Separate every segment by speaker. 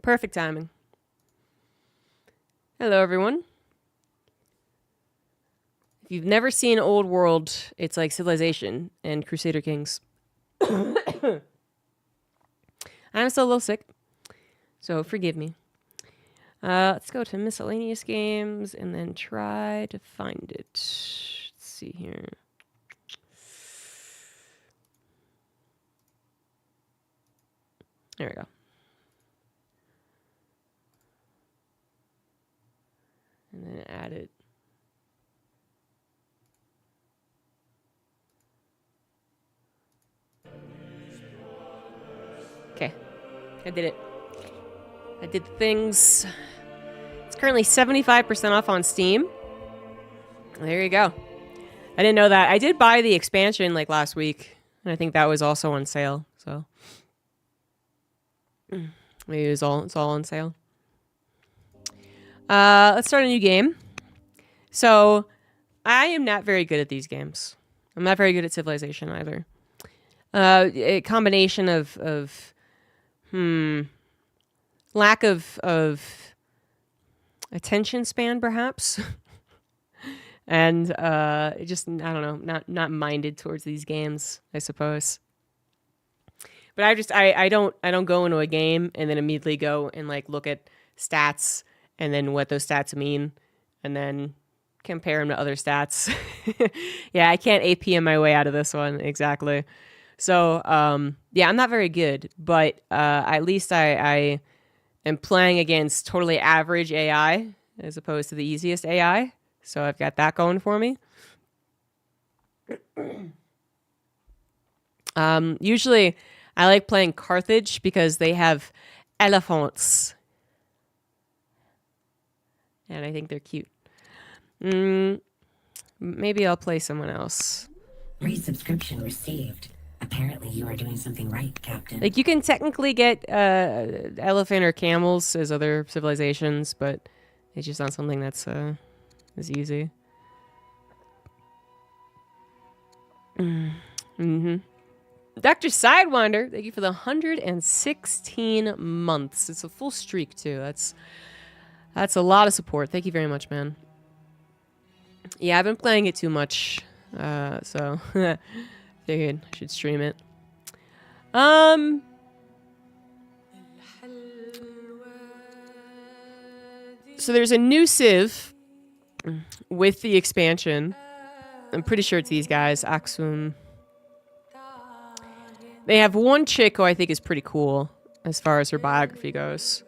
Speaker 1: Perfect timing. Hello, everyone. If you've never seen Old World, it's like Civilization and Crusader Kings. I'm still a little sick, so forgive me. Let's go to miscellaneous games and then try to find it. Let's see here. There we go. And then add it. Okay, I did it. I did things. It's currently 75% off on Steam. There you go. I didn't know that. I did buy the expansion like last week, and I think that was also on sale. So maybe it's all on sale. Let's start a new game. So I am not very good at these games. I'm not very good at Civilization either. A combination of lack of attention span, perhaps, and just I don't know, not minded towards these games, I suppose. But I don't go into a game and then immediately go and like look at stats and then what those stats mean, and then compare them to other stats. Yeah, I can't APM my way out of this one exactly. So yeah, I'm not very good, but at least I am playing against totally average AI as opposed to the easiest AI. So I've got that going for me. Usually I like playing Carthage because they have elephants. And I think they're cute. Maybe I'll play someone else.
Speaker 2: Resubscription received. Apparently you are doing something right, Captain.
Speaker 1: Like, you can technically get elephant or camels as other civilizations, but it's just not something that's as easy. Dr. Sidewinder, thank you for the 116 months. It's a full streak, too. That's a lot of support. Thank you very much, man. Yeah, I've been playing it too much, so figured I should stream it. So there's a new Civ with the expansion. I'm pretty sure it's these guys, Axum. They have one chick who I think is pretty cool as far as her biography goes.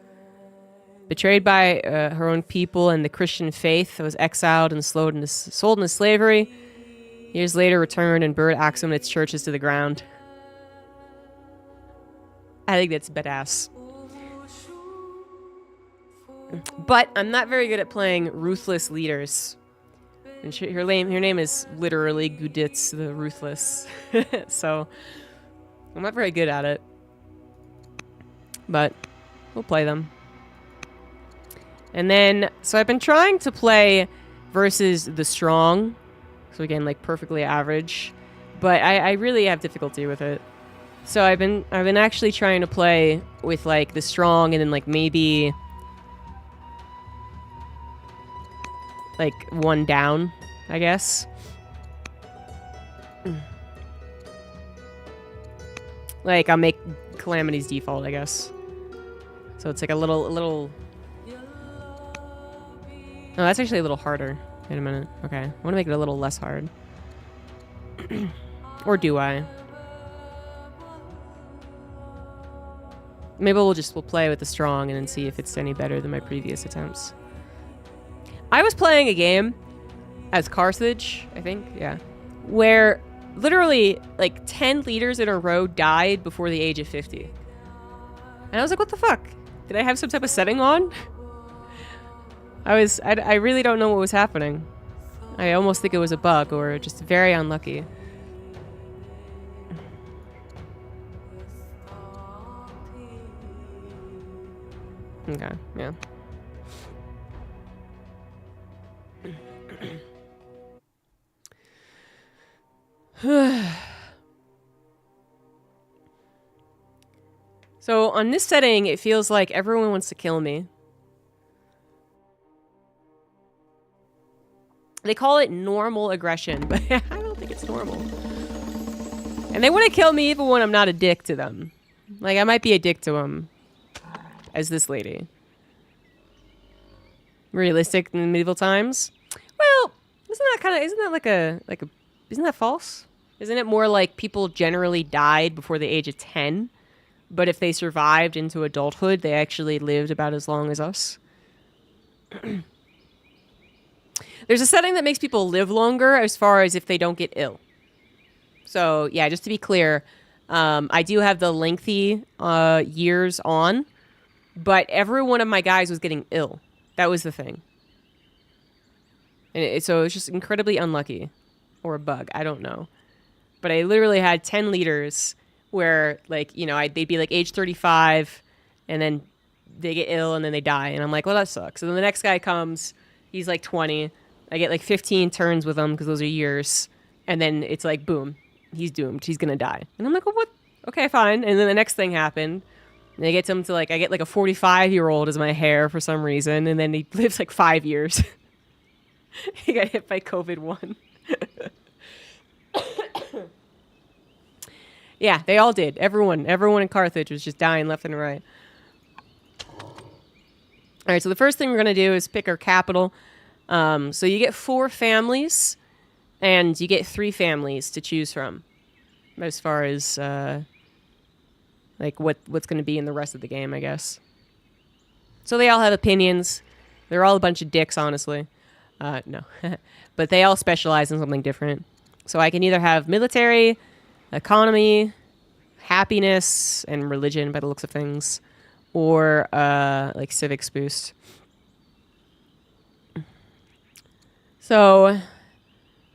Speaker 1: Betrayed by her own people and the Christian faith, was exiled and sold into slavery. Years later, returned and burned Axum and its churches to the ground. I think that's badass. But I'm not very good at playing ruthless leaders. And her name is literally Guditz the Ruthless. So I'm not very good at it. But we'll play them. And then, so I've been trying to play versus the strong. So again, like perfectly average. But I really have difficulty with it. So I've been actually trying to play with like the strong and then like maybe like one down, I guess. Like I'll make Calamity's default, I guess. So it's like a little. No, that's actually a little harder. Wait a minute. Okay. I want to make it a little less hard. Or do I? Maybe we'll play with the strong and then see if it's any better than my previous attempts. I was playing a game as Carthage, I think, yeah, where literally like 10 leaders in a row died before the age of 50. And I was like, what the fuck? Did I have some type of setting on? I really don't know what was happening. I almost think it was a bug or just very unlucky. Okay, yeah. So on this setting, it feels like everyone wants to kill me. They call it normal aggression, but I don't think it's normal. And they want to kill me even when I'm not a dick to them. Like, I might be a dick to them. As this lady. Realistic in medieval times? Well, isn't that false? Isn't it more like people generally died before the age of 10? But if they survived into adulthood, they actually lived about as long as us? There's a setting that makes people live longer as far as if they don't get ill. So, yeah, just to be clear, I do have the lengthy years on, but every one of my guys was getting ill. That was the thing. And so it was just incredibly unlucky. Or a bug, I don't know. But I literally had 10 leaders where, like, you know, they'd be like age 35, and then they get ill, and then they die. And I'm like, well, that sucks. So then the next guy comes, he's like 20. I get like 15 turns with him because those are years. And then it's like, boom, he's doomed. He's going to die. And I'm like, well, what? Okay, fine. And then the next thing happened. And I get him to like, I get like a 45-year-old as my hair for some reason. And then he lives like 5 years. He got hit by COVID-1. Yeah, they all did. Everyone in Carthage was just dying left and right. All right, so the first thing we're going to do is pick our capital. So you get 4 families, and you get 3 families to choose from, as far as like what's going to be in the rest of the game, I guess. So they all have opinions. They're all a bunch of dicks, honestly. No, but they all specialize in something different. So I can either have military, economy, happiness, and religion by the looks of things, or like civics boost. So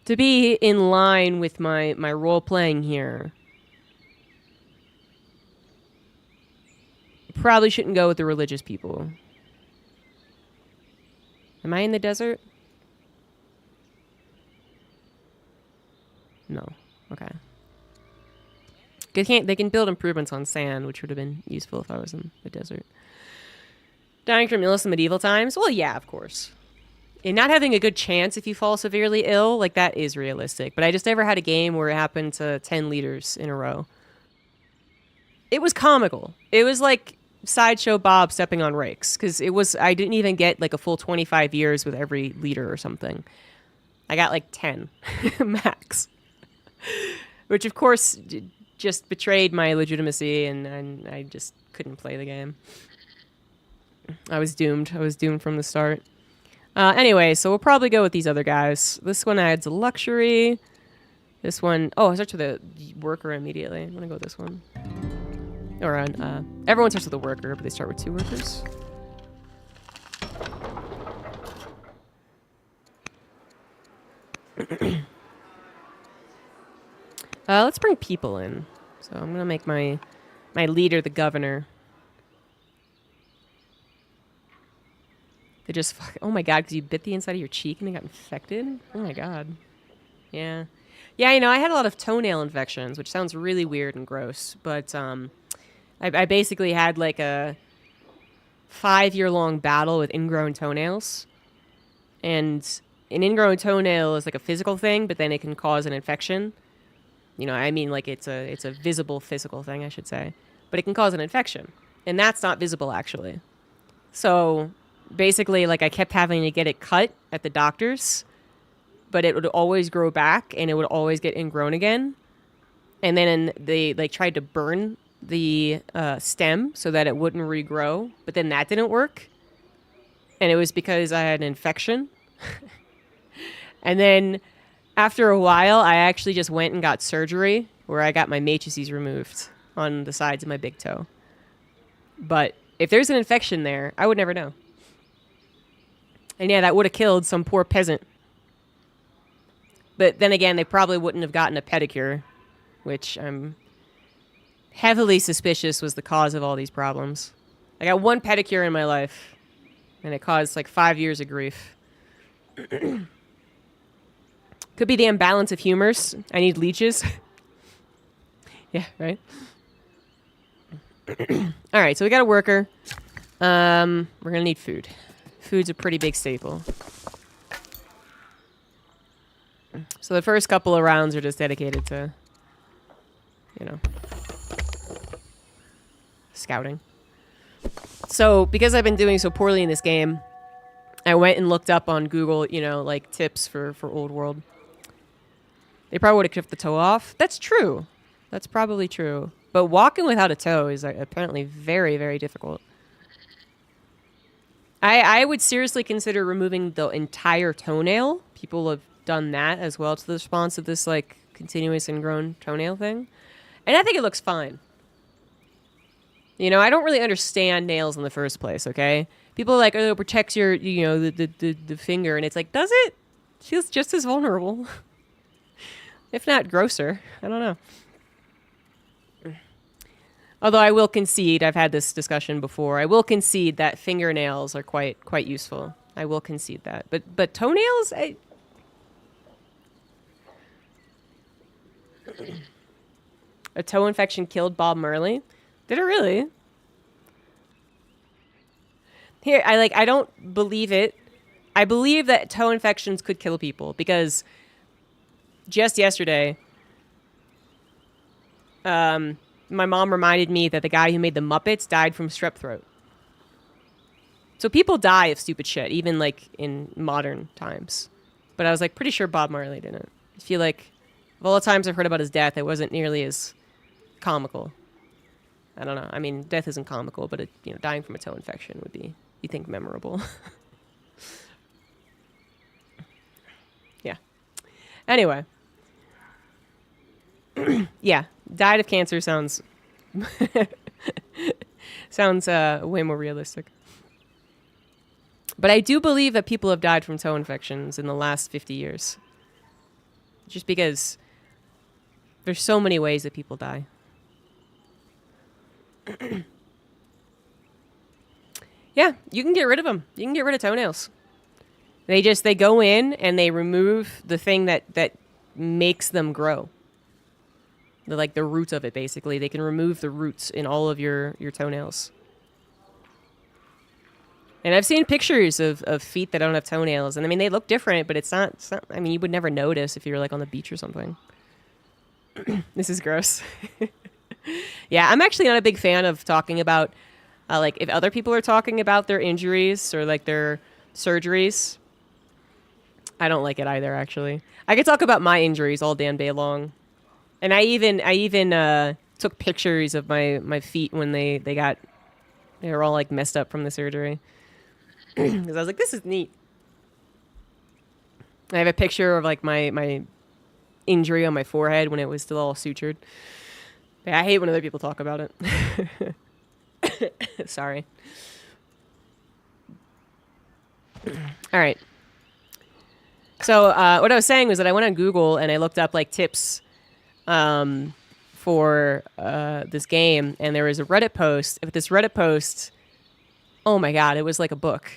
Speaker 1: to be in line with my role playing here, probably shouldn't go with the religious people. Am I in the desert? No. Okay. They can build improvements on sand, which would have been useful if I was in the desert. Dying from illness in medieval times? Well, yeah, of course. And not having a good chance if you fall severely ill, like, that is realistic. But I just never had a game where it happened to 10 leaders in a row. It was comical. It was like Sideshow Bob stepping on rakes. Because I didn't even get like a full 25 years with every leader or something. I got like 10 max. Which, of course, just betrayed my legitimacy, and I just couldn't play the game. I was doomed. I was doomed from the start. Anyway, so we'll probably go with these other guys. This one adds luxury. This one... Oh, it starts with a worker immediately. I'm going to go with this one. Or everyone starts with a worker, but they start with 2 workers. Let's bring people in. So I'm going to make my leader the governor. They just... Oh my god, because you bit the inside of your cheek and they got infected? Oh my god. Yeah. Yeah, you know, I had a lot of toenail infections, which sounds really weird and gross. But I basically had like a 5-year-long battle with ingrown toenails. And an ingrown toenail is like a physical thing, but then it can cause an infection. You know, I mean, like it's a visible physical thing, I should say. But it can cause an infection. And that's not visible, actually. So basically, like, I kept having to get it cut at the doctor's, but it would always grow back and it would always get ingrown again. And then they like tried to burn the stem so that it wouldn't regrow, but then that didn't work. And it was because I had an infection. And then after a while, I actually just went and got surgery where I got my matrices removed on the sides of my big toe. But if there's an infection there, I would never know. And yeah, that would have killed some poor peasant. But then again, they probably wouldn't have gotten a pedicure, which I'm heavily suspicious was the cause of all these problems. I got 1 pedicure in my life, and it caused like 5 years of grief. Could be the imbalance of humors. I need leeches. Yeah, right? All right, so we got a worker. We're gonna need food. Food's a pretty big staple. So the first couple of rounds are just dedicated to, you know, scouting. So because I've been doing so poorly in this game, I went and looked up on Google, you know, like tips for Old World. They probably would have kept the toe off. That's true. That's probably true. But walking without a toe is apparently very, very difficult. I would seriously consider removing the entire toenail. People have done that as well to the response of this like continuous ingrown toenail thing. And I think it looks fine. You know, I don't really understand nails in the first place, okay? People are like, oh, it protects your, you know, the finger. And it's like, does it? She's just as vulnerable. If not grosser. I don't know. Although I will concede, I've had this discussion before, I will concede that fingernails are quite useful. I will concede that. But toenails, a toe infection killed Bob Marley? Did it really? Here, I don't believe it. I believe that toe infections could kill people because just yesterday, my mom reminded me that the guy who made the Muppets died from strep throat. So people die of stupid shit, even like in modern times. But I was like pretty sure Bob Marley didn't. I feel like of all the times I've heard about his death, it wasn't nearly as comical. I don't know. I mean, death isn't comical, but you know, dying from a toe infection would be, you think, memorable. Yeah. Anyway. Yeah, died of cancer sounds way more realistic. But I do believe that people have died from toe infections in the last 50 years. Just because there's so many ways that people die. Yeah, you can get rid of them. You can get rid of toenails. They go in and they remove the thing that makes them grow. The root of it, basically. They can remove the roots in all of your toenails. And I've seen pictures of feet that don't have toenails. And I mean, they look different, but it's not, I mean, you would never notice if you were like on the beach or something. This is gross. Yeah, I'm actually not a big fan of talking about, like, if other people are talking about their injuries or like their surgeries. I don't like it either, actually. I could talk about my injuries all damn day long. And I even took pictures of my feet when they were all like messed up from the surgery. Because I was like, this is neat. I have a picture of like my injury on my forehead when it was still all sutured. Yeah, I hate when other people talk about it. Sorry. All right. So what I was saying was that I went on Google and I looked up like tips for this game, and there was a Reddit post. If this Reddit post, oh my god, it was like a book.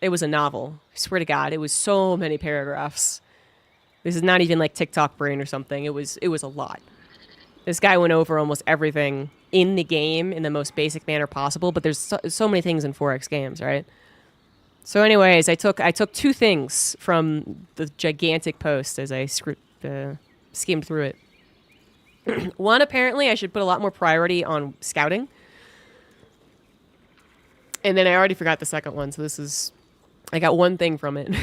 Speaker 1: It was a novel. I swear to God, it was so many paragraphs. This is not even like TikTok brain or something. It was a lot. This guy went over almost everything in the game in the most basic manner possible, but there's so many things in 4X games, right? So anyways, I took two things from the gigantic post as I skimmed through it. One, apparently, I should put a lot more priority on scouting. And then I already forgot the second one, so I got one thing from it.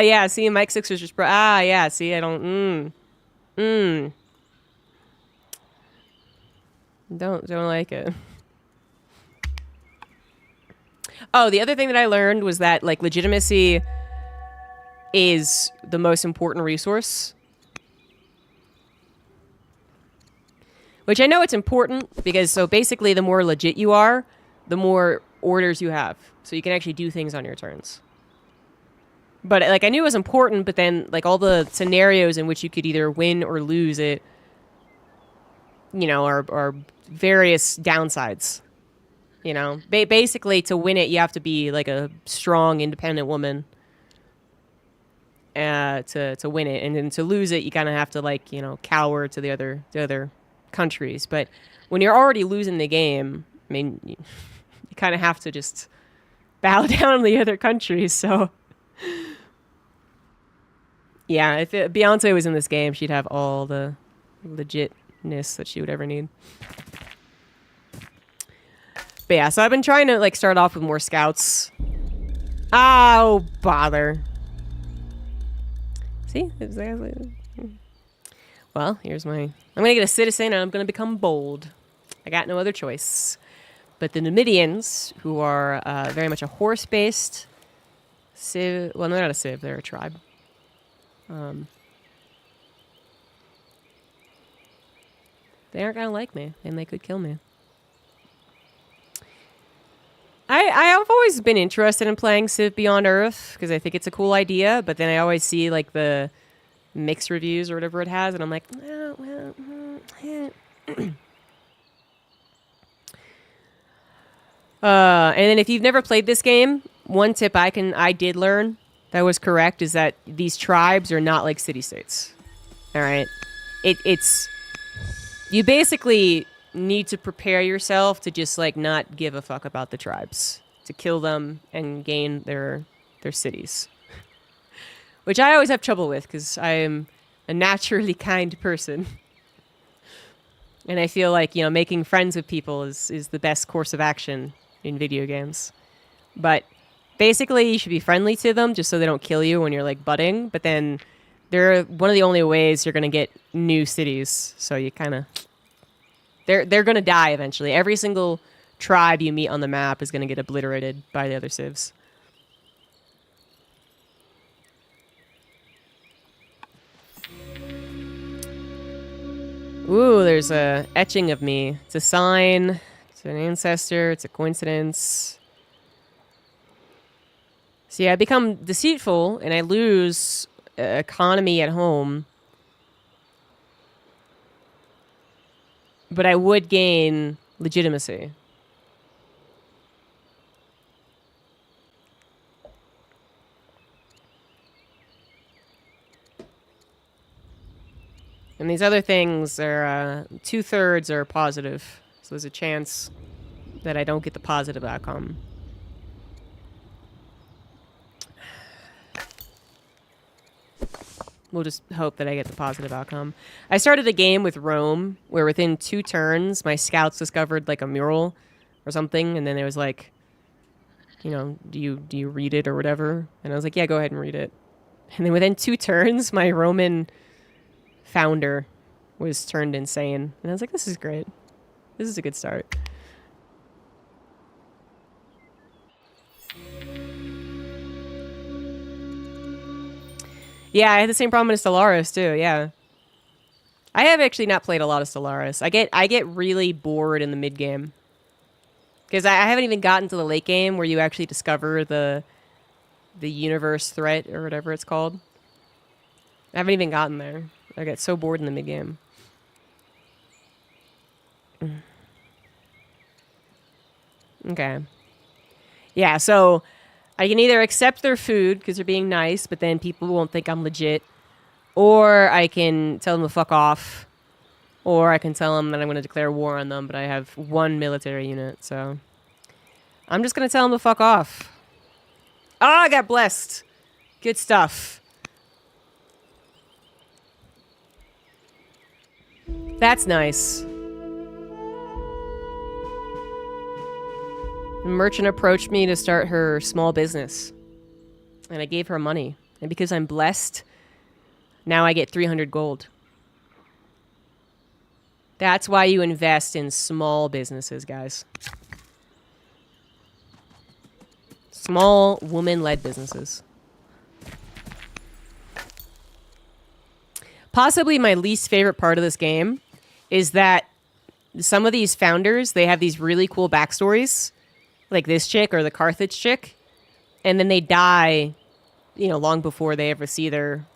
Speaker 1: Yeah, see, Mike Sixers just yeah, see, I don't, don't like it. Oh, the other thing that I learned was that, like, legitimacy is the most important resource. Which I know it's important because, so basically, the more legit you are, the more orders you have. So you can actually do things on your turns. But, like, I knew it was important, but then, like, all the scenarios in which you could either win or lose it, you know, are various downsides. You know, basically, to win it, you have to be like a strong, independent woman. to win it, and then to lose it, you kind of have to like cower to the other countries. But when you're already losing the game, I mean, you kind of have to just bow down to the other countries. So yeah, if Beyonce was in this game, she'd have all the legitness that she would ever need. But yeah, so I've been trying to like start off with more scouts. Oh, bother. See? Exactly. Well, here's my... I'm going to get a citizen and I'm going to become bold. I got no other choice. But the Numidians, who are very much a horse-based civ... Well, they're not a civ, they're a tribe. They aren't going to like me, and they could kill me. I've always been interested in playing Civ Beyond Earth because I think it's a cool idea, but then I always see like the mixed reviews or whatever it has, and I'm like, oh, well, and then if you've never played this game, one tip I did learn that was correct is that these tribes are not like city-states. All right, it's you basically need to prepare yourself to just like not give a fuck about the tribes, to kill them and gain their cities, which I always have trouble with because I am a naturally kind person, and I feel like making friends with people is the best course of action in video games. But basically, you should be friendly to them just so they don't kill you when you're like budding. But then they're one of the only ways you're gonna get new cities, so you kind of They're going to die eventually. Every single tribe you meet on the map is going to get obliterated by the other civs. Ooh, there's a etching of me. It's a sign. It's an ancestor. It's a coincidence. See, I become deceitful and I lose economy at home. But I would gain legitimacy. And these other things are 2/3 are positive. So there's a chance that I don't get the positive outcome. We'll just hope that I get the positive outcome. I started a game with Rome where within 2 turns, my scouts discovered like a mural or something. And then it was like, do you read it or whatever? And I was like, yeah, go ahead and read it. And then within 2 turns, my Roman founder was turned insane. And I was like, this is great. This is a good start. Yeah, I had the same problem in Stellaris too. Yeah, I have actually not played a lot of Stellaris. I get really bored in the mid game because I haven't even gotten to the late game where you actually discover the universe threat or whatever it's called. I haven't even gotten there. I get so bored in the mid game. Okay. Yeah, so I can either accept their food because they're being nice, but then people won't think I'm legit. Or I can tell them to fuck off. Or I can tell them that I'm going to declare war on them, but I have 1 military unit, so I'm just going to tell them to fuck off. Ah, I got blessed. Good stuff. That's nice. A merchant approached me to start her small business, and I gave her money. And because I'm blessed, now I get 300 gold. That's why you invest in small businesses, guys. Small woman-led businesses. Possibly my least favorite part of this game is that some of these founders, they have these really cool backstories. Like this chick or the Carthage chick. And then they die, long before they ever see their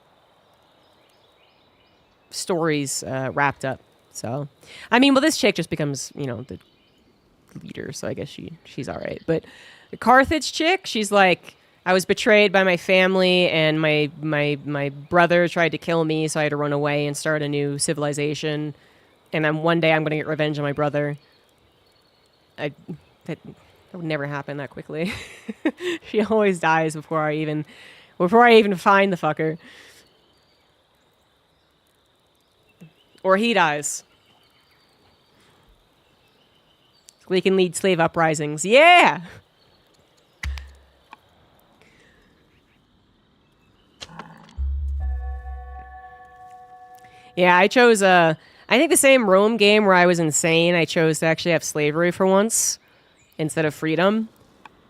Speaker 1: stories wrapped up. So, I mean, well, this chick just becomes, the leader. So I guess she's all right. But the Carthage chick, she's like I was betrayed by my family, and my brother tried to kill me, so I had to run away and start a new civilization. And then one day I'm gonna get revenge on my brother. That would never happen that quickly. She always dies before I even find the fucker. Or he dies. We can lead slave uprisings. Yeah! Yeah, I chose I think the same Rome game where I was insane, I chose to actually have slavery for once instead of freedom.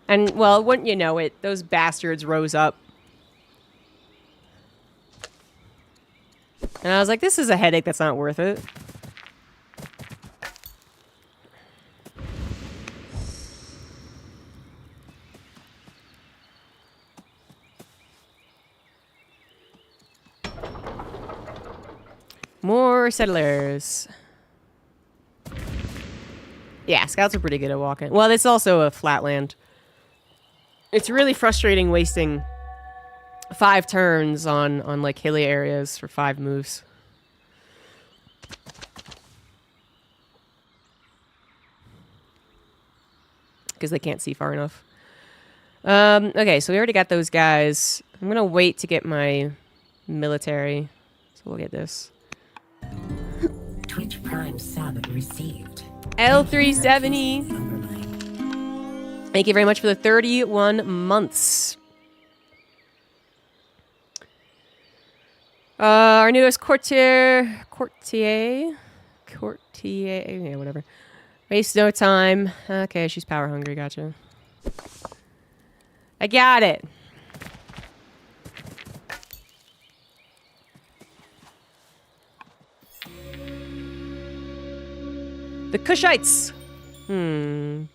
Speaker 1: And, well, wouldn't you know it, those bastards rose up. And I was like, this is a headache that's not worth it. More settlers. Yeah, scouts are pretty good at walking. Well, it's also a flatland. It's really frustrating wasting 5 turns on like hilly areas for 5 moves. Because they can't see far enough. Okay, so we already got those guys. I'm gonna wait to get my military. So we'll get this.
Speaker 2: Twitch Prime sub received.
Speaker 1: L370. Thank you very much for the 31 months. Our newest courtier, yeah, whatever. Waste no time. Okay, she's power hungry, gotcha. I got it. The Kushites. The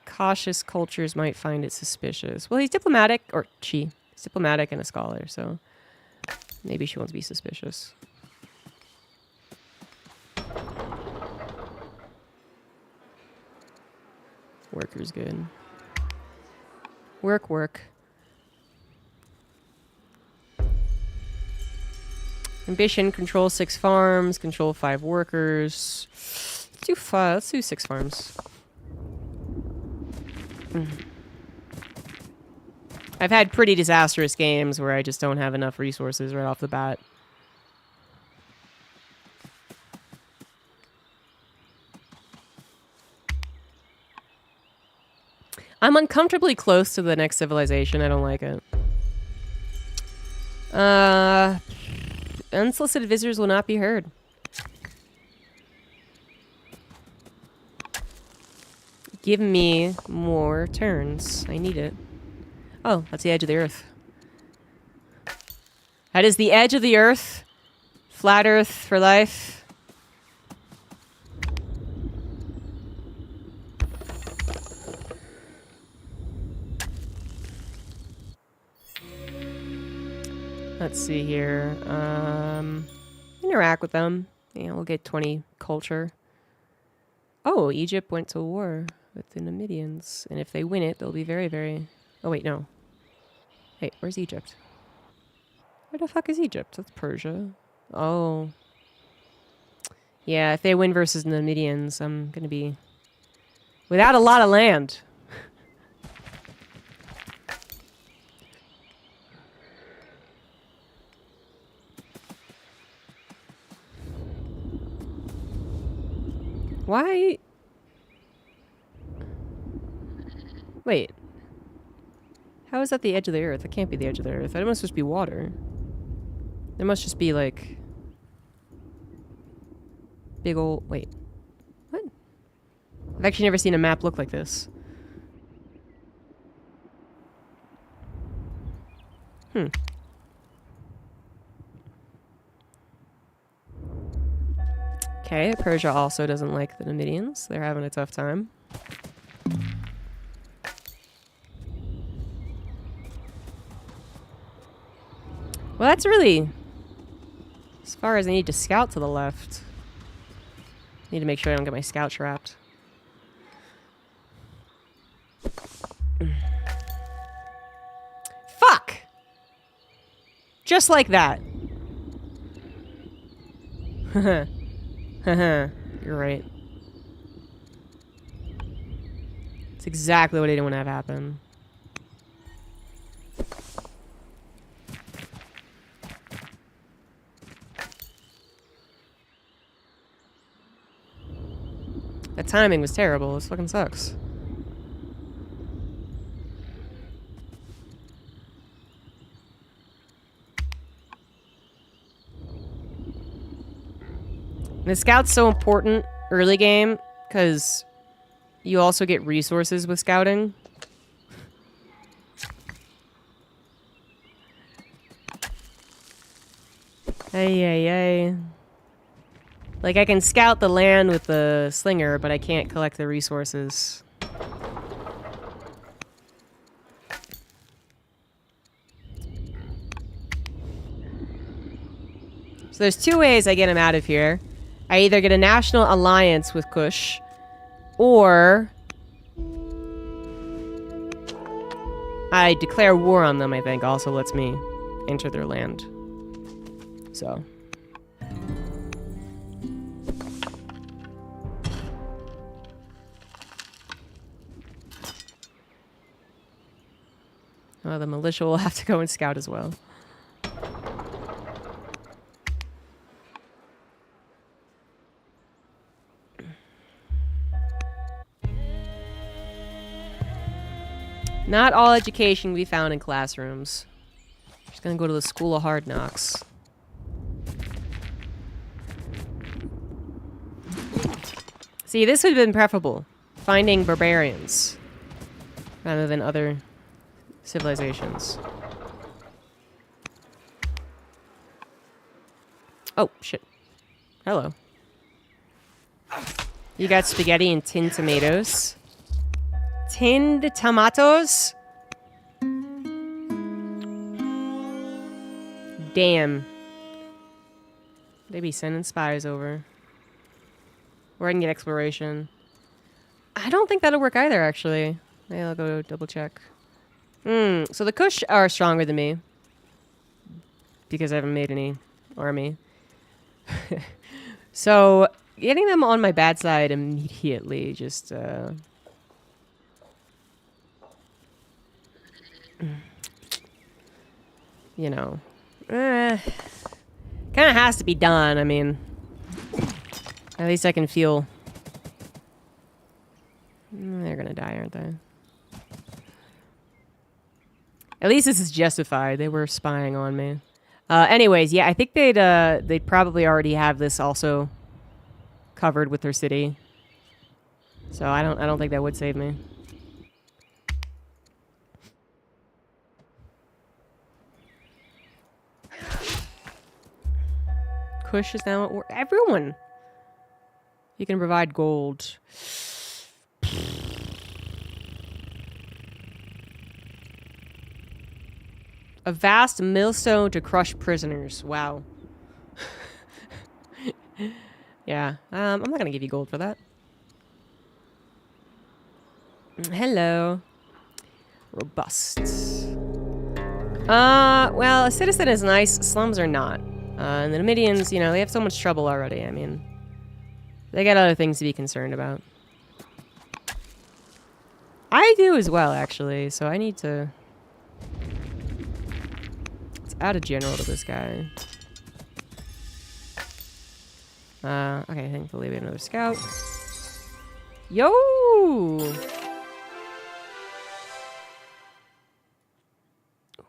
Speaker 1: cautious cultures might find it suspicious. Well, he's diplomatic, or she. He's diplomatic and a scholar, so maybe she won't be suspicious. Worker's good. Work. Ambition, control 6 farms, control 5 workers. Let's do 6 farms. I've had pretty disastrous games where I just don't have enough resources right off the bat. I'm uncomfortably close to the next civilization. I don't like it. Unsolicited visitors will not be heard. Give me more turns. I need it. Oh, that's the edge of the earth. That is the edge of the earth. Flat earth for life. Let's see here. Interact with them. Yeah, we'll get 20 culture. Oh, Egypt went to war with the Numidians. And if they win it, they'll be very, very... Oh, wait, no. Wait, where's Egypt? Where the fuck is Egypt? That's Persia. Oh. Yeah, if they win versus Numidians, I'm gonna be without a lot of land. Why? Wait. How is that the edge of the earth? It can't be the edge of the earth. That must just be water. There must just be, like... big old... Wait. What? I've actually never seen a map look like this. Okay, Persia also doesn't like the Numidians. They're having a tough time. Well, that's really as far as I need to scout to the left. Need to make sure I don't get my scout trapped. Fuck! Just like that. You're right. It's exactly what I didn't want to have happen. That timing was terrible. This fucking sucks. The scout's so important early game because you also get resources with scouting. Hey. Like, I can scout the land with the slinger, but I can't collect the resources. So there's two ways I get him out of here. I either get a national alliance with Kush, or I declare war on them, I think, also lets me enter their land. So... well, the militia will have to go and scout as well. Not all education can be found in classrooms. Just gonna go to the School of Hard Knocks. See, this would have been preferable. Finding barbarians. Rather than other... civilizations. Oh, shit. Hello. You got spaghetti and tinned tomatoes. Tinned tomatoes? Damn. They be sending spies over. Or I can get exploration. I don't think that'll work either, actually. Maybe I'll go double check. So the Kush are stronger than me. Because I haven't made any army. So, getting them on my bad side immediately just, you know. Kind of has to be done, I mean. At least I can feel... they're gonna die, aren't they? At least this is justified. They were spying on me. Anyways, yeah, I think they'd probably already have this also covered with their city. So I don't think that would save me. Kush is now at war. Everyone. You can provide gold. A vast millstone to crush prisoners. Wow. Yeah. I'm not gonna give you gold for that. Hello. Robust. Well, a citizen is nice. Slums are not. And the Numidians, you know, they have so much trouble already. I mean, they got other things to be concerned about. I do as well, actually. So I need to... add a general to this guy. Okay, thankfully we have another scout. Yo!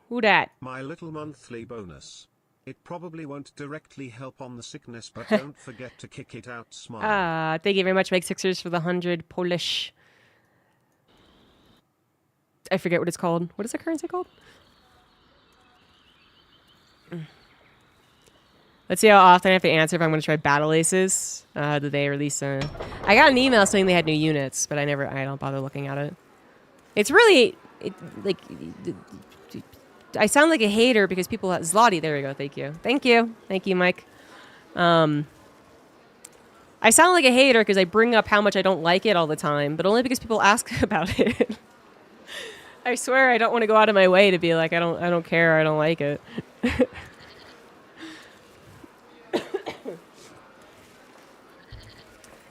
Speaker 1: Who dat?
Speaker 3: My little monthly bonus. It probably won't directly help on the sickness, but don't forget to kick it out smile.
Speaker 1: Thank you very much, Mike Sixers, for the 100 Polish. I forget what it's called. What is the currency called? Let's see how often I have to answer if I'm going to try Battle Aces. Did they release a... I got an email saying they had new units, but I don't bother looking at it. It's really... like... I sound like a hater because people... Zloty, there we go, thank you. Thank you, Mike. I sound like a hater because I bring up how much I don't like it all the time, but only because people ask about it. I swear I don't want to go out of my way to be like, I don't care, I don't like it.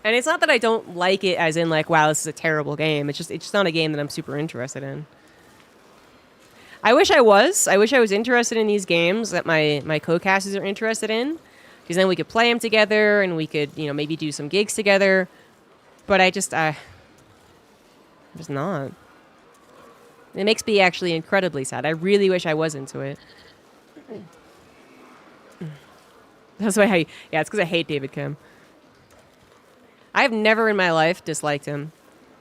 Speaker 1: And it's not that I don't like it as in like, wow, this is a terrible game. It's just not a game that I'm super interested in. I wish I was. I wish I was interested in these games that my co-casters are interested in. Because then we could play them together and we could, you know, maybe do some gigs together. But I'm just not. It makes me actually incredibly sad. I really wish I was into it. That's why yeah, it's because I hate David Kim. I've never in my life disliked him.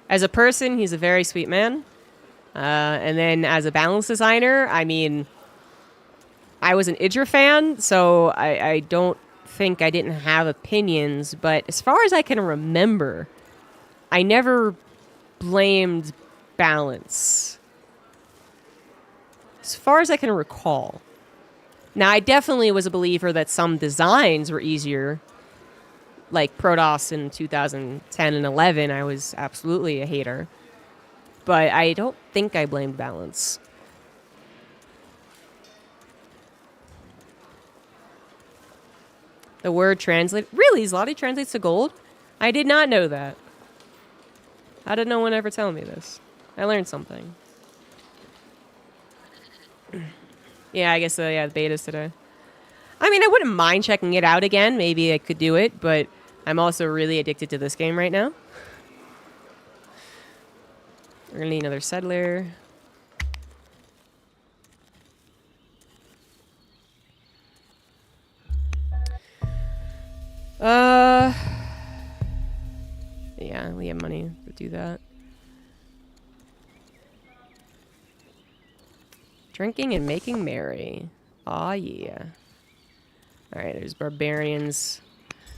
Speaker 1: As a person, he's a very sweet man. And then as a balance designer, I mean, I was an Idra fan, so I don't think I didn't have opinions. But as far as I can remember, I never blamed balance. As far as I can recall. Now, I definitely was a believer that some designs were easier. Like Protoss in 2010 and 11, I was absolutely a hater. But I don't think I blamed balance. The word translate... Really? Zloty translates to gold? I did not know that. How did no one ever tell me this? I learned something. Yeah, I guess, yeah, the beta's today. I mean, I wouldn't mind checking it out again. Maybe I could do it, but I'm also really addicted to this game right now. We're gonna need another settler. Yeah, we have money to do that. Drinking and making merry. Aw, yeah. Alright, there's barbarians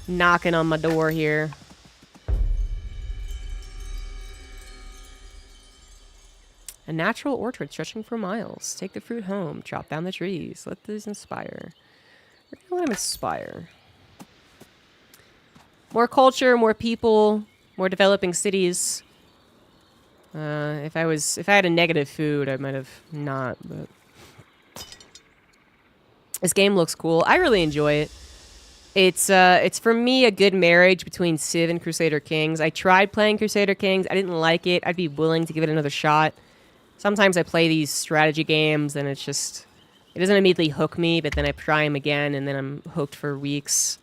Speaker 1: knocking on my door here. A natural orchard stretching for miles. Take the fruit home. Chop down the trees. Let these inspire. We're gonna let them inspire. More culture, more people, more developing cities. If I had a negative food, I might have not, but this game looks cool. I really enjoy it. It's for me a good marriage between Civ and Crusader Kings. I tried playing Crusader Kings. I didn't like it. I'd be willing to give it another shot. Sometimes I play these strategy games and it doesn't immediately hook me, but then I try them again and then I'm hooked for weeks.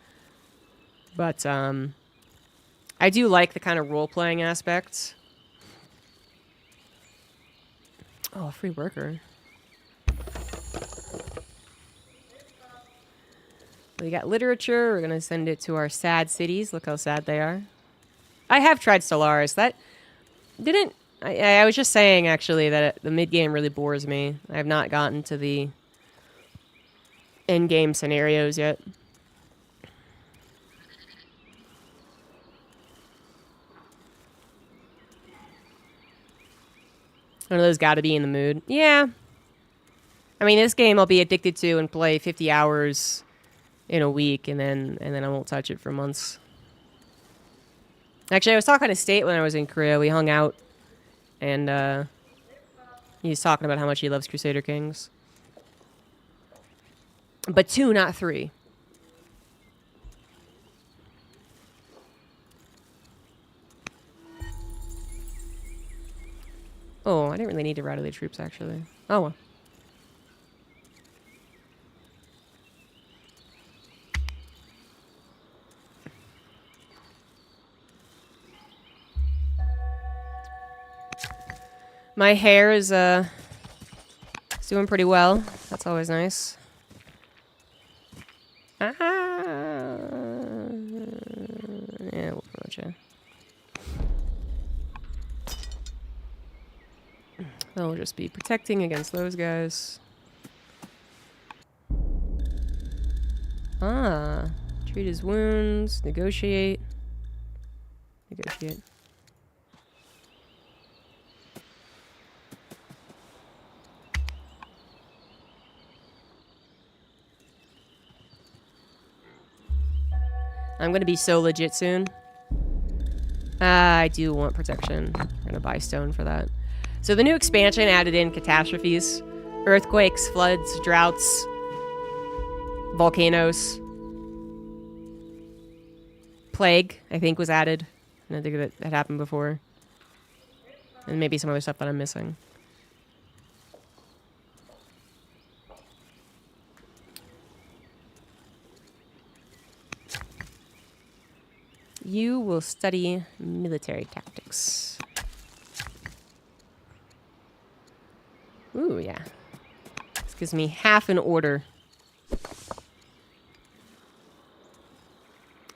Speaker 1: But I do like the kind of role-playing aspect. Oh, a free worker. We got literature. We're going to send it to our sad cities. Look how sad they are. I have tried Stellaris. That didn't... I was just saying, actually, that the mid-game really bores me. I have not gotten to the end-game scenarios yet. One of those gotta be in the mood. Yeah. I mean, this game I'll be addicted to and play 50 hours in a week, and then I won't touch it for months. Actually, I was talking to State when I was in Korea. We hung out, and he was talking about how much he loves Crusader Kings. But 2, not 3. Oh, I didn't really need to rally the troops, actually. Oh, well. My hair is doing pretty well. That's always nice. Yeah, we'll promote you. I'll just be protecting against those guys. Ah, treat his wounds. Negotiate. Negotiate. I'm gonna be so legit soon. I do want protection. I'm gonna buy stone for that. So the new expansion added in catastrophes. Earthquakes, floods, droughts, volcanoes. Plague, I think, was added. I think that had happened before. And maybe some other stuff that I'm missing. You will study military tactics. Ooh, yeah. This gives me half an order.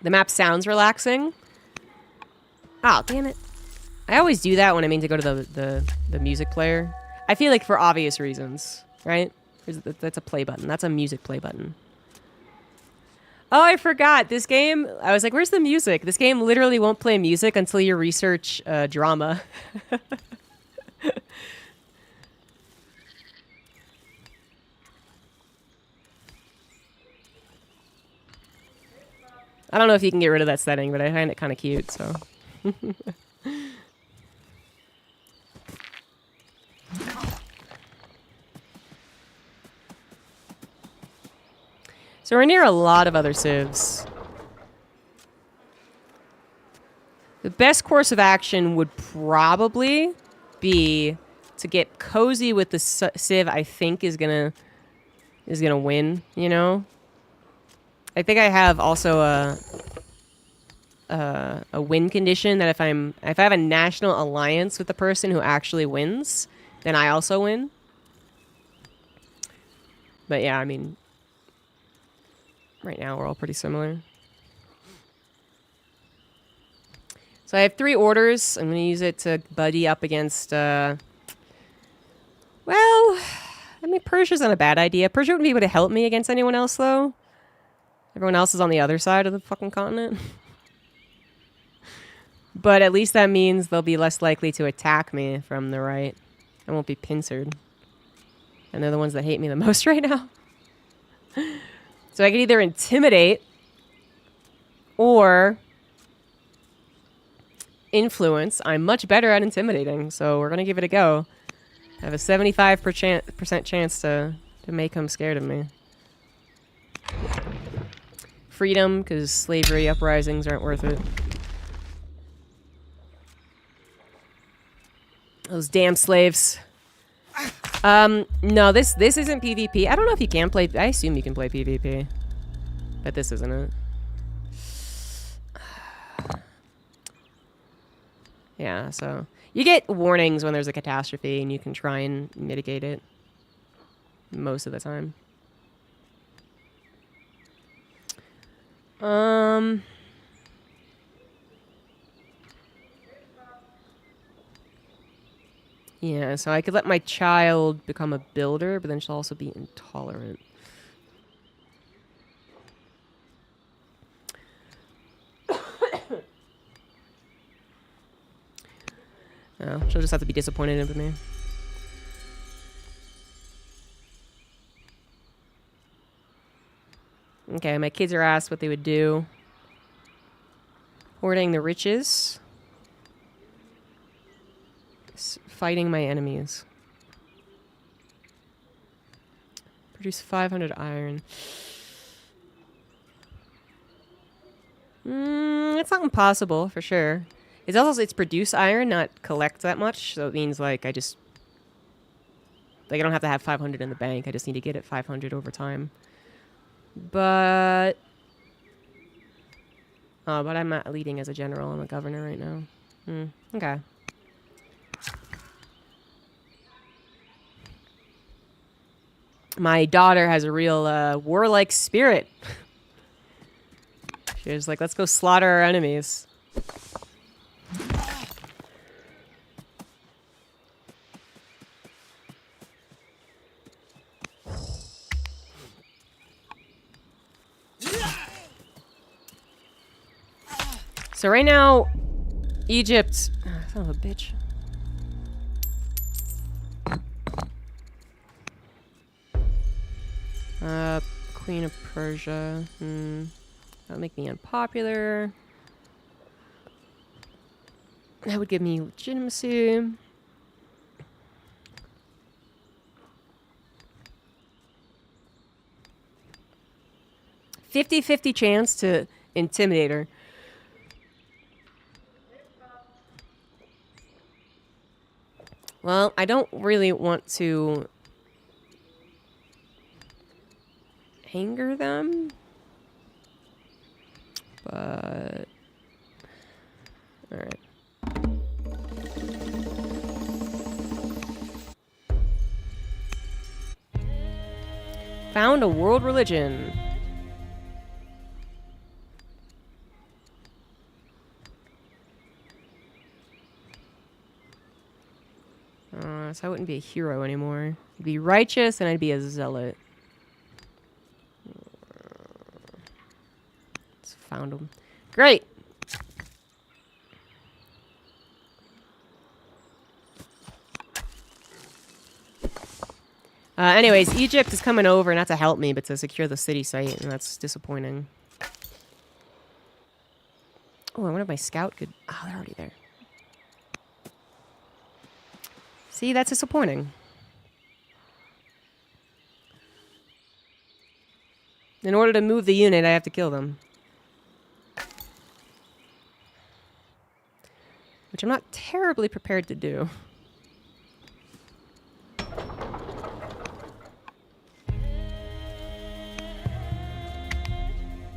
Speaker 1: The map sounds relaxing. Oh, damn it. I always do that when I mean to go to the music player. I feel like for obvious reasons, right? That's a play button. That's a music play button. Oh, I forgot. This game, I was like, where's the music? This game literally won't play music until you research drama. I don't know if you can get rid of that setting, but I find it kind of cute, so. So we're near a lot of other civs. The best course of action would probably be to get cozy with the civ I think is gonna win, you know? I think I have also a win condition that if I have a national alliance with the person who actually wins, then I also win. But yeah, I mean, right now we're all pretty similar. So I have 3 orders. I'm going to use it to buddy up against, well, I mean, Persia's not a bad idea. Persia wouldn't be able to help me against anyone else, though. Everyone else is on the other side of the fucking continent. But at least that means they'll be less likely to attack me from the right. I won't be pincered. And they're the ones that hate me the most right now. So I can either intimidate or influence. I'm much better at intimidating, so we're going to give it a go. I have a 75% chance to make them scared of me. Freedom, because slavery uprisings aren't worth it. Those damn slaves. No, this isn't PvP. I don't know if you can play... I assume you can play PvP. But this isn't it. Yeah, so... You get warnings when there's a catastrophe, and you can try and mitigate it. Most of the time. Yeah, so I could let my child become a builder, but then she'll also be intolerant. Oh, she'll just have to be disappointed in me. Okay, my kids are asked what they would do. Hoarding the riches. Fighting my enemies. Produce 500 iron. It's not impossible, for sure. It's also, it's produce iron, not collect that much. So it means, like, I just... Like, I don't have to have 500 in the bank. I just need to get it 500 over time. But... Oh, but I'm not leading as a general. I'm a governor right now. Okay. My daughter has a real warlike spirit. She was like, let's go slaughter our enemies. So right now, Egypt... son of a bitch. Queen of Persia. That'll make me unpopular. That would give me legitimacy. "50-50 chance to intimidate her." Well, I don't really want to anger them, but all right. Found a world religion. So I wouldn't be a hero anymore. I'd be righteous and I'd be a zealot. Let's found them. Great. Anyways, Egypt is coming over not to help me, but to secure the city site, and that's disappointing. Oh, I wonder if my scout could... Oh, they're already there. See, that's disappointing. In order to move the unit, I have to kill them. Which I'm not terribly prepared to do.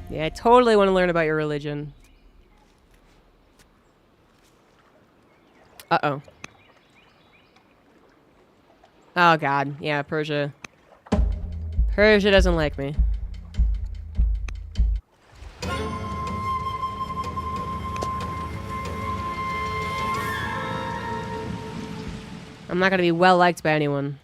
Speaker 1: Yeah, I totally want to learn about your religion. Uh-oh. Oh, God. Yeah, Persia. Persia doesn't like me. I'm not going to be well liked by anyone.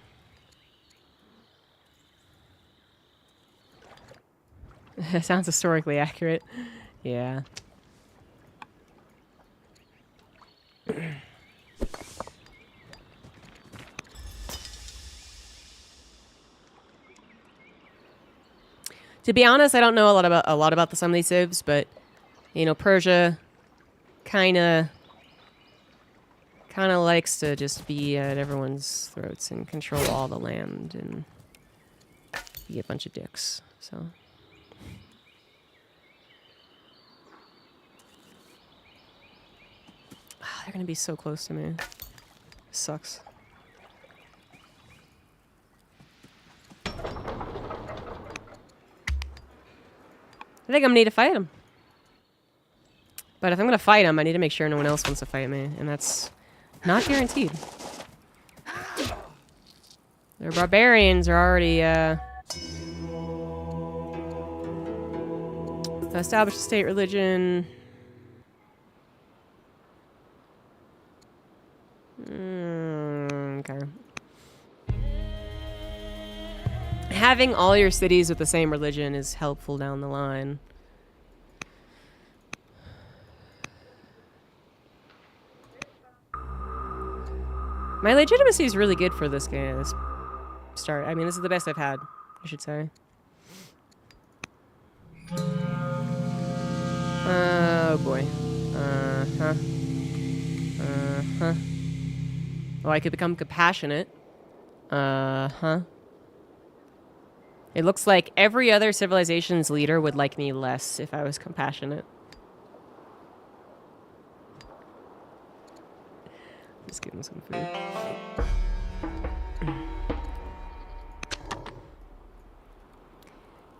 Speaker 1: That sounds historically accurate. Yeah. To be honest, I don't know a lot about some of these civs, but you know, Persia kind of likes to just be at everyone's throats and control all the land and be a bunch of dicks. So. Oh, they're gonna be so close to me. Sucks. I think I'm gonna need to fight him. But if I'm gonna fight him, I need to make sure no one else wants to fight me, and that's not guaranteed. Their barbarians are already established a state religion. Okay. Having all your cities with the same religion is helpful down the line. My legitimacy is really good for this game. This start. I mean, this is the best I've had, I should say. Oh boy. Uh-huh. Uh-huh. Oh, I could become compassionate. Uh-huh. It looks like every other civilization's leader would like me less if I was compassionate. Just give him some food.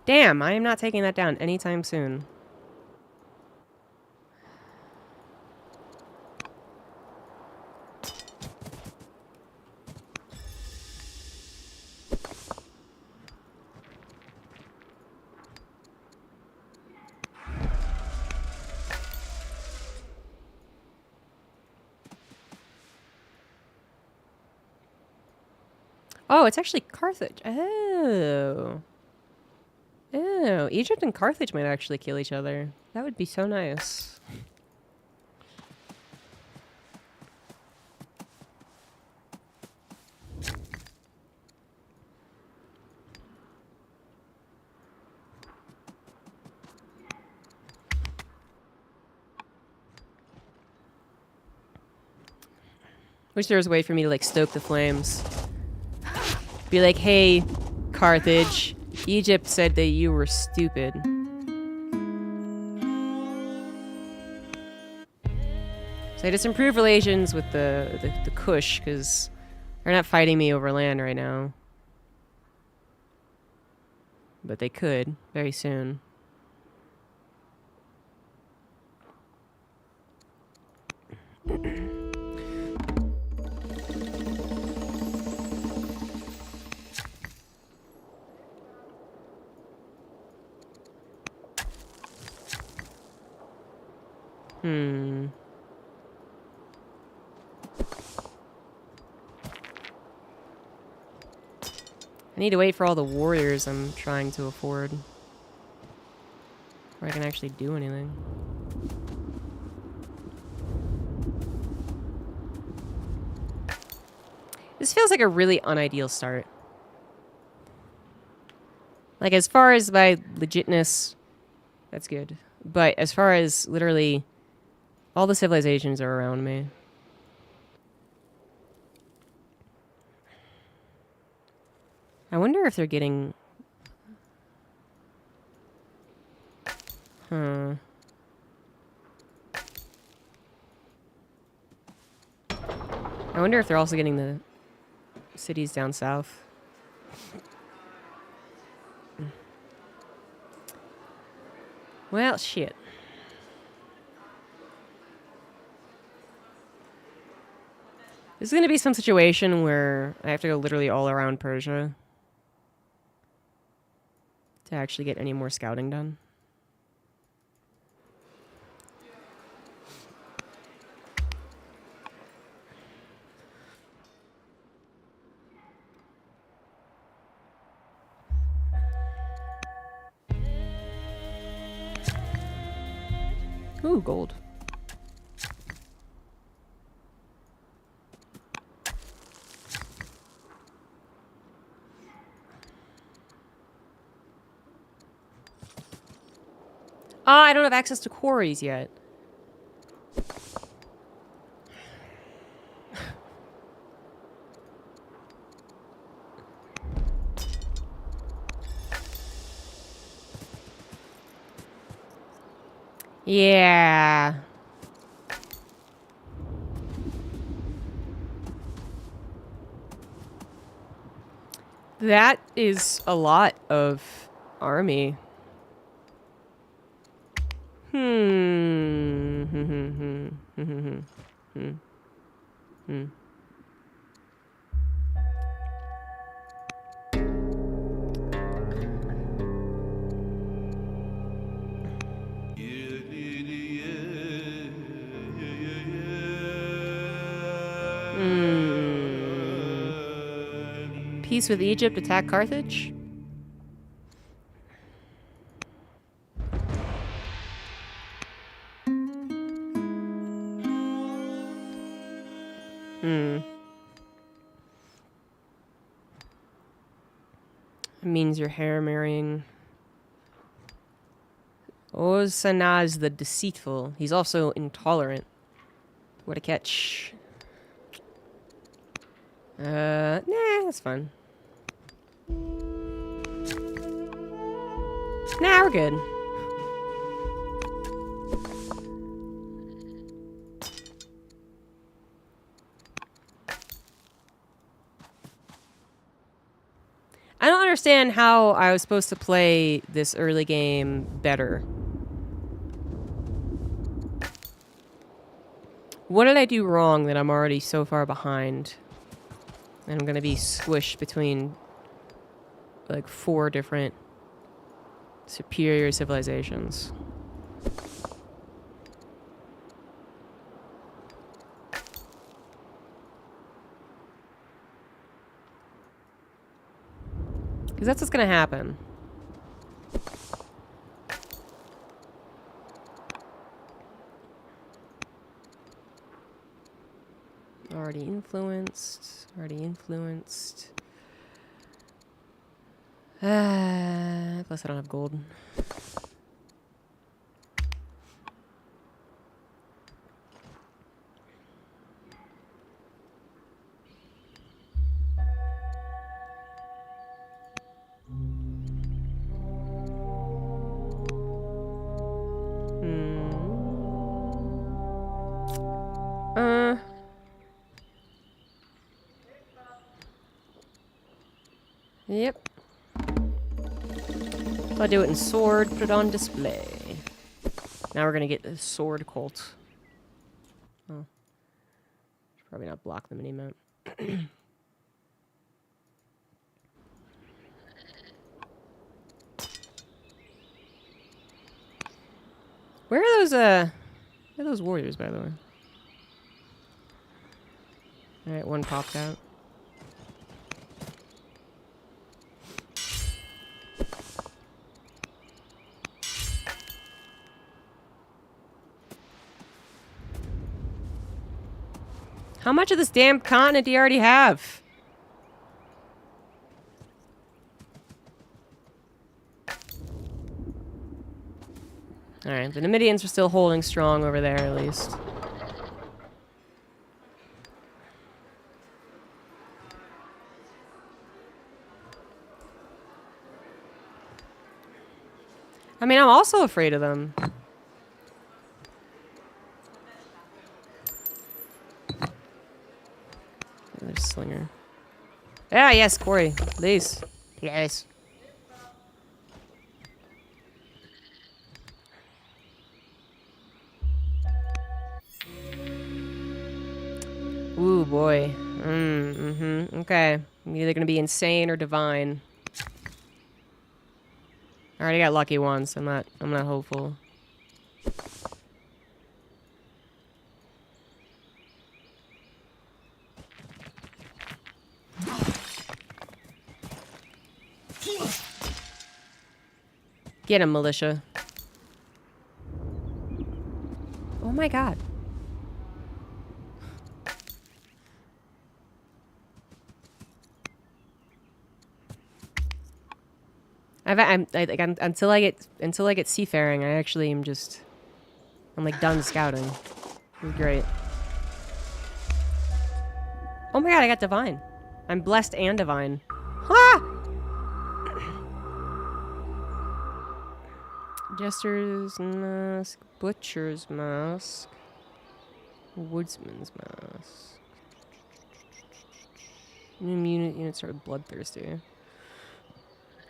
Speaker 1: Damn, I am not taking that down anytime soon. Oh, it's actually Carthage. Oh. Oh, Egypt and Carthage might actually kill each other. That would be so nice. Wish there was a way for me to like stoke the flames. Be like, hey, Carthage, Egypt said that you were stupid. So I just improve relations with the Kush, because they're not fighting me over land right now. But they could, very soon. I need to wait for all the warriors I'm trying to afford before I can actually do anything. This feels like a really unideal start. Like, as far as my legitness, that's good. But as far as literally all the civilizations are around me. I wonder if they're getting... I wonder if they're also getting the cities down south. Well, shit. This is going to be some situation where I have to go literally all around Persia to actually get any more scouting done. Ooh, gold. Ah, I don't have access to quarries yet. Yeah. That is a lot of army. Peace with Egypt, attack Carthage? It means your hair marrying. Osanaz the deceitful. He's also intolerant. What a catch. Nah, that's fine. Nah, we're good. I don't understand how I was supposed to play this early game better. What did I do wrong that I'm already so far behind? And I'm gonna be squished between like 4 different superior civilizations. Because that's what's gonna happen. Already influenced. Already influenced. Plus I don't have gold. Yep. If I do it in sword, put it on display. Now we're gonna get the sword cult. Oh. Should probably not block the mini-map. Where are those warriors, by the way? Alright, one popped out. How much of this damn continent do you already have? Alright, the Numidians are still holding strong over there, at least. I mean, I'm also afraid of them. There's Slinger. Ah, yes, Quarry. Please. Yes. Ooh, boy. Okay. I'm either gonna be insane or divine. I already got lucky once. I'm not hopeful. Get him, militia. Oh my god. Until I get seafaring, I actually am just, I'm like done scouting. It was great. Oh my god, I got divine. I'm blessed and divine. Ah! Jester's mask, butcher's mask, woodsman's mask. New units are bloodthirsty.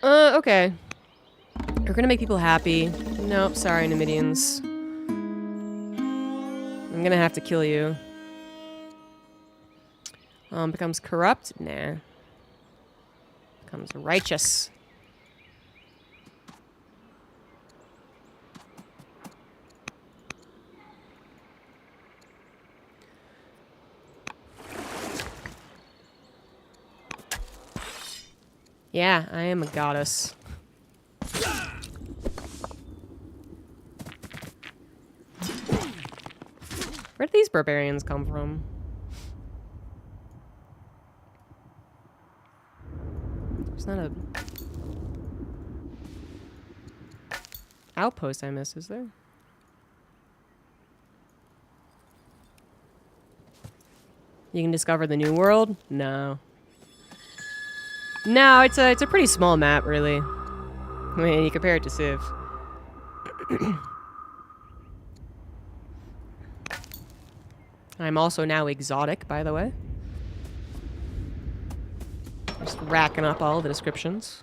Speaker 1: Okay. We're gonna make people happy. Nope, sorry, Numidians. I'm gonna have to kill you. Becomes corrupt? Nah. Becomes righteous. Yeah, I am a goddess. Where did these barbarians come from? There's not a outpost I missed, is there? You can discover the new world? No. No, it's a pretty small map, really. I mean, you compare it to Civ. I'm also now exotic, by the way. Just racking up all the descriptions.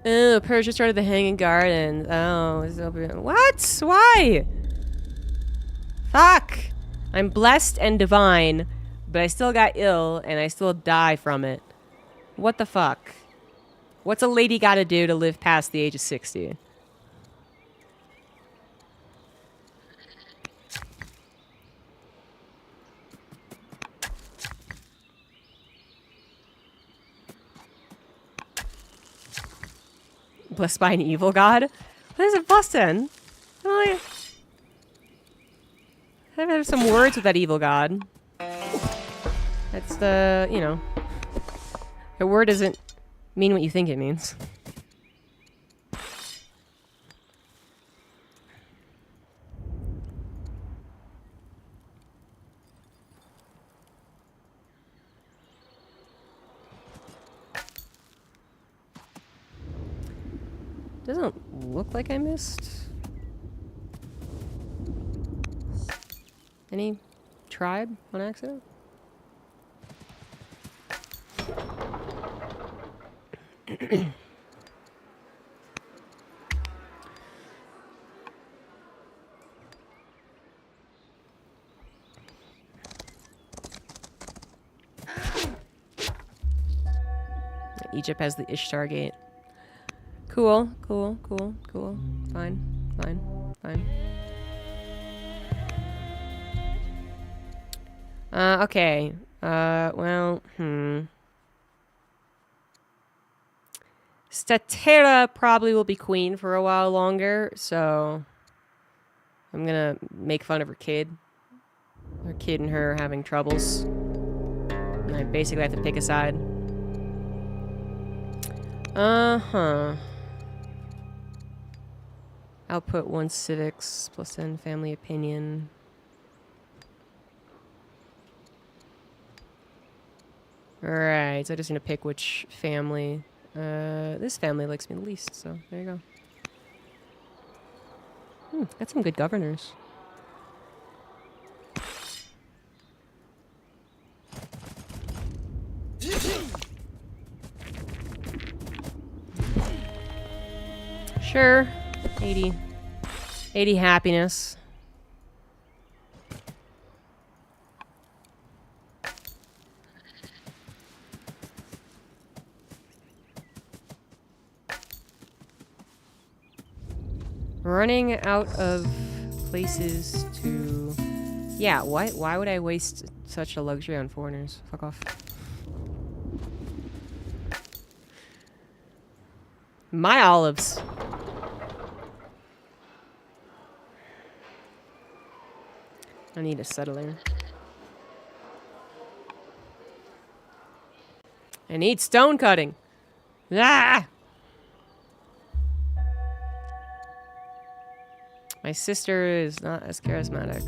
Speaker 1: Oh, Persia started the Hanging Garden. Oh, what? Why? Fuck! I'm blessed and divine, but I still got ill, and I still die from it. What the fuck? What's a lady gotta do to live past the age of 60? Blessed by an evil god? What is it blessed in? I have some words with that evil god. That's the, you know. A word doesn't mean what you think it means. Doesn't look like I missed. Any tribe on accident? Egypt has the Ishtar Gate. Cool, cool, cool, cool. Fine, fine, fine. Okay. Well, Statera probably will be queen for a while longer, so I'm gonna make fun of her kid. Her kid and her are having troubles. And I basically have to pick a side. Output 1 civics plus N family opinion. Alright, so I just need to pick which family. This family likes me the least, so there you go. Got some good governors. Sure. 80 happiness. Running out of places to... Yeah, why would I waste such a luxury on foreigners? Fuck off. My olives. I need a settler. I need stone cutting. Ah! My sister is not as charismatic.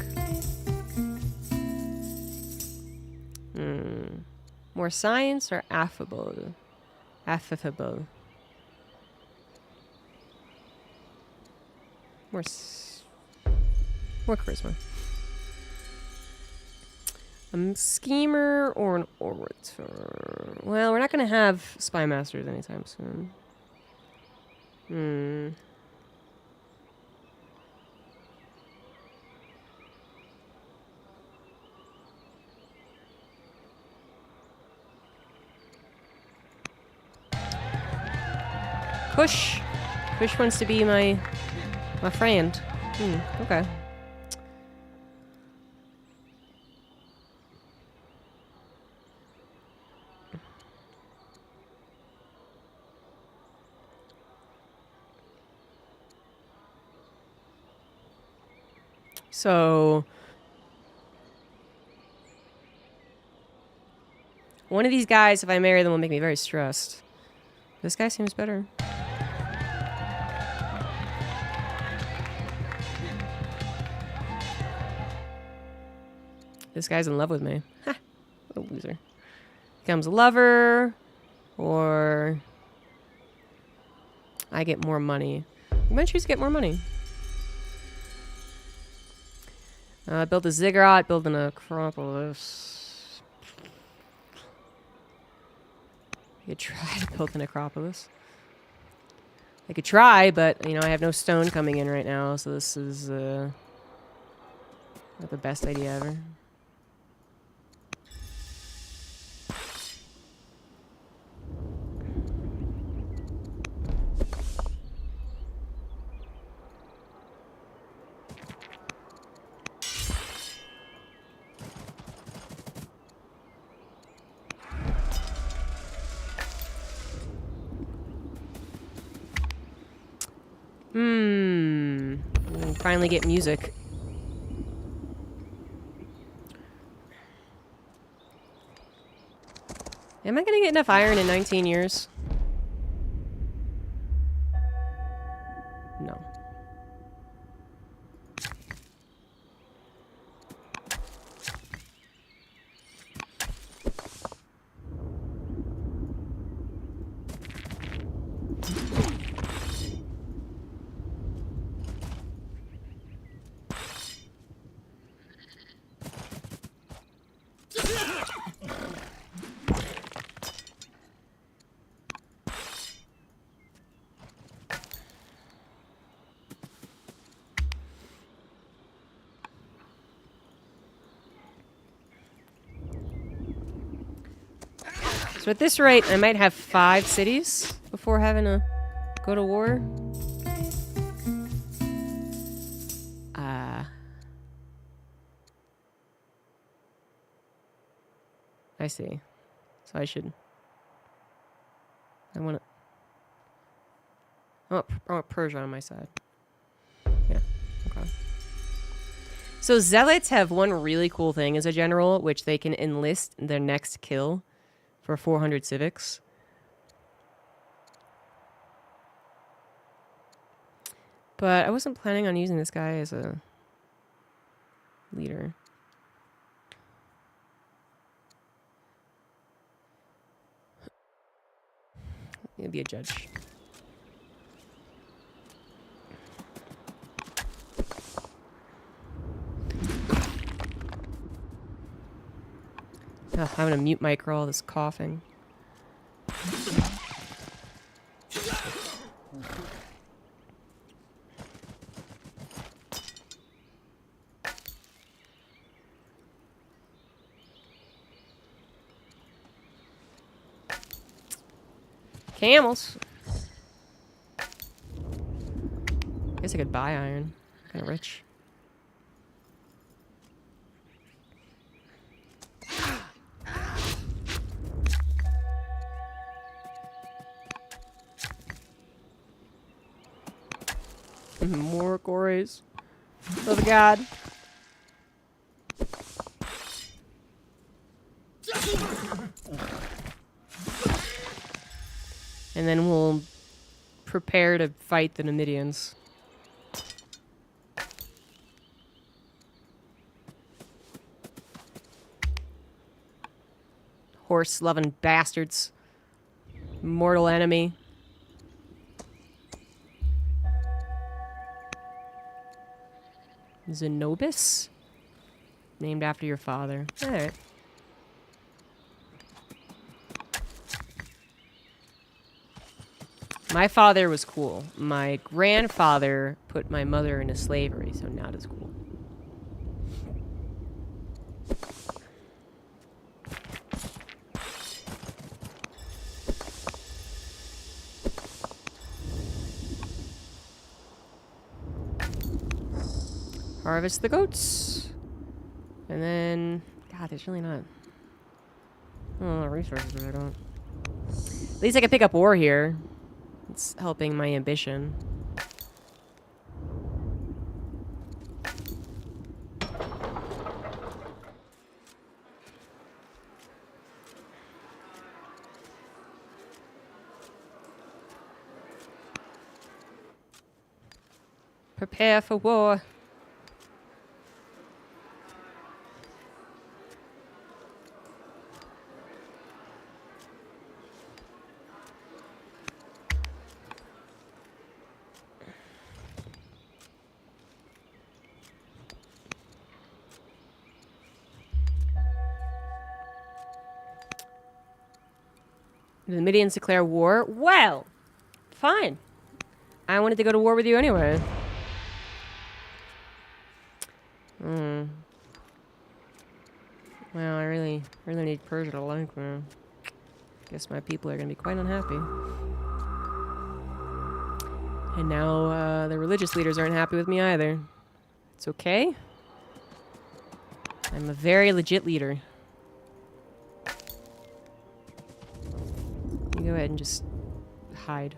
Speaker 1: More science or affable? Affable. More charisma. A schemer or an orator? Well, we're not going to have spy masters anytime soon. Kush. Kush wants to be my friend. Okay. So one of these guys, if I marry them, will make me very stressed. This guy seems better. This guy's in love with me. Ha! What a loser. Becomes a lover, or I get more money. I'm gonna choose to get more money. Build a ziggurat, build an acropolis. I could try to build an acropolis. I could try, but, you know, I have no stone coming in right now, so this is not the best idea ever. Finally get music. Am I gonna get enough iron in 19 years? No. So at this rate, I might have 5 cities before having to go to war. I see. So I should... I want to... I want Persia on my side. Yeah, okay. So Zealots have one really cool thing as a general, which they can enlist their next kill for 400 civics. But I wasn't planning on using this guy as a leader. He'll be a judge. Ugh, I'm gonna mute mic for all this coughing. Camels. Guess I could buy iron. Kind of rich. More quarries. Oh God. And then we'll prepare to fight the Numidians. Horse-loving bastards. Mortal enemy. Zenobis? Named after your father. Alright. My father was cool. My grandfather put my mother into slavery, so not as cool. Harvest the goats. And then... God, there's really not... I don't know resources, but I don't... At least I can pick up ore here. It's helping my ambition. Prepare for war. The Numidians declare war? Well, fine. I wanted to go to war with you anyway. Well, I really need Persia to like me. Guess my people are gonna be quite unhappy. And now, the religious leaders aren't happy with me either. It's okay. I'm a very legit leader. You go ahead and just hide.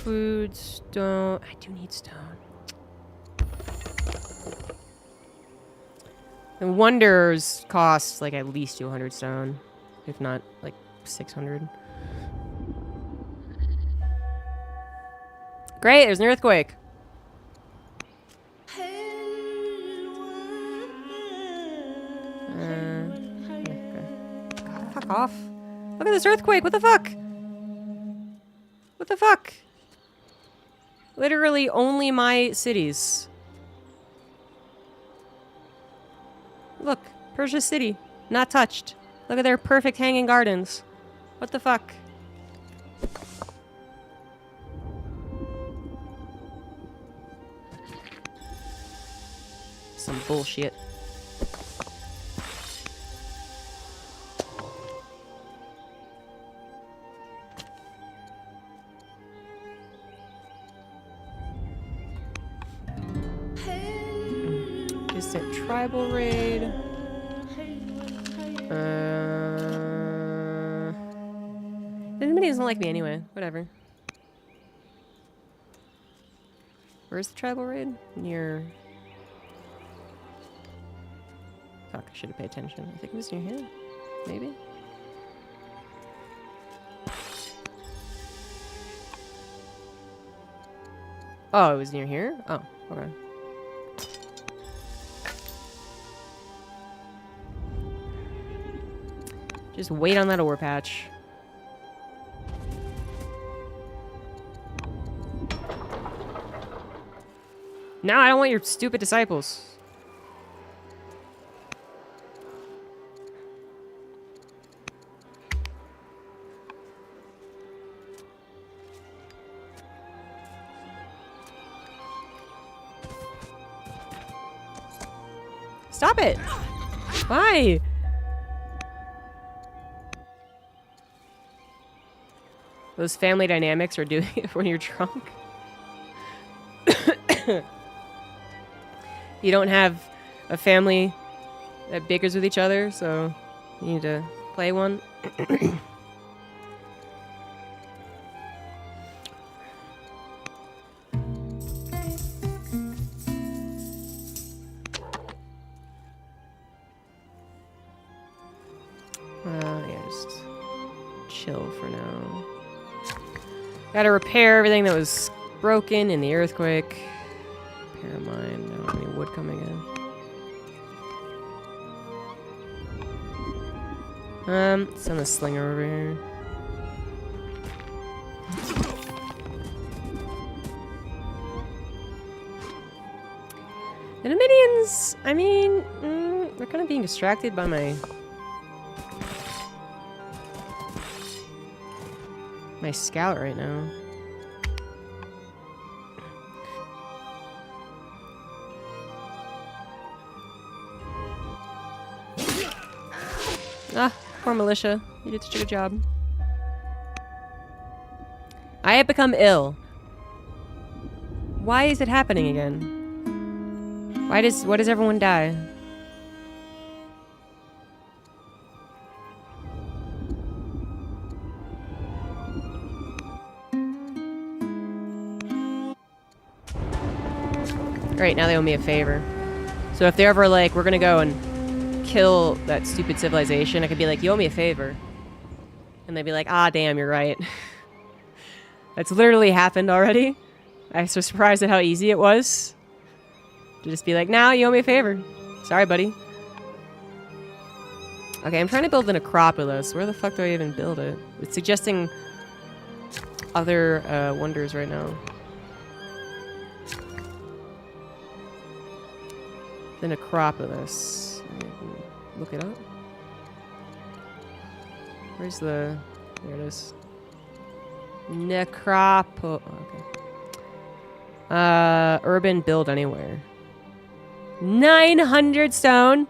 Speaker 1: Food, stone. I do need stone. The wonders cost like at least 200 stone, if not like 600. Great, there's an earthquake. Okay. God, fuck off. Look at this earthquake, what the fuck? What the fuck? Literally only my cities. Look, Persia City, not touched. Look at their perfect hanging gardens. What the fuck? Some bullshit. Distant tribal raid. Anybody doesn't like me anyway. Whatever. Where's the tribal raid? Near. Fuck, I should have paid attention. I think it was near here. Maybe? Oh, it was near here? Oh, okay. Just wait on that ore patch. No, I don't want your stupid disciples. Stop it! Why? Those family dynamics are doing it when you're drunk. You don't have a family that bickers with each other, so you need to play one. Yeah, just chill for now. Gotta repair everything that was broken in the earthquake. Repair mine. I don't have any wood coming in. Send the slinger over here. The Numidians, I mean, they're kind of being distracted by my scout right now. Ah, poor militia. You did such a good job. I have become ill. Why is it happening again? Why does everyone die? Great, now they owe me a favor. So if they're ever like, we're gonna go and kill that stupid civilization, I could be like, you owe me a favor. And they'd be like, ah, damn, you're right. That's literally happened already. I was so surprised at how easy it was. To just be like, now you owe me a favor. Sorry, buddy. Okay, I'm trying to build an Acropolis. Where the fuck do I even build it? It's suggesting other wonders right now. The Necropolis. Look it up. Where's the... There it is. Okay. Urban build anywhere. 900 stone?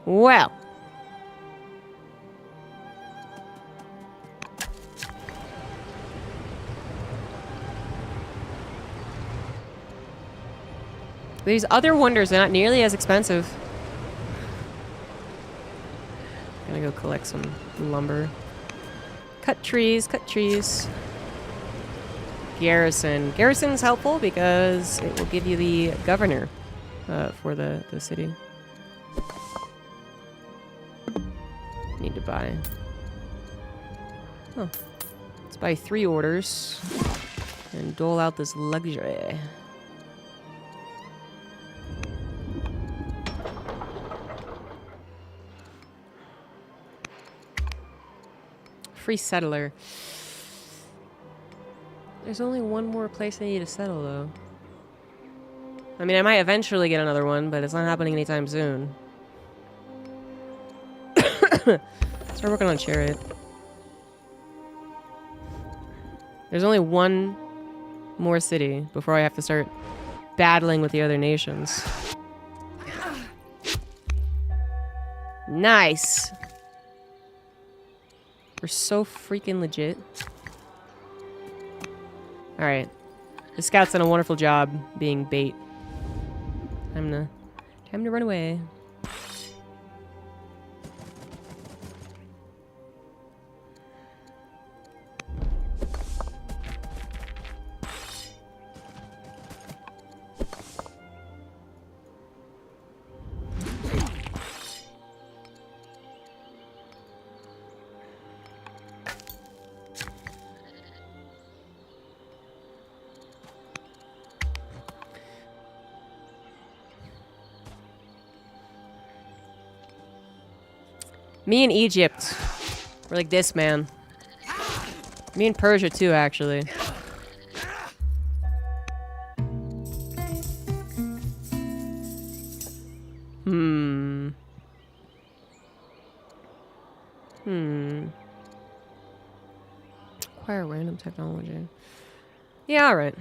Speaker 1: Well. These other wonders are not nearly as expensive. Gonna go collect some lumber. Cut trees, cut trees. Garrison. Garrison's helpful because it will give you the governor for the city. Need to buy. Oh. Let's buy 3 orders and dole out this luxury. Free settler. There's only one more place I need to settle, though. I mean, I might eventually get another one, but it's not happening anytime soon. Start working on Chariot. There's only one more city before I have to start battling with the other nations. Nice! We're so freaking legit. Alright. The scout's done a wonderful job being bait. Time to run away. Me and Egypt. We're like this, man. Me and Persia, too, actually. Acquire random technology. Yeah, alright.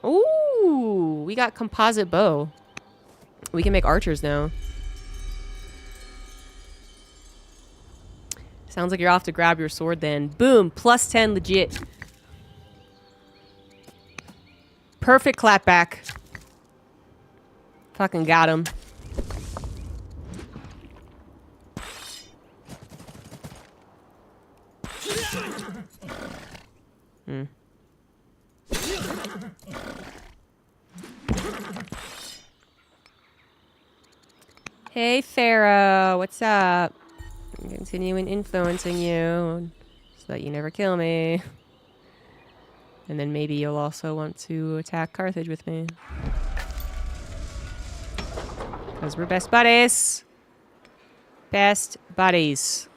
Speaker 1: Ooh! We got composite bow. We can make archers now. Sounds like you're off to grab your sword then. Boom! Plus 10 legit. Perfect clapback. Fucking got him. Hey, Pharaoh. What's up? I'm continuing influencing you so that you never kill me. And then maybe you'll also want to attack Carthage with me. Because we're best buddies. Best buddies.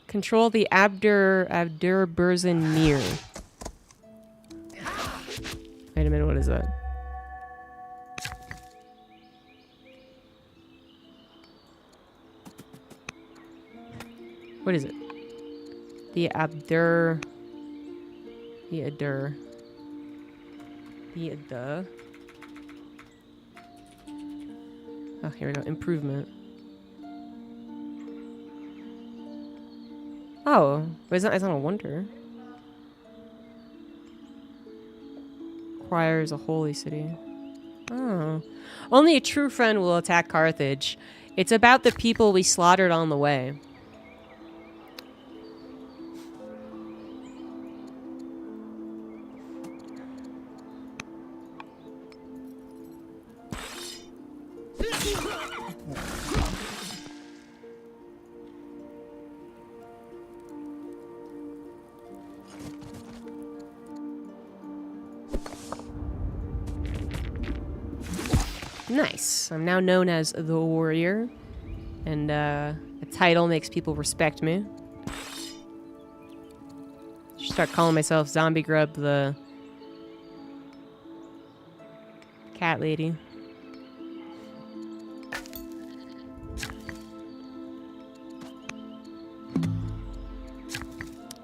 Speaker 1: Control the Abdur-Burzan Mir. Wait a minute, what is that? What is it? The Adur. Oh, here we go. Improvement. Oh, but it's not a wonder. Requires a holy city. Oh. Only a true friend will attack Carthage. It's about the people we slaughtered on the way. Nice. I'm now known as the warrior. And a title makes people respect me. Should start calling myself ZombieGrub, the cat lady.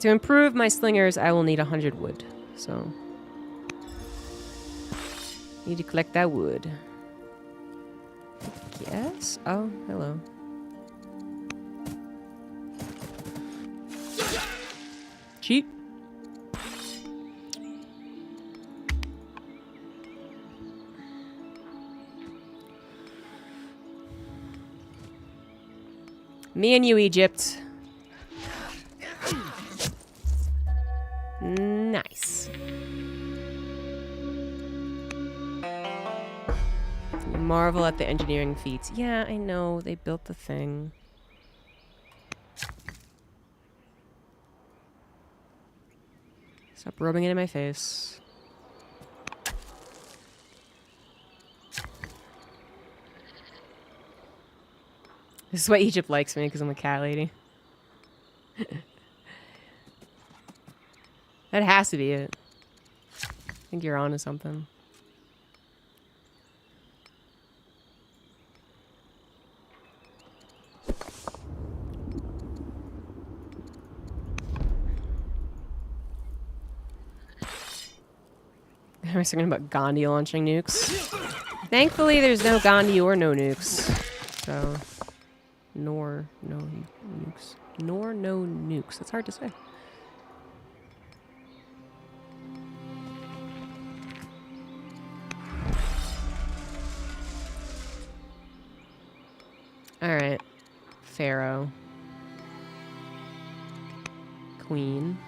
Speaker 1: To improve my slingers, I will need 100 wood. So, need to collect that wood. Yes? Oh, hello. Cheap. Me and you, Egypt. Nice. Marvel at the engineering feats. Yeah, I know. They built the thing. Stop rubbing it in my face. This is why Egypt likes me, because I'm a cat lady. That has to be it. I think you're onto something. I was thinking about Gandhi launching nukes. Thankfully, there's no Gandhi or no nukes. So, nor no nukes. Nor no nukes. That's hard to say. Alright. Pharaoh. Queen.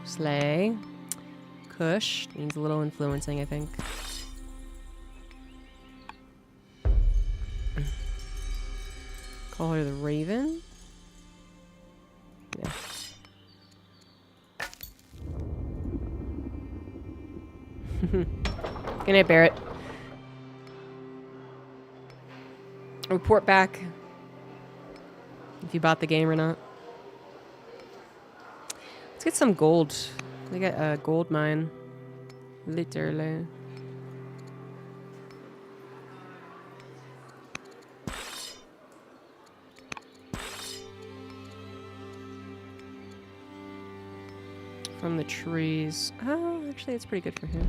Speaker 1: Slay. Kush. Needs a little influencing, I think. Call her the Raven? Yeah. Good night, Barrett. Report back if you bought the game or not. Let's get some gold. They got a gold mine. Literally. From the trees. Oh, actually, it's pretty good for him.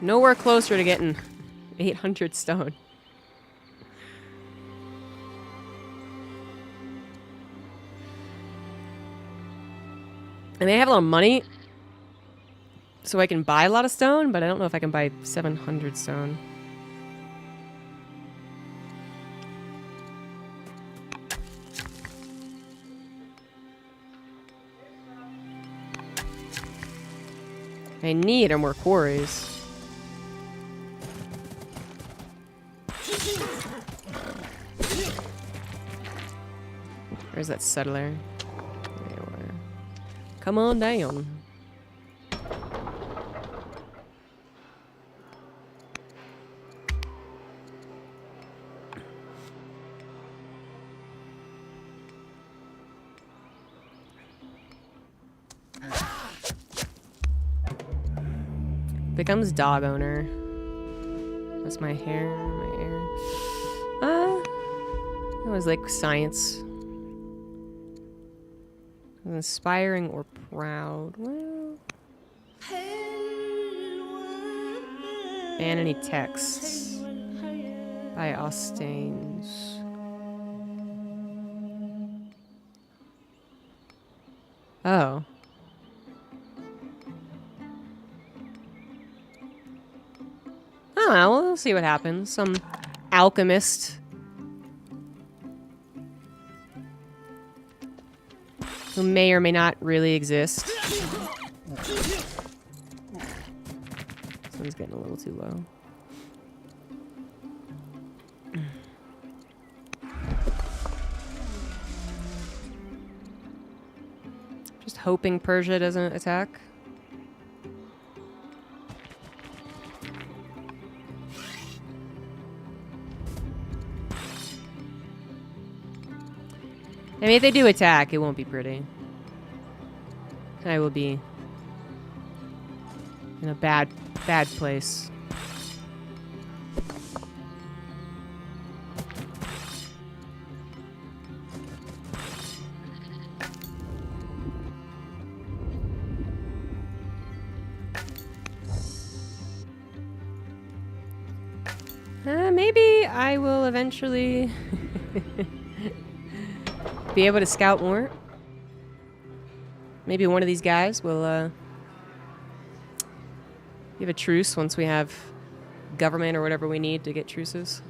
Speaker 1: Nowhere closer to getting 800 stone. And they have a lot of money, so I can buy a lot of stone, but I don't know if I can buy 700 stone. I need are more quarries. Where's that settler? There we are. Come on down. Becomes dog owner. That's my hair, my hair. It was like science. Inspiring or proud? Well, ban any texts by Austains. Oh. Oh, well, we'll see what happens. Some alchemist who may or may not really exist. This one's getting a little too low. Just hoping Persia doesn't attack. I mean, if they do attack, it won't be pretty. I will be in a bad place. Maybe I will eventually be able to scout more. Maybe one of these guys will give a truce once we have government or whatever we need to get truces.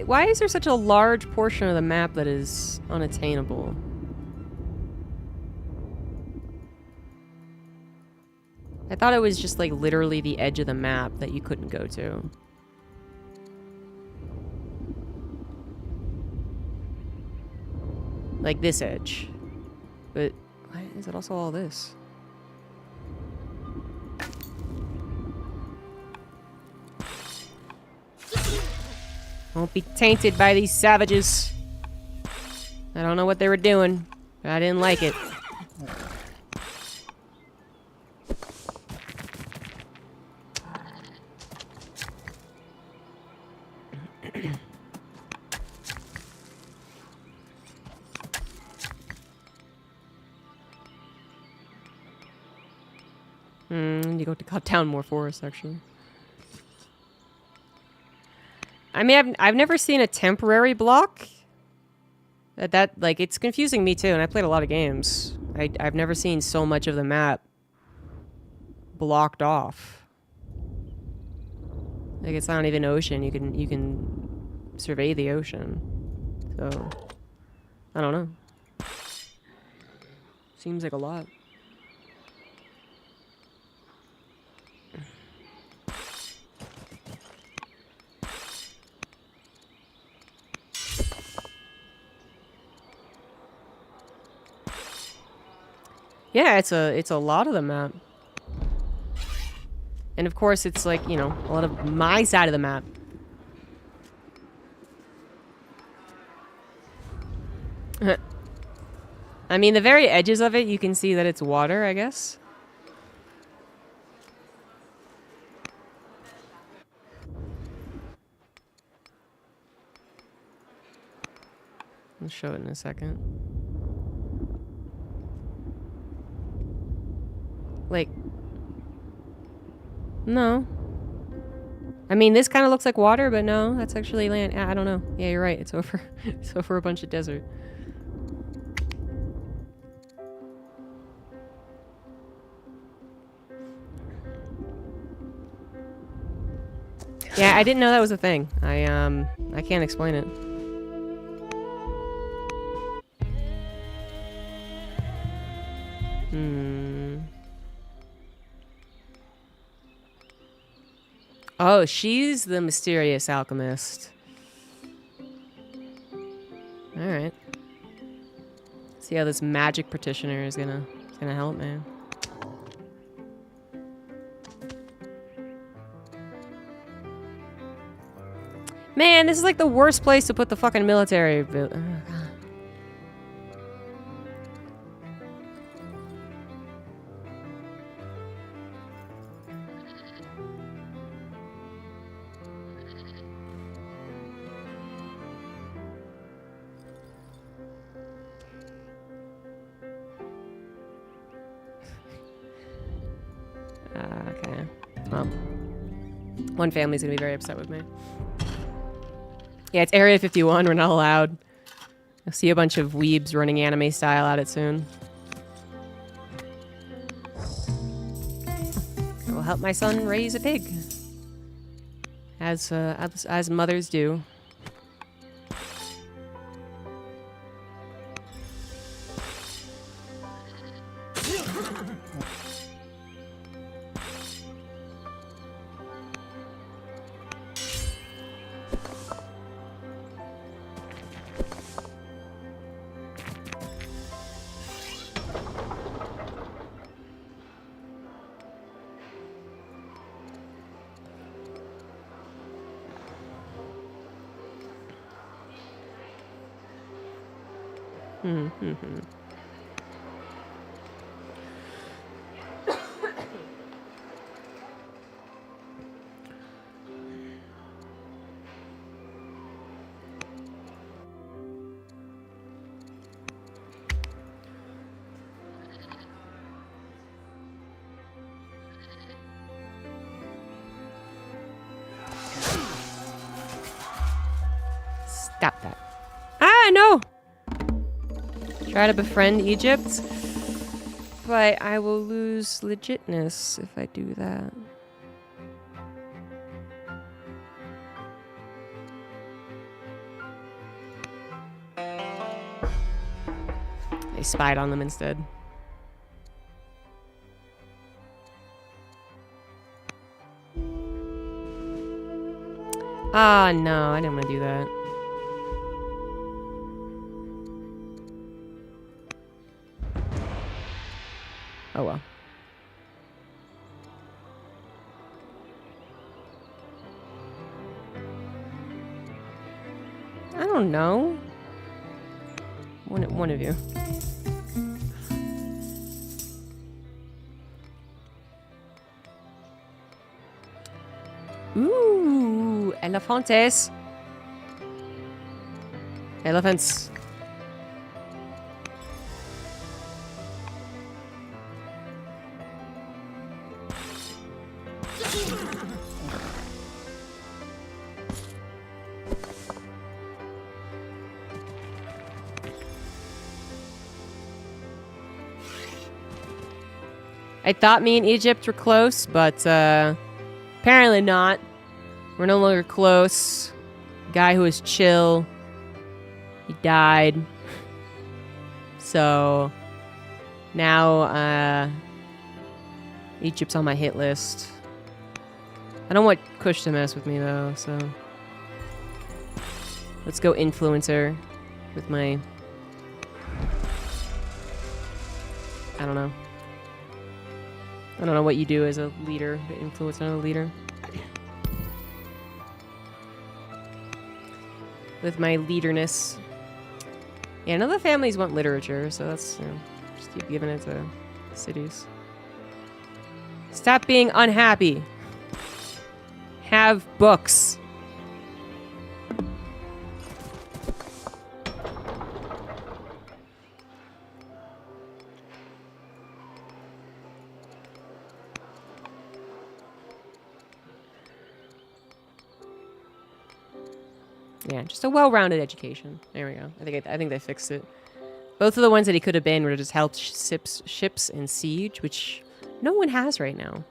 Speaker 1: why is there such a large portion of the map that is unattainable? I thought it was just like literally the edge of the map that you couldn't go to. Like this edge. But why is it also all this? Won't be tainted by these savages. I don't know what they were doing, but I didn't like it. You go to cut down more forest, actually. I mean, I've never seen a temporary block. That like it's confusing me too, and I played a lot of games. I've never seen so much of the map blocked off. Like it's not even ocean. You can survey the ocean. So I don't know. Seems like a lot. Yeah, it's a lot of the map. And of course it's like, you know, a lot of my side of the map. I mean, the very edges of it, you can see that it's water, I guess. I'll show it in a second. Like, no. I mean, this kind of looks like water, but no, that's actually land. I don't know. Yeah, you're right. It's over. It's over a bunch of desert. Yeah, I didn't know that was a thing. I can't explain it. Oh, she's the mysterious alchemist. Alright. See how this magic practitioner is gonna help, man. Man, this is like the worst place to put the fucking military. Oh, God. Okay. Well, one family's gonna be very upset with me. Yeah, it's Area 51. We're not allowed. You'll see a bunch of weebs running anime style at it soon. I will help my son raise a pig, as mothers do. Stop that. Ah, no! Try to befriend Egypt, but I will lose legitness if I do that. I spied on them instead. Ah, no, I didn't want to do that. Oh well. I don't know. One of you. Ooh, elefantes. Elephants. I thought me and Egypt were close, but apparently not. We're no longer close. Guy who was chill, he died. So now Egypt's on my hit list. I don't want Kush to mess with me though, so let's go influencer with my, I don't know. I don't know what you do as a leader to influence another leader. With my leaderness. Yeah, none of the families want literature, so that's, you know, just keep giving it to cities. Stop being unhappy. Have books. Yeah, just a well-rounded education. There we go. I think they fixed it. Both of the ones that he could have been would have just helped ships in siege, which no one has right now.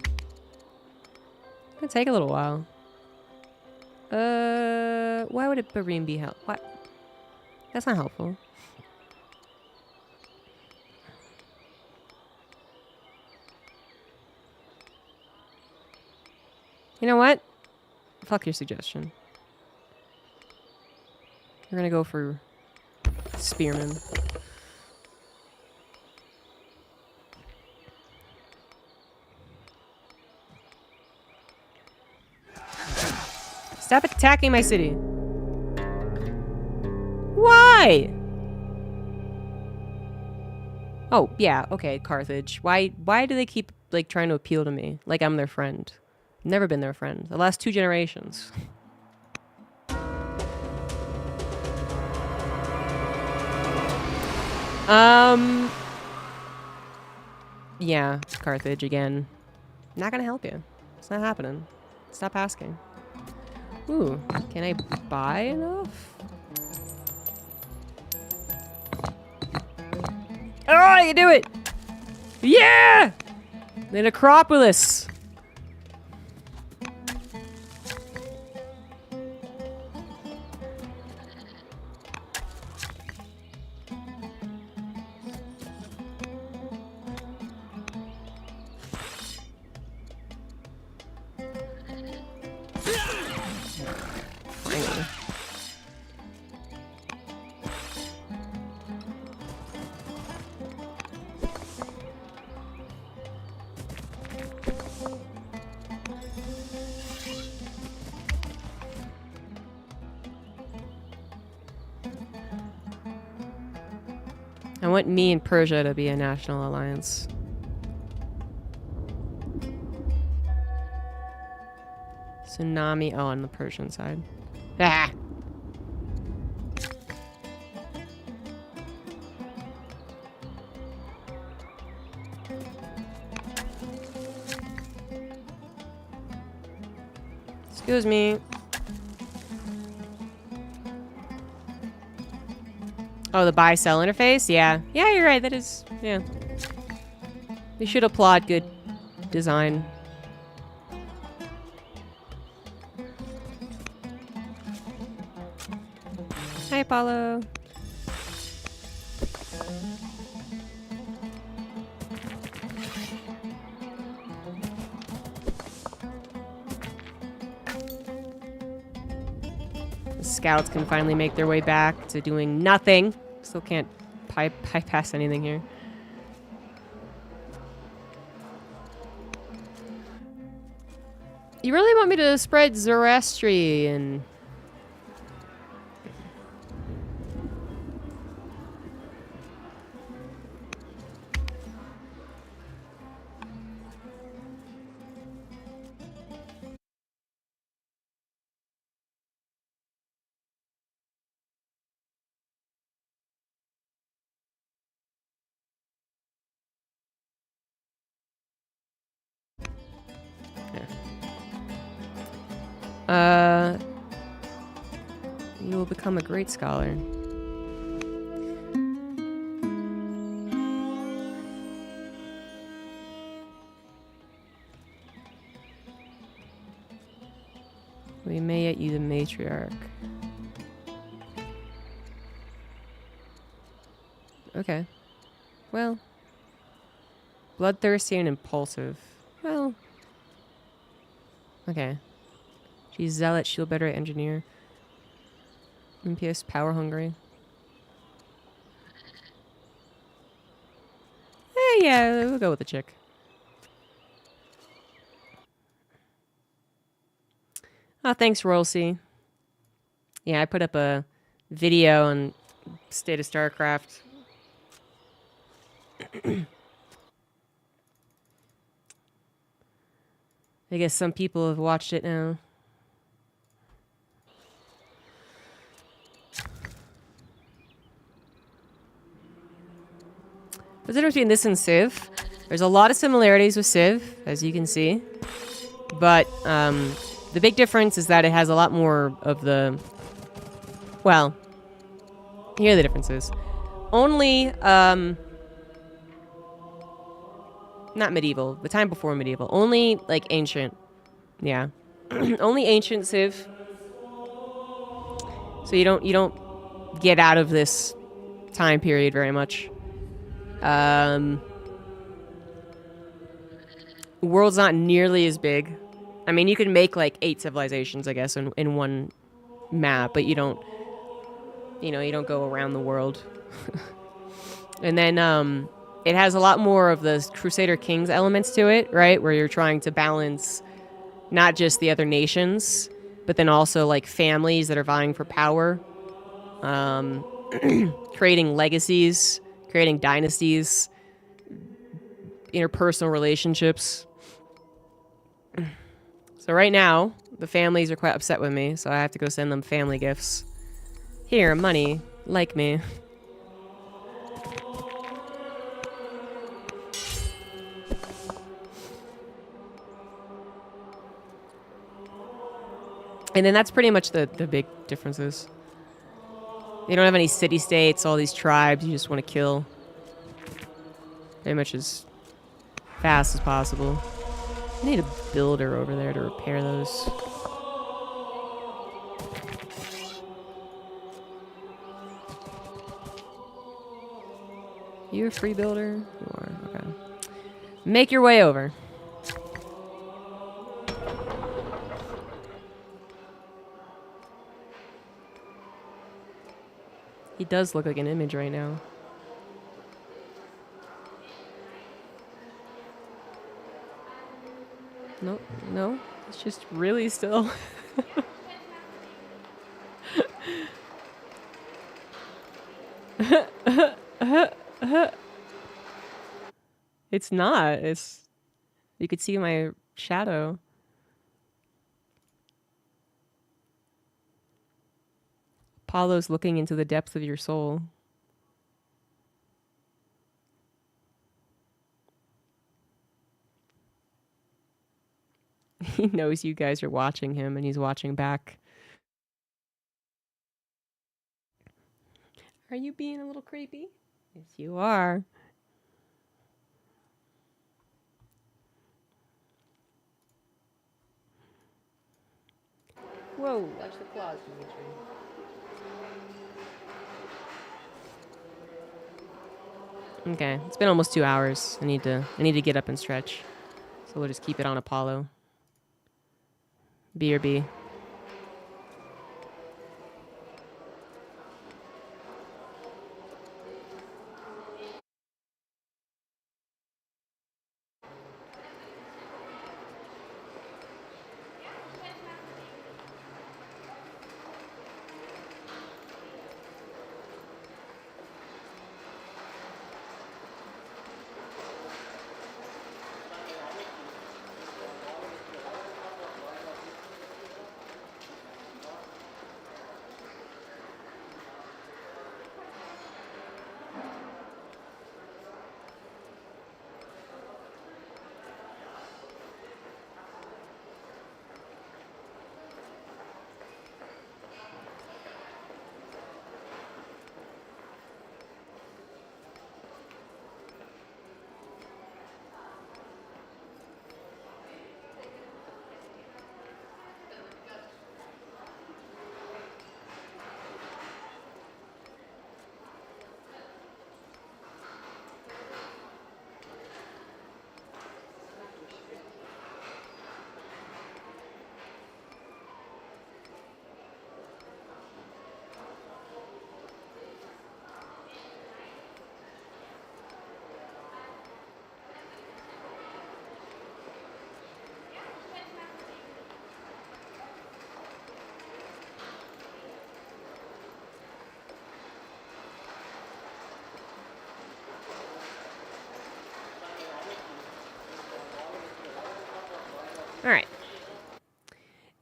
Speaker 1: It's gonna take a little while. Why would a Barim be help? What? That's not helpful. You know what? Fuck your suggestion. We're gonna go for spearmen. Stop attacking my city. Why? Oh, yeah, okay, Carthage. Why do they keep, like, trying to appeal to me? Like I'm their friend. Never been their friend. The last 2 generations. Yeah, Carthage again. Not gonna help you. It's not happening. Stop asking. Ooh, can I buy enough? Oh, I can do it! Yeah! The necropolis! I want me and Persia to be a national alliance. Tsunami. Oh, on the Persian side. Ah! Excuse me. Oh, the buy-sell interface? Yeah. Yeah, you're right. That is... Yeah. We should applaud good design. Hi, Apollo. scouts can finally make their way back to doing nothing. Still can't bypass anything here. You really want me to spread Zoroastrian? You will become a great scholar. We may yet you the matriarch. Okay. Well. Bloodthirsty and impulsive. Well. Okay. She's zealot, shield better engineer. MPS power hungry. Yeah, we'll go with the chick. Oh, thanks, Royalty. Yeah, I put up a video on State of StarCraft. I guess some people have watched it now. What's the difference between this and Civ? There's a lot of similarities with Civ, as you can see. But the big difference is that it has a lot more of the... Well, here are the differences. Only... not medieval. The time before medieval. Only, like, ancient. Yeah. Only ancient Civ. So you don't get out of this time period very much. The world's not nearly as big. I mean, you can make, like, 8 civilizations, I guess, in one map, but you don't go around the world. And then, it has a lot more of the Crusader Kings elements to it, right? Where you're trying to balance not just the other nations, but then also, like, families that are vying for power. Creating legacies, creating dynasties, interpersonal relationships. So right now, the families are quite upset with me, so I have to go send them family gifts. Here, money. Like me. And then that's pretty much the big differences. You don't have any city-states, all these tribes you just want to kill. Pretty much as fast as possible. I need a builder over there to repair those. You a free builder? You are, okay. Make your way over. He does look like an image right now. No, no, it's just really still. It's not. It's... You could see my shadow. Apollo's looking into the depth of your soul. He knows you guys are watching him and he's watching back. Are you being a little creepy? Yes, you are. Whoa, watch the claws, Dimitri. Okay, it's been almost 2 hours. I need to get up and stretch. So we'll just keep it on Apollo. B or B.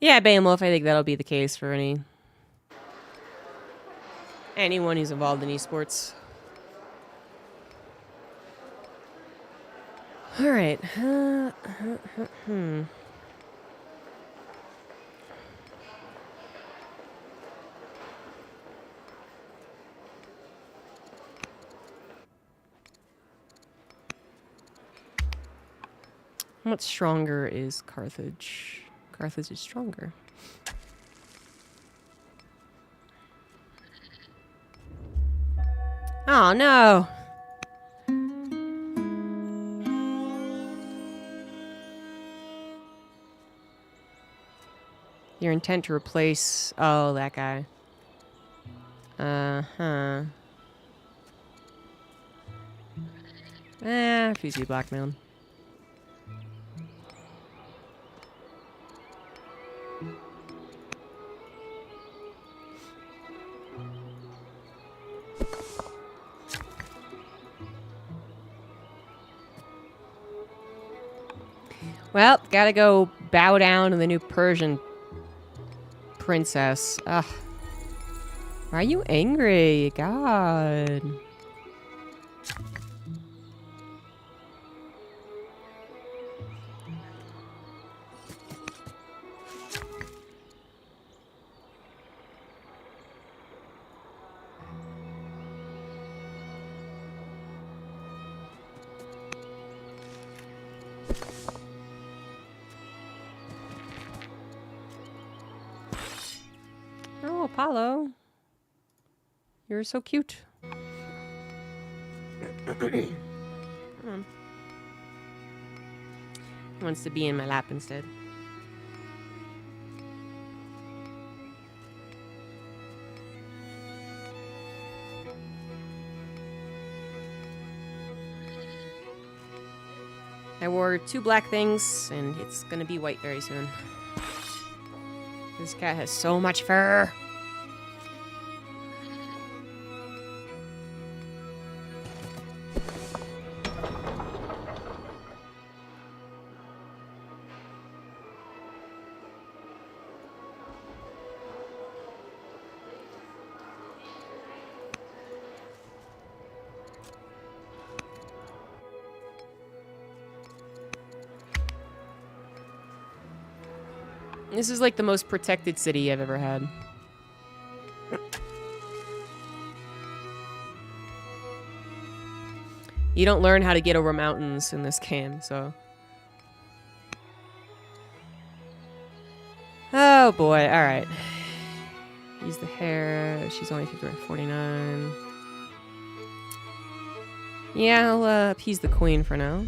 Speaker 1: Yeah, Behemoth, I think that'll be the case for anyone who's involved in esports. All right. How much stronger is Carthage? Carthage is stronger. Oh, no. Your intent to replace... Oh, that guy. Uh-huh. Refuse to be blackmailed. Well, gotta go bow down to the new Persian princess. Ugh. Why are you angry? God. Oh, Apollo. You're so cute. Wants to be in my lap instead. I wore 2 black things, and it's gonna be white very soon. This cat has so much fur. This is like the most protected city I've ever had. You don't learn how to get over mountains in this game, so... Oh boy, alright. Use the hair. She's only 49. Yeah, I'll appease the queen for now.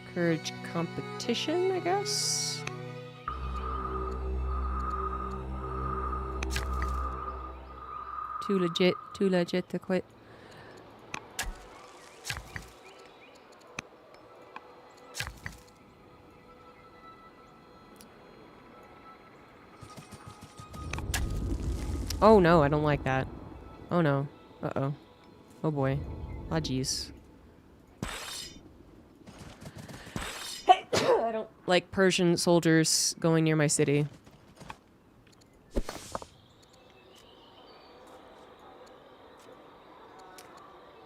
Speaker 1: Encourage competition, I guess. Too legit to quit. Oh no, I don't like that. Oh no. Uh-oh. Oh boy. Ah, jeez. I don't like Persian soldiers going near my city.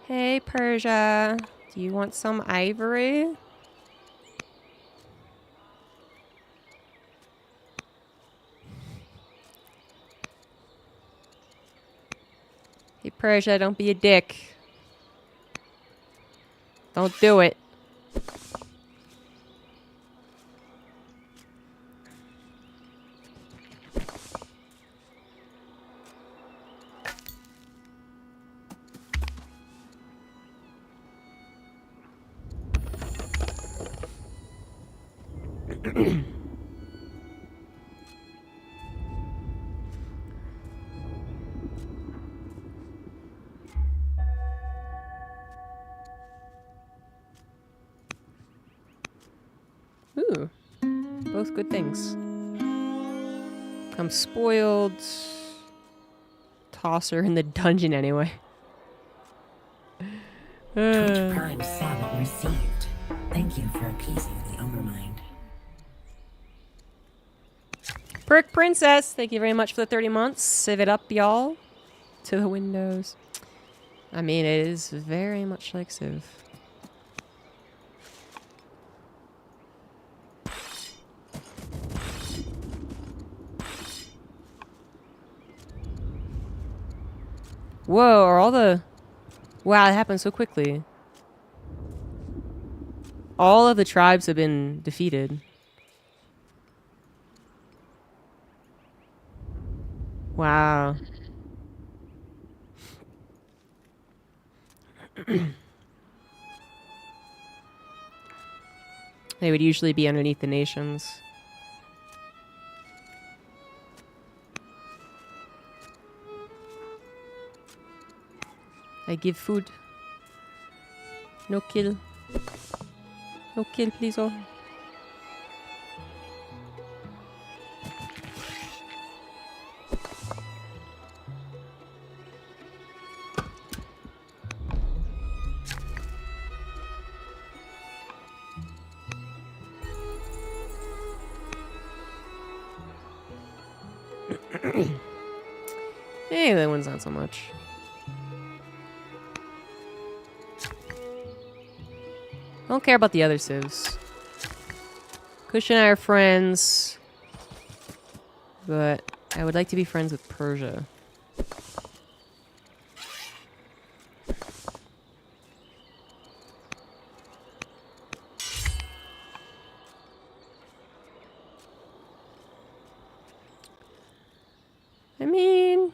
Speaker 1: Hey, Persia. Do you want some ivory? Hey, Persia, don't be a dick. Don't do it. Ooh, both good things. I'm spoiled. Toss her in the dungeon anyway.
Speaker 2: Twitch Prime sub received. Thank you for appeasing the overmind.
Speaker 1: Perk Princess, thank you very much for the 30 months. Save it up, y'all. To the windows. I mean, it is very much like Civ. Whoa, are all the... Wow, it happened so quickly. All of the tribes have been defeated. Wow. They would usually be underneath the nations. I give food. No kill. No kill, please, oh. Hey, that one's not so much. I don't care about the other civs. Kush and I are friends, but I would like to be friends with Persia. I mean...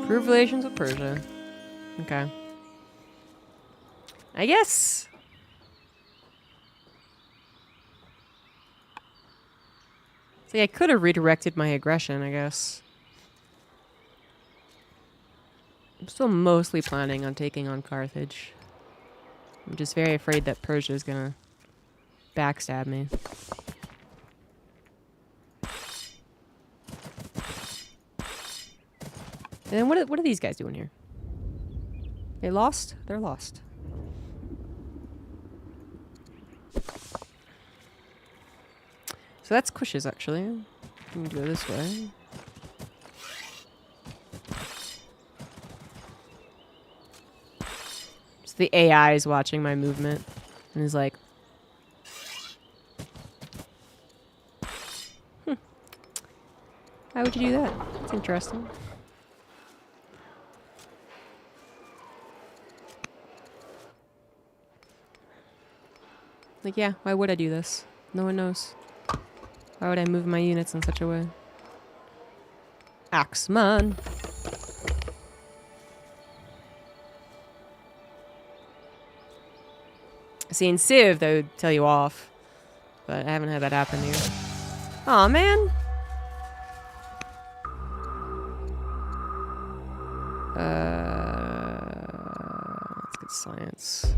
Speaker 1: Improve relations with Persia. Okay. I guess... See, I could have redirected my aggression, I guess. I'm still mostly planning on taking on Carthage. I'm just very afraid that Persia is gonna backstab me. And then what are these guys doing here? They lost? They're lost. So that's Kush's, actually. We can go this way. Just the AI is watching my movement and is like, why would you do that? It's interesting. Like, yeah, why would I do this? No one knows. Why would I move my units in such a way? Axeman. See, in Civ, they would tell you off. But I haven't had that happen here. Aw, man. Let's get science.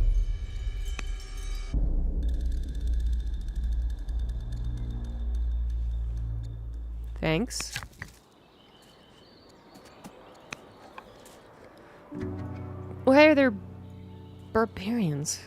Speaker 1: Thanks. Why are there barbarians?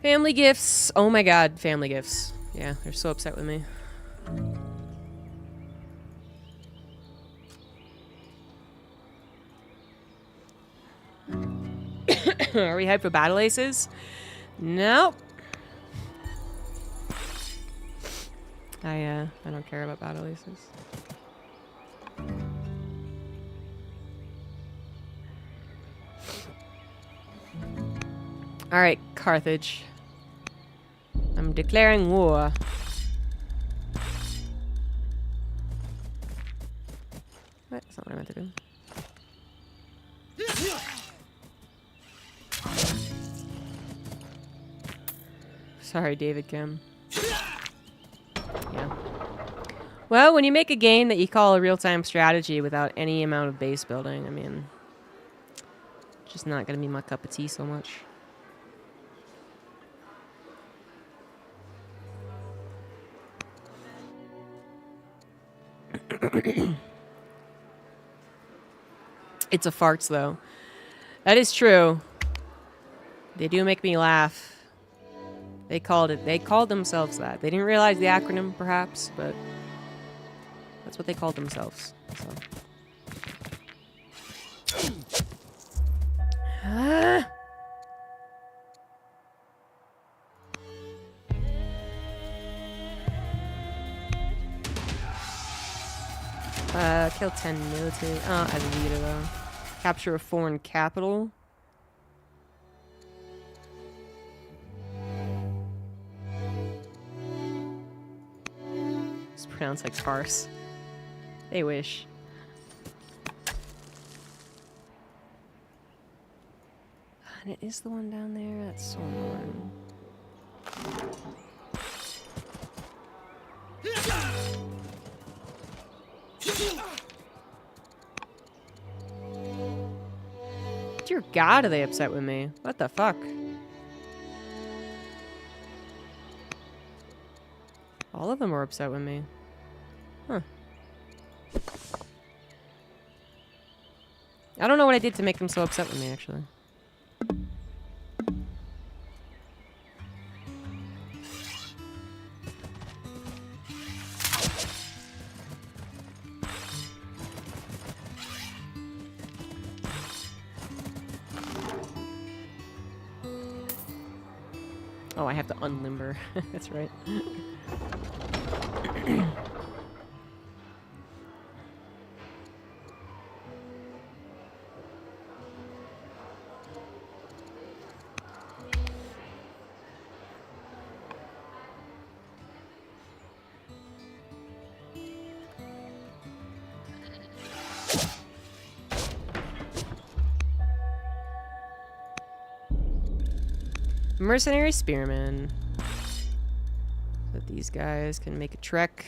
Speaker 1: Family gifts. Oh my god, family gifts. Yeah, they're so upset with me. Are we hyped for battle aces? Nope. I don't care about battle aces. All right, Carthage. I'm declaring war. What? That's not what I meant to do. Sorry, David Kim. Yeah. Well, when you make a game that you call a real-time strategy without any amount of base building, I mean, it's just not going to be my cup of tea so much. It's a farts, though. That is true. They do make me laugh. They called it. They called themselves that. They didn't realize the acronym, perhaps, but that's what they called themselves. So. Kill 10 military. As a leader, though. Capture a foreign capital. It's pronounced like farce. They wish. And it is the one down there. That's so annoying. Dear God, are they upset with me? What the fuck? All of them are upset with me. Huh. I don't know what I did to make them so upset with me, actually. Oh, I have to unlimber. That's right. Mercenary Spearman. So that these guys can make a trek.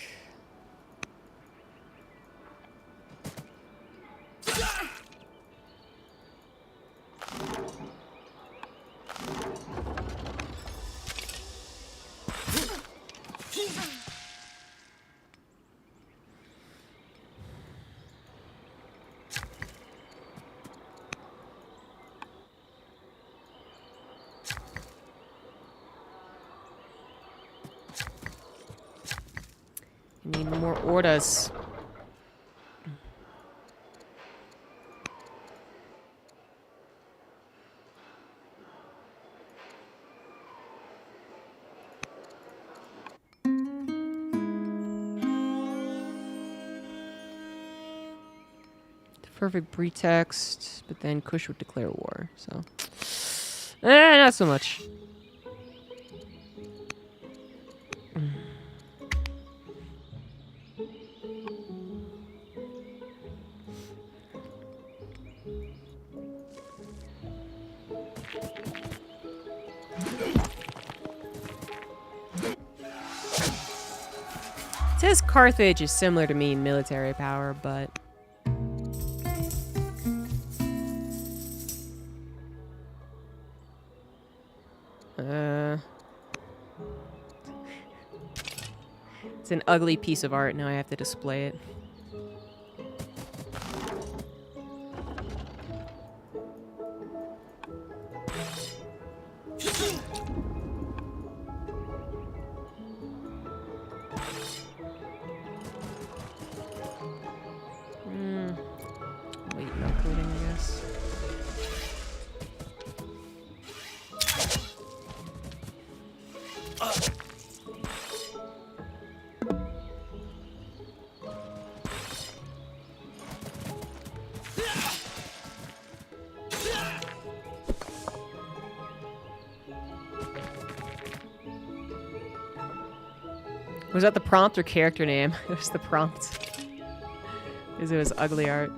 Speaker 1: Need more orders. The perfect pretext, but then Kush would declare war, so. Not so much. It says Carthage is similar to me in military power, but... It's an ugly piece of art, now I have to display it. Wait, no coding, I guess. Was that the prompt or character name? It was the prompt. Because it was ugly art.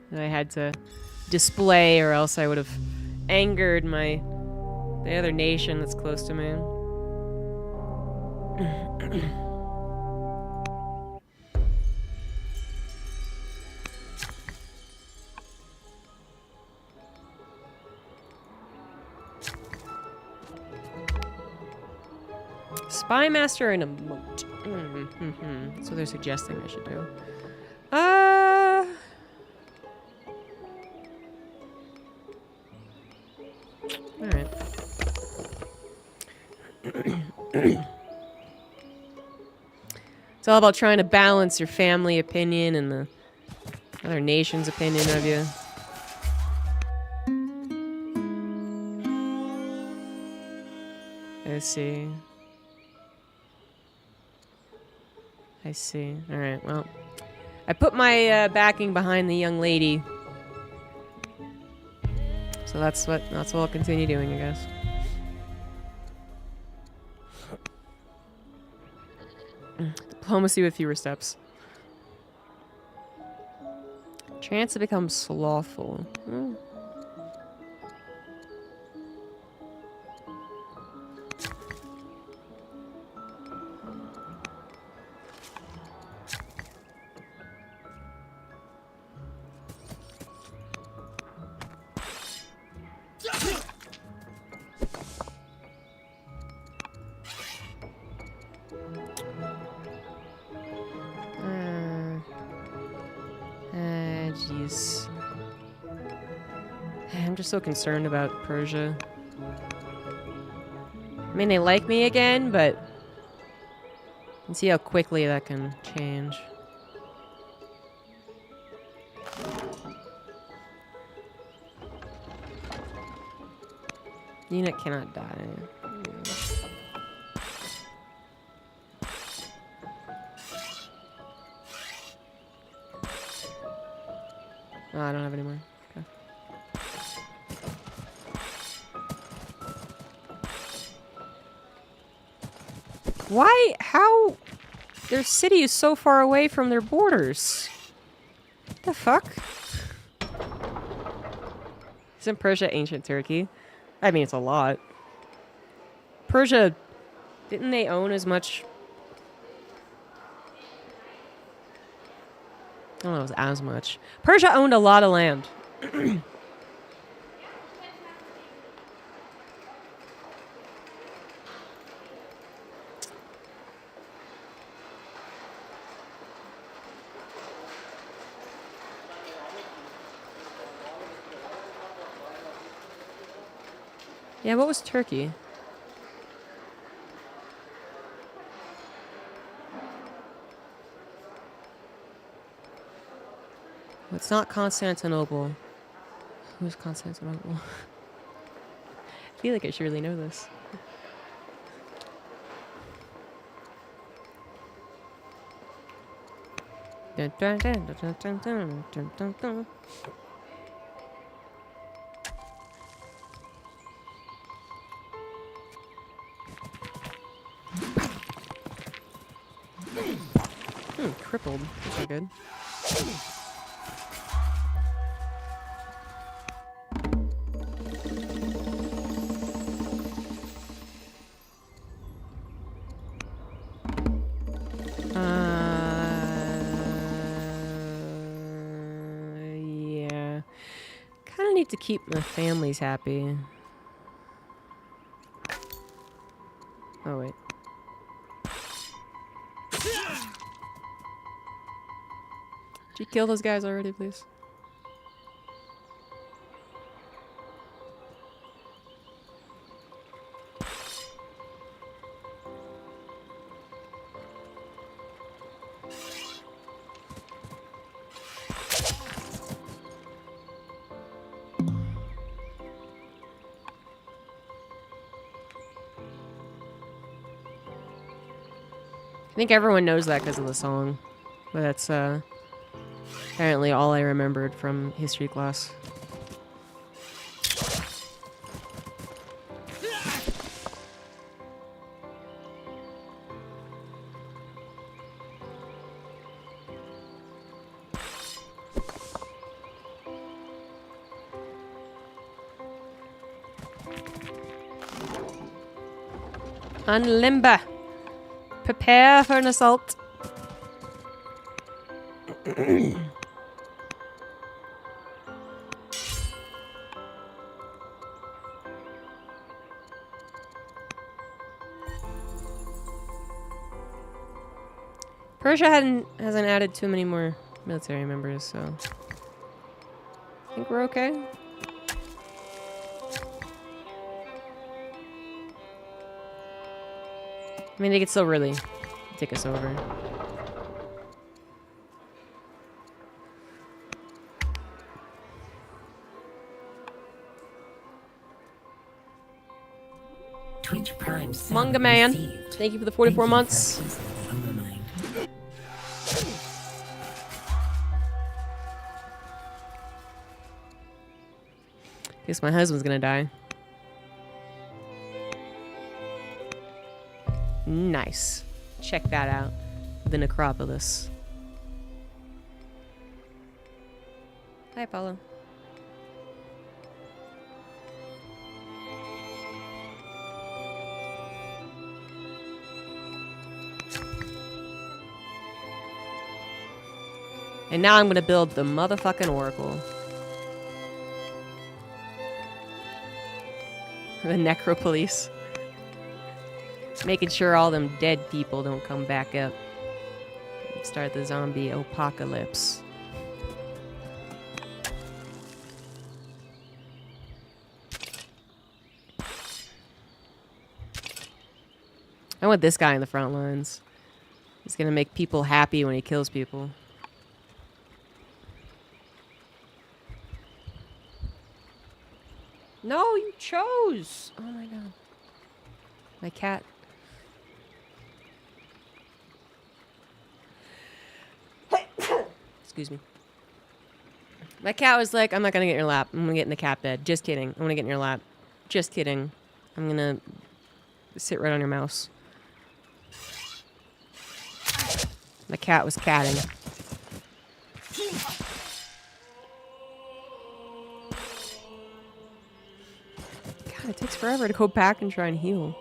Speaker 1: And I had to display or else I would have angered my the other nation that's close to me. Spy master and a moat. That's what they're suggesting I should do. Alright. It's all about trying to balance your family opinion and the other nation's opinion of you. I see. I see. Alright, well. I put my backing behind the young lady. So that's what I'll continue doing, I guess. Diplomacy with fewer steps. Chance to become slothful. Jeez. I'm just so concerned about Persia. I mean, they like me again, but you can see how quickly that can change. Unit cannot die. Oh, I don't have any more. Okay. Why? How? Their city is so far away from their borders. What the fuck? Isn't Persia ancient Turkey? I mean, it's a lot. Persia, didn't they own as much? I don't know if it was as much. Persia owned a lot of land. Yeah, what was Turkey? It's not Constantinople. Who's Constantinople? I feel like I should really know this. Dun, dun, dun, dun, dun, dun, dun, dun, dun, dun. Crippled. That's not good. Yeah. Kind of need to keep my families happy. Oh, wait. Did you kill those guys already, please? I think everyone knows that because of the song. But that's apparently all I remembered from history class. Unlimber. Prepare for an assault. Persia hasn't added too many more military members, so I think we're okay. I mean, they could still really take us over.
Speaker 2: Twitch Prime
Speaker 1: Manga Man, thank you for the 44 months. Guess my husband's gonna die. Nice. Check that out. The necropolis. Hi, Apollo. And now I'm gonna build the motherfucking oracle. The necropolis. Making sure all them dead people don't come back up. Start the zombie apocalypse. I want this guy in the front lines. He's gonna make people happy when he kills people. No, you chose! Oh my god. My cat. Excuse me. My cat was like, I'm not gonna get in your lap. I'm gonna get in the cat bed. Just kidding. I'm gonna get in your lap. Just kidding. I'm gonna sit right on your mouse. My cat was catting. God, it takes forever to go back and try and heal.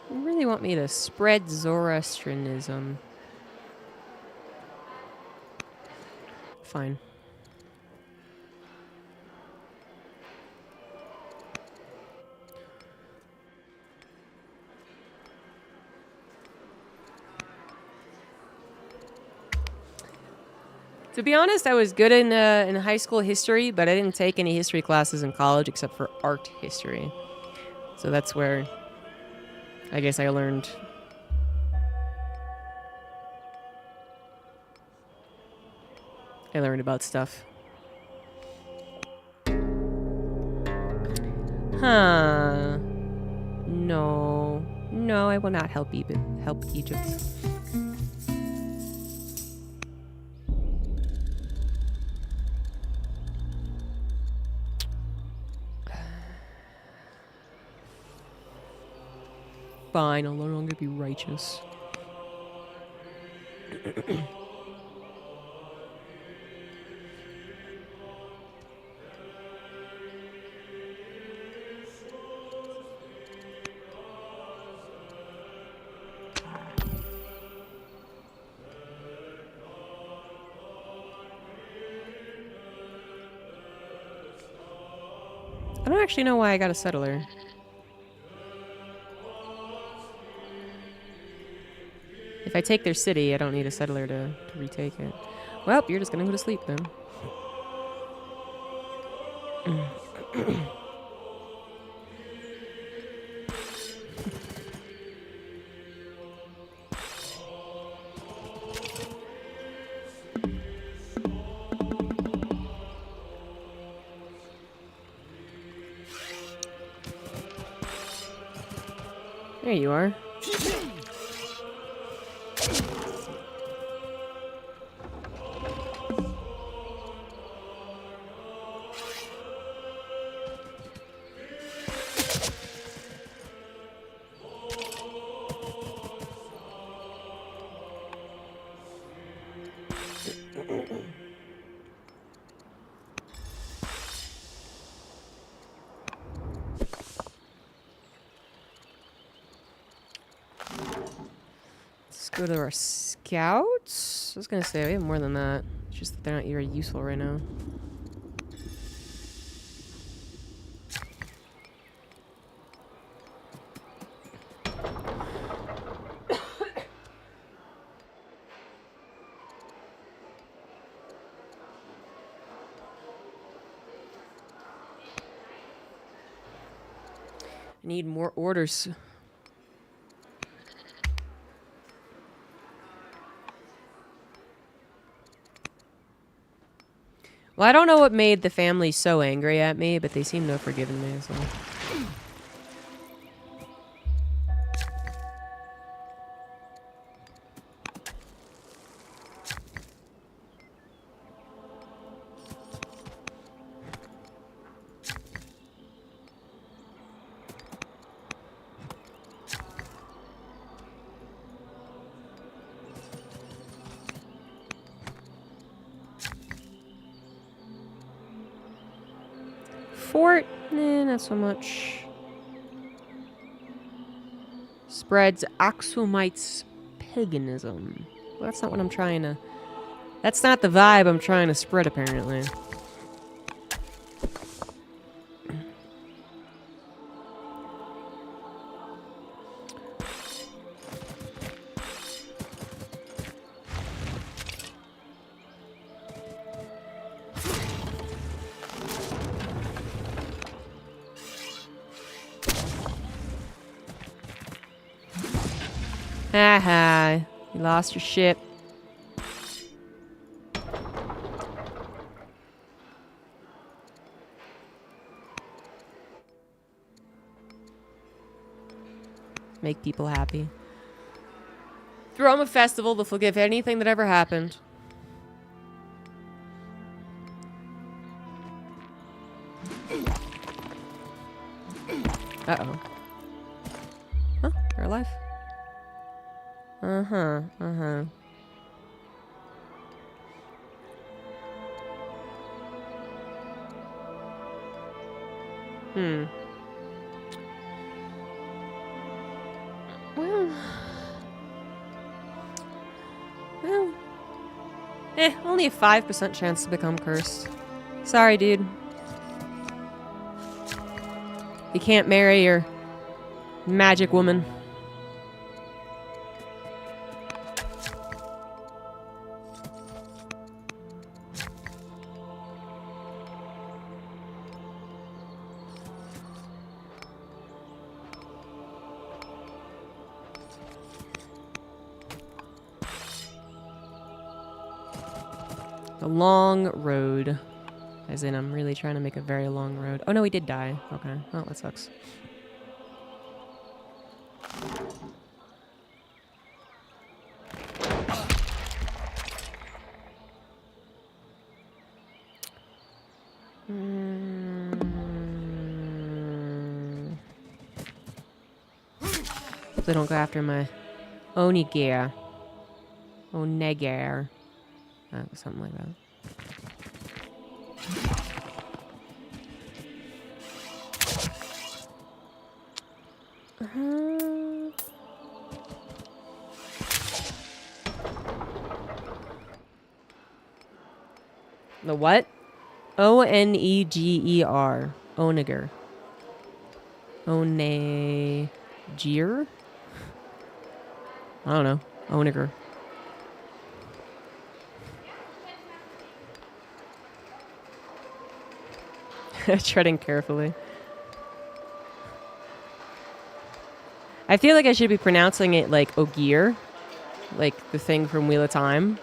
Speaker 1: You really want me to spread Zoroastrianism? Fine. To be honest, I was good in high school history, but I didn't take any history classes in college except for art history. So that's where I guess I learned. I learned about stuff. Huh. No. No, I will not help Egypt. Help Egypt. Fine, I'll no longer be righteous. I don't actually know why I got a settler. If I take their city, I don't need a settler to retake it. Well, you're just gonna go to sleep then. There you are. Go to our scouts. I was gonna say we have more than that. It's just that they're not very useful right now. I need more orders. Well, I don't know what made the family so angry at me, but they seem to have forgiven me, so... Fort? Nah, not so much. Spreads Axumites paganism. Well, that's not what I'm trying to... That's not the vibe I'm trying to spread, apparently. Haha, you lost your ship. Make people happy. Throw them a festival, they'll forgive anything that ever happened. Uh-oh. Huh, they're alive. Uh-huh, uh-huh. Well, only a 5% chance to become cursed. Sorry, dude. You can't marry your magic woman. A long road. As in, I'm really trying to make a very long road. Oh no, he did die. Okay. Oh, that sucks. They don't go after my Onigir. Onegir. Something like that. The what? Oneger. Oneger. Oneger? I don't know. Oneger. Treading carefully. I feel like I should be pronouncing it like Ogier. Like the thing from Wheel of Time.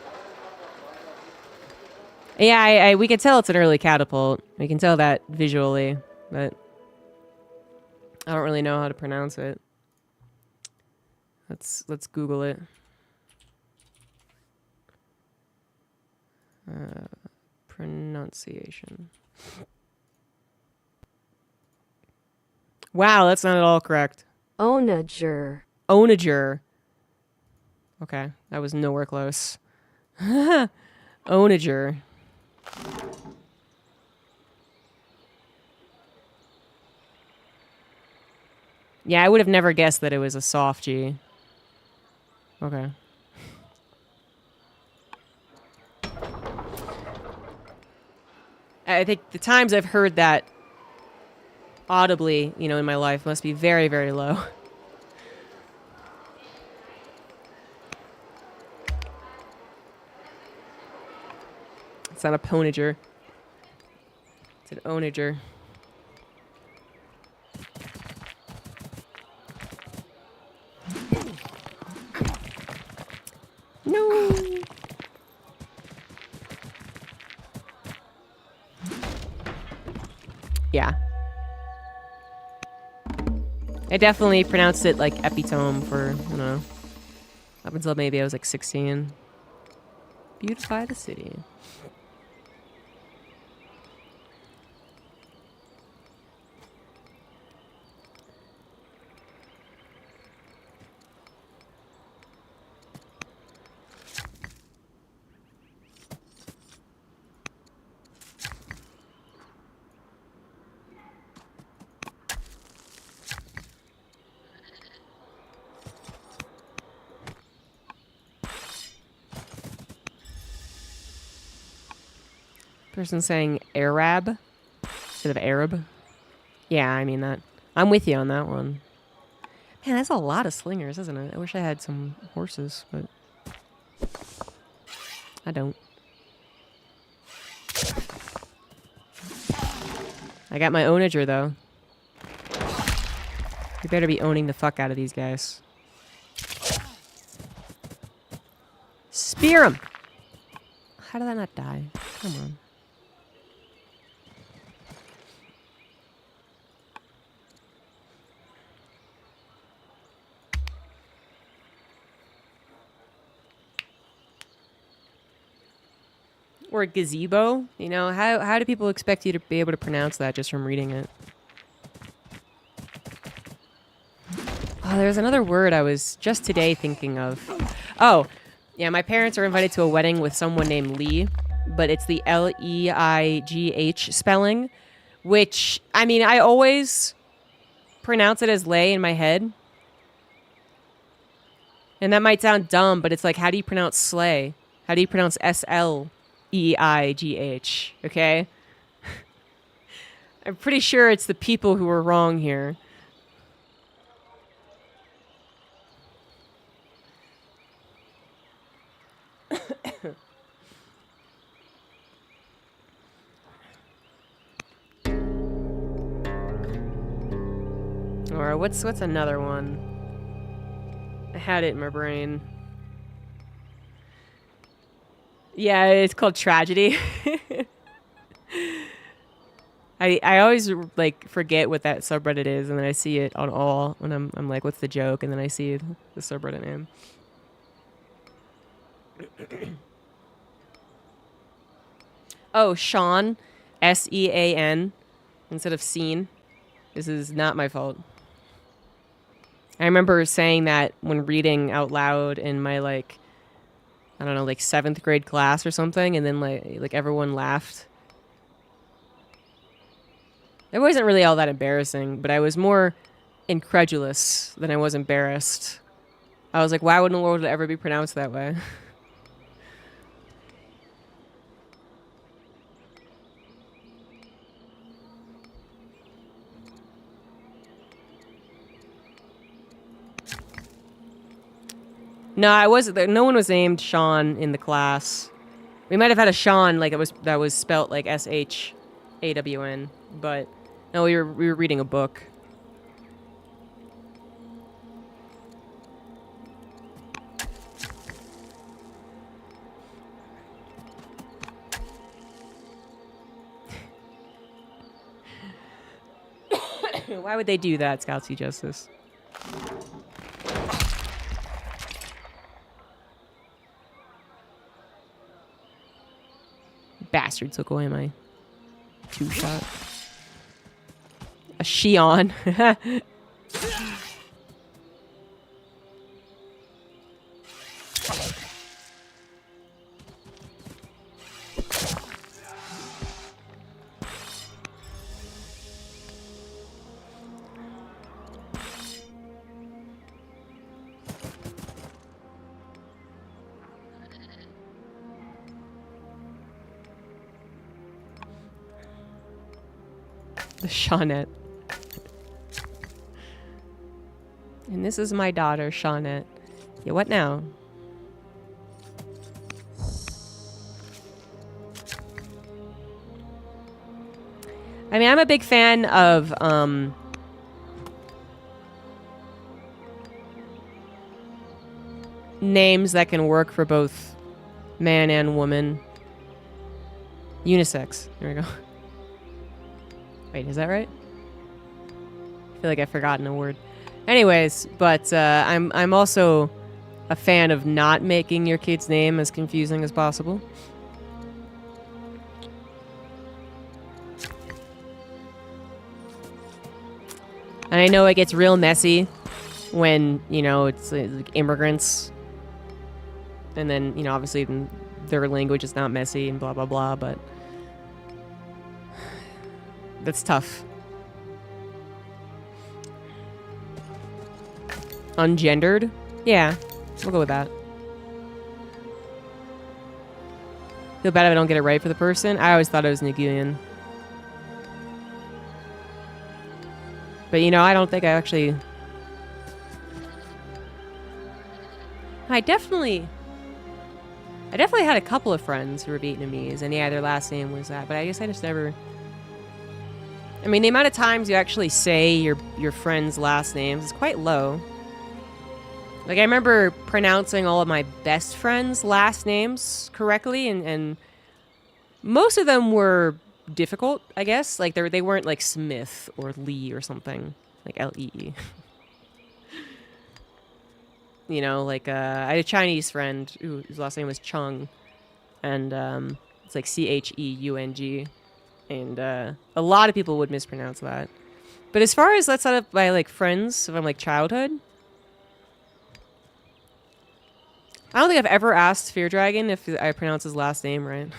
Speaker 1: Yeah, we can tell it's an early catapult. We can tell that visually, but I don't really know how to pronounce it. Let's Google it. Pronunciation. Wow, that's not at all correct.
Speaker 4: Onager.
Speaker 1: Onager. Okay, that was nowhere close. Onager. Yeah, I would have never guessed that it was a soft G. Okay. I think the times I've heard that audibly, you know, in my life must be very, very low. It's not a ponager. It's an onager. No. Yeah. I definitely pronounced it like epitome for, I don't know, up until maybe I was like 16. Beautify the city. Person saying Arab instead of Arab. Yeah, I mean that. I'm with you on that one. Man, that's a lot of slingers, isn't it? I wish I had some horses, but I don't. I got my onager, though. You better be owning the fuck out of these guys. Spear him! How did that not die? Come on. Or gazebo, you know, how do people expect you to be able to pronounce that just from reading it? Oh, there's another word I was just today thinking of. Oh, yeah, my parents are invited to a wedding with someone named Lee, but it's the Leigh spelling, which, I mean, I always pronounce it as lay in my head. And that might sound dumb, but it's like, how do you pronounce slay? How do you pronounce SLEIGH, okay? I'm pretty sure it's the people who are wrong here. Or what's another one? I had it in my brain. Yeah, it's called Tragedy. I always like forget what that subreddit is, and then I see it on all when I'm like, what's the joke? And then I see the subreddit name. Oh, Sean, SEAN, instead of scene. This is not my fault. I remember saying that when reading out loud in my like, I don't know, like 7th grade class or something, and then like everyone laughed. It wasn't really all that embarrassing, but I was more incredulous than I was embarrassed. I was like, why would the world ever be pronounced that way? No, I was. No one was named Sean in the class. We might have had a Sean like that was spelt like SHAWN, but no, we were reading a book. Why would they do that, Scouts See Justice? Bastard took away my 2-shot. A Shion. Shawnette. And this is my daughter, Shawnette. Yeah, what now? I mean, I'm a big fan of, names that can work for both man and woman. Unisex. There we go. Wait, is that right? I feel like I've forgotten a word. Anyways, but I'm also a fan of not making your kid's name as confusing as possible. And I know it gets real messy when, you know, it's like immigrants. And then, you know, obviously their language is not messy and blah, blah, blah, but that's tough. Ungendered? Yeah, we'll go with that. Feel bad if I don't get it right for the person. I always thought it was Nigerian. But, you know, I don't think I actually... I definitely had a couple of friends who were Vietnamese, and yeah, their last name was that, but I guess I just never... I mean, the amount of times you actually say your friends' last names is quite low. Like, I remember pronouncing all of my best friends' last names correctly, and most of them were difficult, I guess. Like, they weren't like Smith or Lee or something. Like Lee. You know, like, I had a Chinese friend whose last name was Chung. And it's like Cheung. And a lot of people would mispronounce that. But as far as that's out of my, like, friends from, like, childhood, I don't think I've ever asked Fear Dragon if I pronounce his last name right.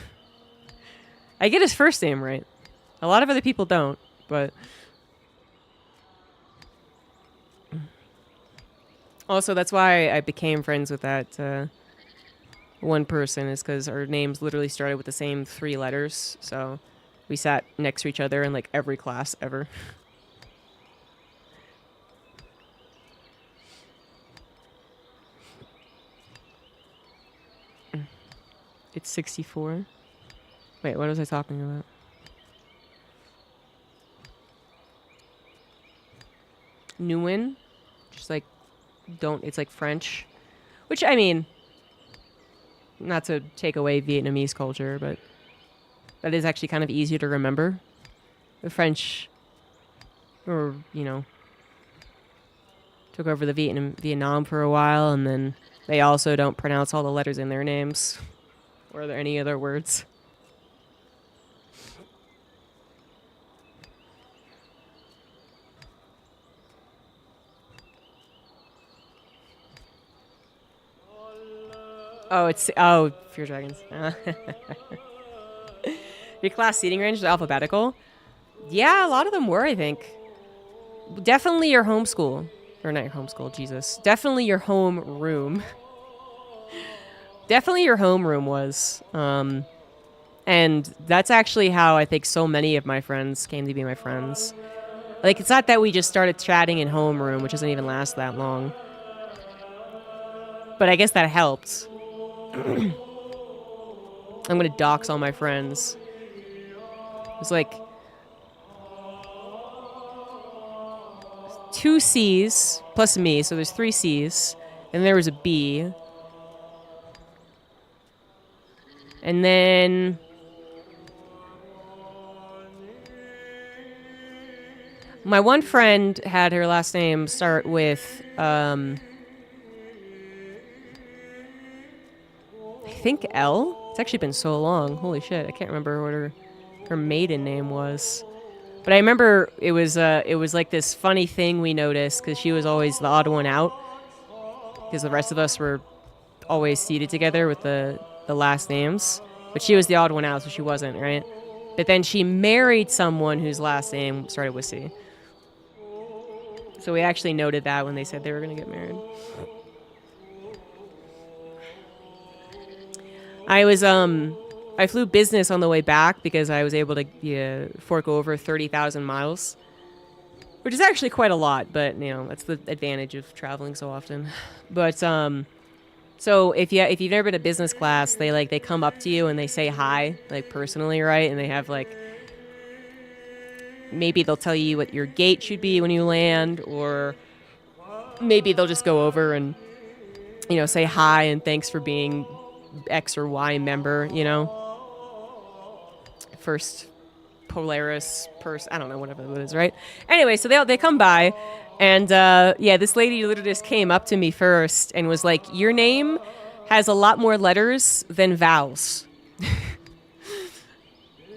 Speaker 1: I get his first name right. A lot of other people don't, but... Also, that's why I became friends with that one person, is because our names literally started with the same 3 letters, so we sat next to each other in, like, every class ever. It's 64. Wait, what was I talking about? Nguyen? Just like, it's like French. Which, I mean, not to take away Vietnamese culture, but that is actually kind of easier to remember. The French, or, you know, took over the Vietnam for a while, and then they also don't pronounce all the letters in their names. Or are there any other words? Oh, Fear Dragons. Your class seating range is alphabetical? Yeah, a lot of them were, I think. Definitely your homeschool. Or not your homeschool, Jesus. Definitely your home room. Definitely your homeroom was. And that's actually how I think so many of my friends came to be my friends. Like, it's not that we just started chatting in homeroom, which doesn't even last that long. But I guess that helped. I'm gonna dox all my friends. It's like 2 C's plus me, so there's 3 C's. And there was a B. And then my one friend had her last name start with, I think L. It's actually been so long. Holy shit, I can't remember what her maiden name was. But I remember it was like this funny thing we noticed, because she was always the odd one out, because the rest of us were always seated together with the last names. But she was the odd one out, so she wasn't, right? But then she married someone whose last name started with C. So we actually noted that when they said they were going to get married. I was, I flew business on the way back because I was able to fork over 30,000 miles, which is actually quite a lot, but that's the advantage of traveling so often. But so if you've never been to business class, they come up to you and they say hi, like personally, right? And they have like, maybe they'll tell you what your gate should be when you land, or maybe they'll just go over and say hi and thanks for being X or Y member, first Polaris person, I don't know, whatever it is, right? Anyway, so they come by, and this lady literally just came up to me first and was like, your name has a lot more letters than vowels.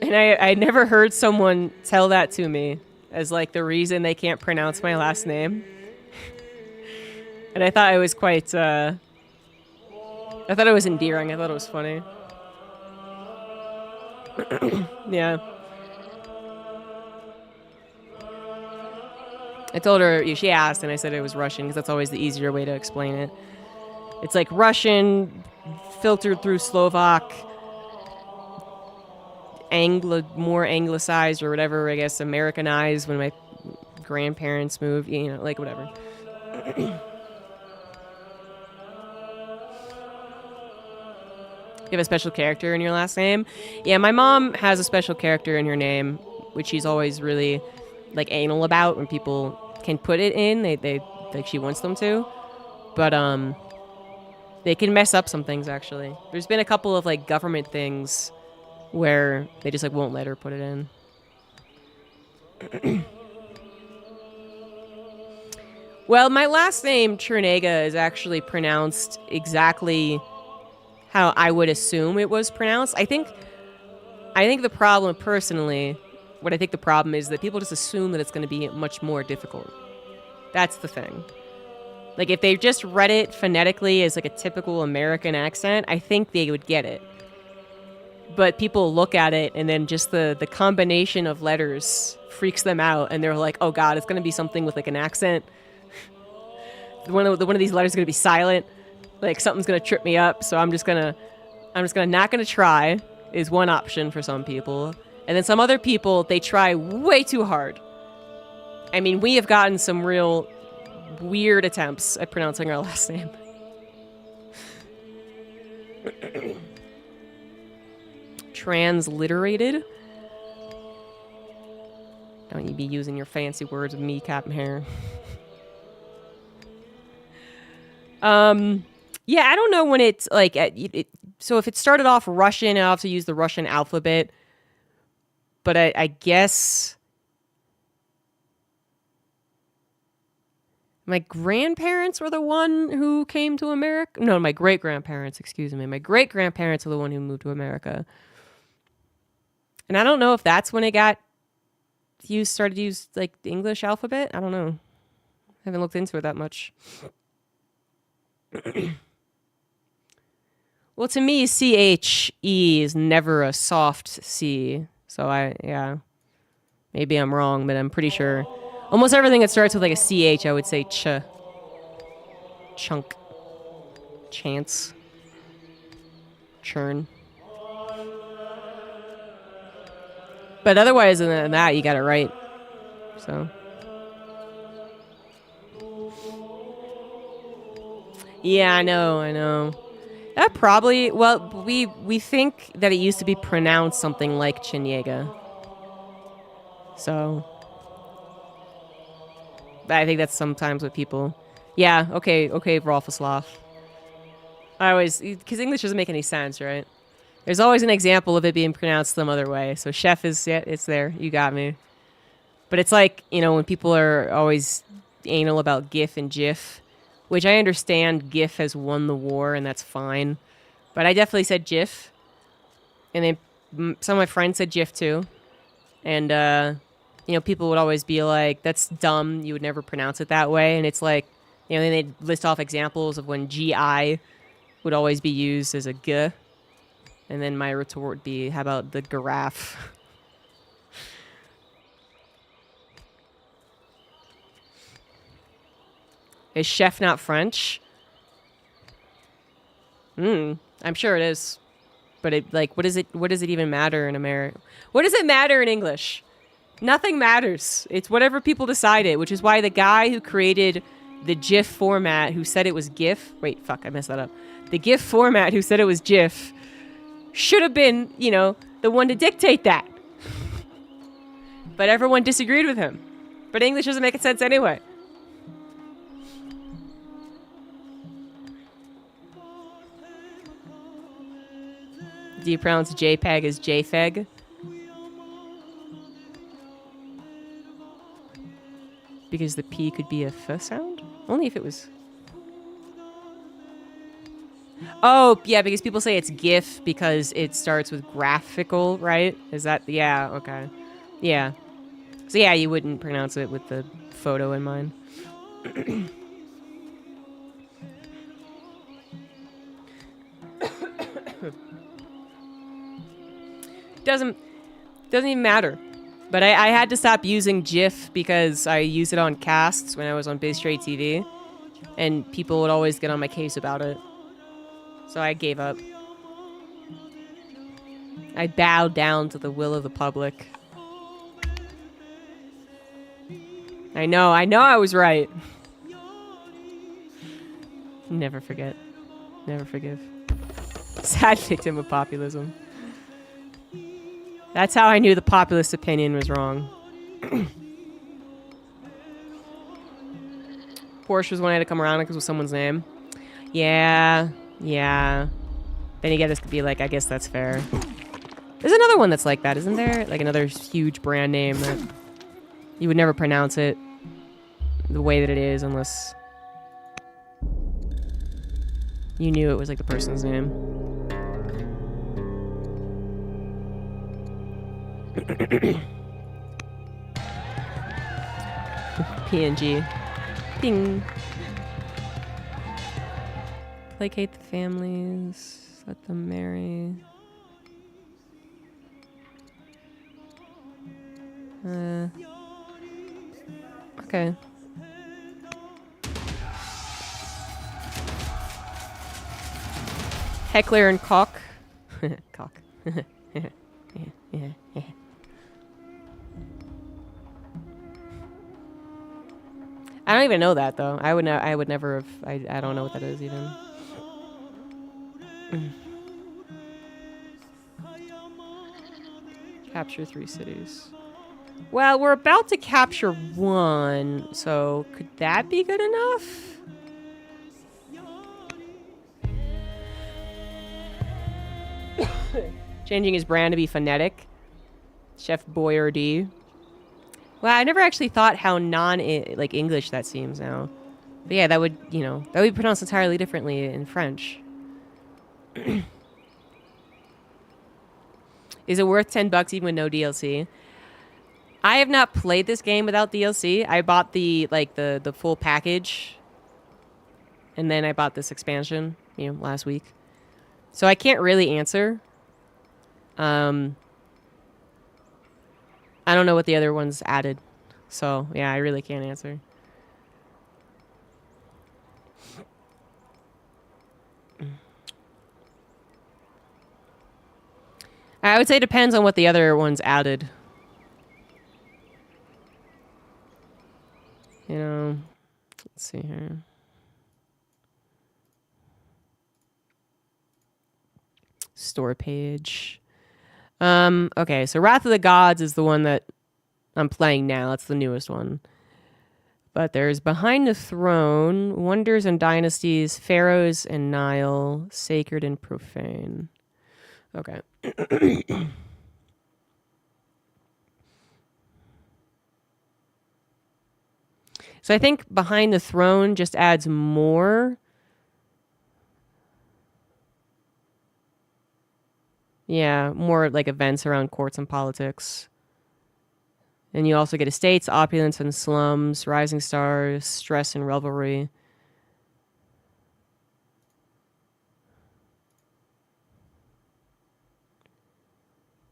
Speaker 1: And I never heard someone tell that to me as like the reason they can't pronounce my last name. And I thought it was quite I thought it was endearing. I thought it was funny. Yeah. I told her, she asked, and I said it was Russian because that's always the easier way to explain it. It's like Russian filtered through Slovak, more anglicized or whatever, I guess, Americanized when my grandparents moved, like whatever. You have a special character in your last name? Yeah, my mom has a special character in her name, which she's always really like anal about when people can put it in. They like she wants them to. But they can mess up some things actually. There's been a couple of like government things where they just like won't let her put it in. Well, my last name, Chernega, is actually pronounced exactly how I would assume it was pronounced. I think the problem, personally, what I think the problem is that people just assume that it's going to be much more difficult. That's the thing. Like, if they just read it phonetically as like a typical American accent, I think they would get it. But people look at it and then just the combination of letters freaks them out, and they're like, oh god, it's going to be something with like an accent. One of these letters is going to be silent. Like something's gonna trip me up, so I'm just gonna not gonna try is one option for some people. And then some other people, they try way too hard. I mean, we have gotten some real weird attempts at pronouncing our last name. Transliterated? Don't you be using your fancy words with me, Captain Hair. Yeah, I don't know when it's like, so if it started off Russian, I also use the Russian alphabet. But I guess my grandparents were the one who came to America. No, my great-grandparents, excuse me. My great-grandparents are the one who moved to America. And I don't know if that's when it started to use like the English alphabet. I don't know. I haven't looked into it that much. Well, to me, C-H-E is never a soft C. So maybe I'm wrong, but I'm pretty sure. Almost everything that starts with like a C-H, I would say ch. Chunk. Chance. Churn. But otherwise than that, you got it right. So. Yeah, I know. That probably, well, we think that it used to be pronounced something like Cheniega. So, I think that's sometimes what people, yeah, okay, Rolfoslav. I always, because English doesn't make any sense, right? There's always an example of it being pronounced some other way. So chef is, yeah, it's there, you got me. But it's like, when people are always anal about GIF and JIF, which I understand GIF has won the war, and that's fine. But I definitely said GIF. And then some of my friends said GIF too. And, people would always be like, that's dumb. You would never pronounce it that way. And it's like, then they'd list off examples of when GI would always be used as a G. And then my retort would be, how about the giraffe? Is chef not French? I'm sure it is. But it like what does it even matter in America? What does it matter in English? Nothing matters. It's whatever people decided, which is why the guy who created the GIF format who said it was GIF. Wait, fuck, I messed that up. The GIF format who said it was GIF should have been, you know, the one to dictate that. But everyone disagreed with him. But English doesn't make sense anyway. Do you pronounce JPEG as JFEG? Because the P could be a F sound? Only if it was... Oh, yeah, because people say it's GIF because it starts with graphical, right? Is that... Yeah, okay. Yeah. So yeah, you wouldn't pronounce it with the photo in mind. Doesn't even matter. But I had to stop using GIF because I use it on casts when I was on Big Straight TV. And people would always get on my case about it. So I gave up. I bowed down to the will of the public. I know I was right. Never forget. Never forgive. Sad victim of populism. That's how I knew the populist opinion was wrong. Porsche was one I had to come around because it was someone's name. Yeah. Then you get this to be like, I guess that's fair. There's another one that's like that, isn't there? Like another huge brand name that you would never pronounce it the way that it is unless you knew it was like the person's name. PNG. Ding. Placate the families. Let them marry. Okay. Heckler and Cock. Cock. Yeah. I don't even know that though. I would never have. I don't know what that is even. Capture 3 cities. Well, we're about to capture 1, so could that be good enough? Changing his brand to be phonetic. Chef Boyardee. Well, I never actually thought how like English that seems now. But yeah, that would, you know, that would be pronounced entirely differently in French. Is it worth $10 even with no DLC? I have not played this game without DLC. I bought the full package. And then I bought this expansion, you know, last week. So I can't really answer. I don't know what the other ones added. So, yeah, I really can't answer. I would say it depends on what the other ones added. You know, let's see here. Store page. Okay, so Wrath of the Gods is the one that I'm playing now. That's the newest one. But there's Behind the Throne, Wonders and Dynasties, Pharaohs and Nile, Sacred and Profane. Okay. So I think Behind the Throne just adds more. Yeah, more like events around courts and politics. And you also get estates, opulence and slums, rising stars, stress and revelry.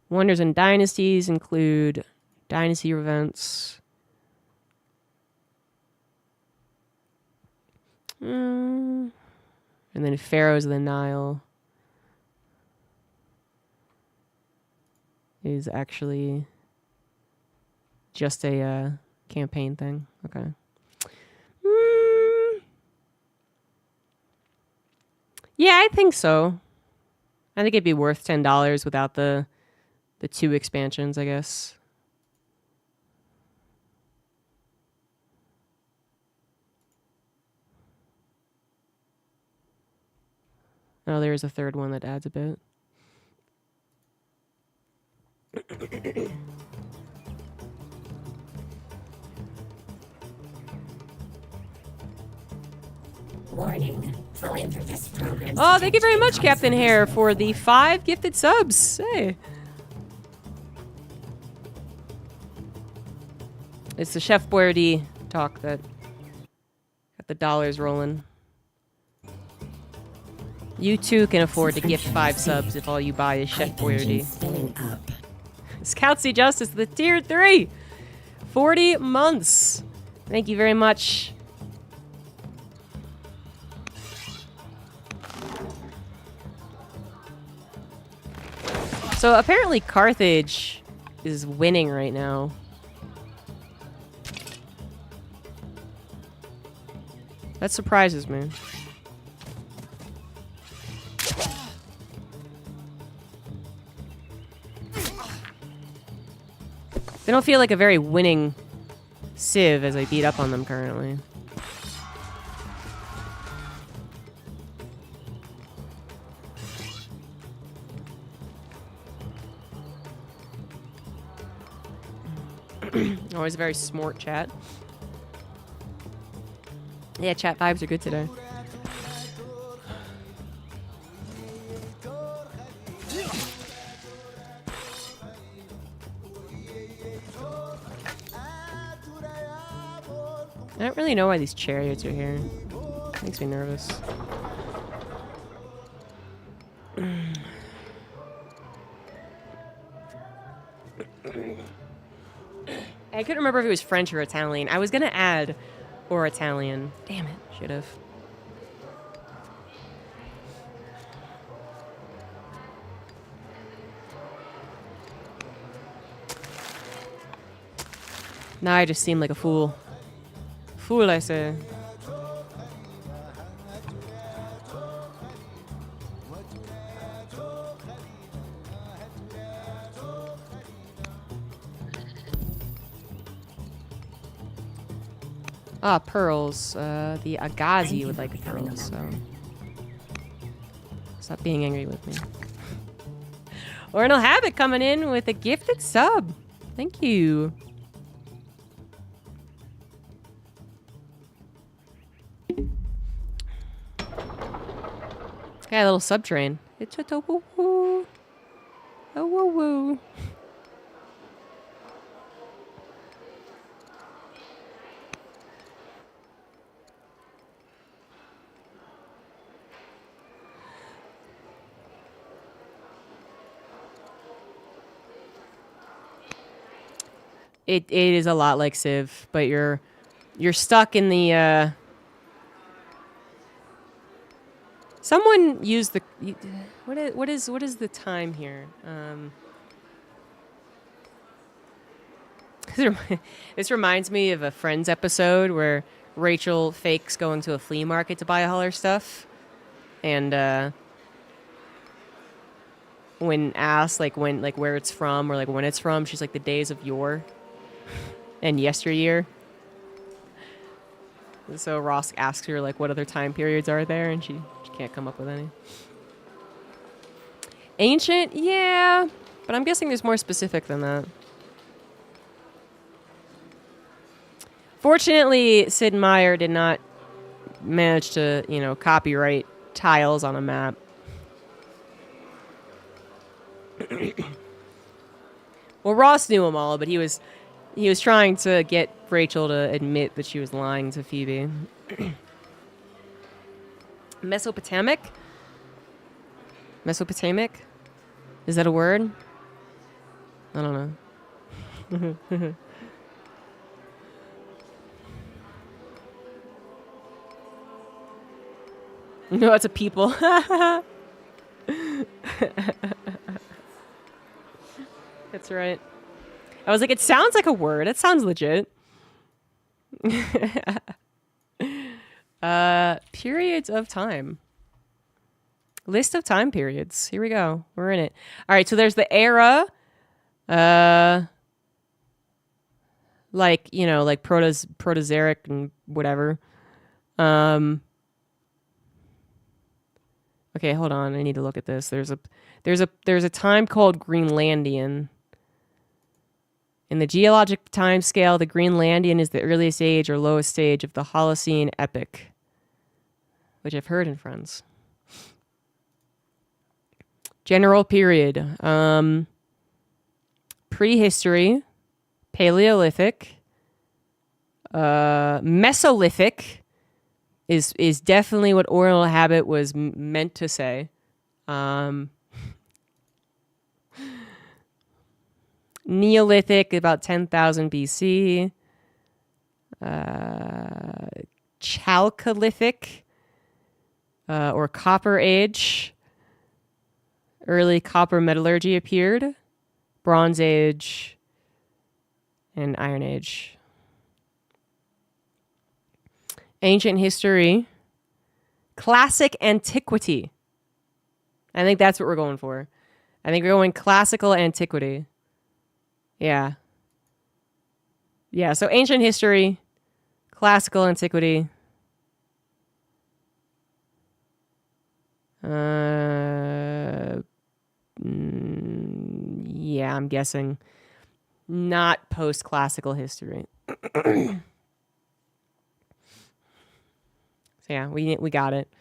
Speaker 1: Wonders and Dynasties include dynasty events. And then Pharaohs of the Nile. is actually just a campaign thing. Okay. Yeah, I think so. I think it'd be worth $10 without the 2 expansions, I guess. Oh, there is a third one that adds a bit.
Speaker 2: Warning. Philanthropist programs.
Speaker 1: Oh, thank you very much, Captain Hare, for the 5 gifted subs. Hey. It's the Chef Boyardee talk that got the dollars rolling. You too can afford to gift 5 subs if all you buy is Chef Boyardee.
Speaker 2: Spinning up.
Speaker 1: Scout Justice, the tier 3. 40 months. Thank you very much. So apparently Carthage is winning right now. That surprises me. They don't feel like a very winning Civ as I beat up on them currently. Always a very smart chat. Yeah, chat vibes are good today. I don't really know why these chariots are here. Makes me nervous. I couldn't remember if it was French or Italian. I was gonna add or Italian. Damn it, should have. Now I just seem like a fool. Fool, I say. Ah, pearls. The Agazi would like pearls, so... Stop being angry with me. Ornal Habit coming in with a gifted sub. Thank you. Got a little subtrain. It's a woo woo. A woo woo. It is a lot like Civ, but you're stuck in the Someone used the what is the time here? This reminds me of a Friends episode where Rachel fakes going to a flea market to buy all her stuff, and when asked where it's from or when it's from, she's like the days of yore and yesteryear. So Ross asks her what other time periods are there, and she can't come up with any. Ancient, yeah, but I'm guessing there's more specific than that. Fortunately, Sid Meier did not manage to, copyright tiles on a map. Well, Ross knew them all, but he was trying to get Rachel to admit that she was lying to Phoebe. Mesopotamic? Mesopotamic? Is that a word? I don't know. No, it's a people. That's That's right. I was like, it sounds like a word. It sounds legit. Periods of time. List of time periods. Here we go. We're in it. All right, so there's the era. Like, you know, like Proterozoic and whatever. Okay, hold on. I need to look at this. There's a time called Greenlandian. In the geologic time scale, the Greenlandian is the earliest age or lowest stage of the Holocene epoch, which I've heard in Friends. General period. Prehistory, Paleolithic, Mesolithic is definitely what Oral Habit was meant to say. Neolithic, about 10,000 BC. Chalcolithic, or Copper Age. Early copper metallurgy appeared. Bronze Age and Iron Age. Ancient history. Classic antiquity. I think that's what we're going for. I think we're going classical antiquity. Yeah. Yeah, so ancient history, classical antiquity. Yeah, I'm guessing not post-classical history. So yeah, we got it.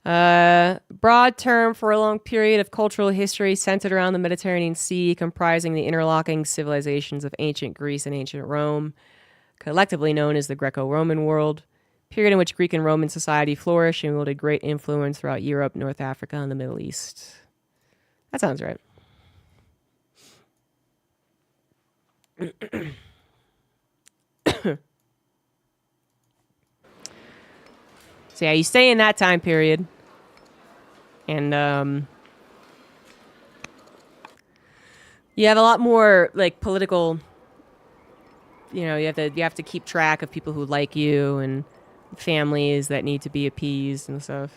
Speaker 1: Broad term for a long period of cultural history centered around the Mediterranean Sea, comprising the interlocking civilizations of ancient Greece and ancient Rome, collectively known as the Greco-Roman world, period in which Greek and Roman society flourished and wielded great influence throughout Europe, North Africa, and the Middle East. That sounds right. So yeah, you stay in that time period, and you have a lot more like political. You know, you have to keep track of people who like you and families that need to be appeased and stuff.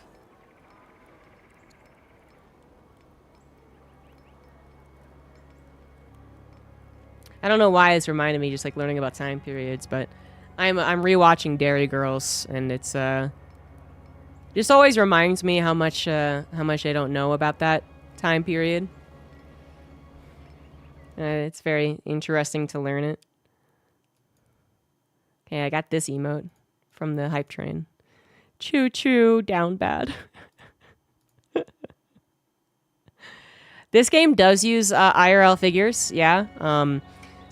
Speaker 1: I don't know why it's reminded me just like learning about time periods, but I'm rewatching Dairy Girls, and it's just always reminds me how much I don't know about that time period. It's very interesting to learn it. Okay, I got this emote from the hype train. Choo choo, down bad. This game does use IRL figures, yeah.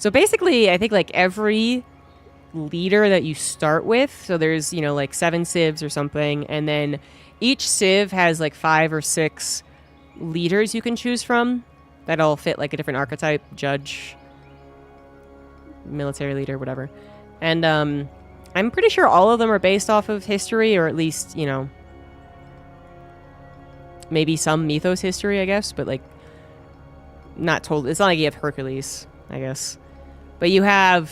Speaker 1: So basically, I think like every leader that you start with, so there's, you know, like 7 civs or something, and then each civ has like 5 or 6 leaders you can choose from that all fit like a different archetype: judge, military leader, whatever. And I'm pretty sure all of them are based off of history, or at least, you know, maybe some mythos history, I guess, but like not told. It's not like you have Hercules, I guess. But you have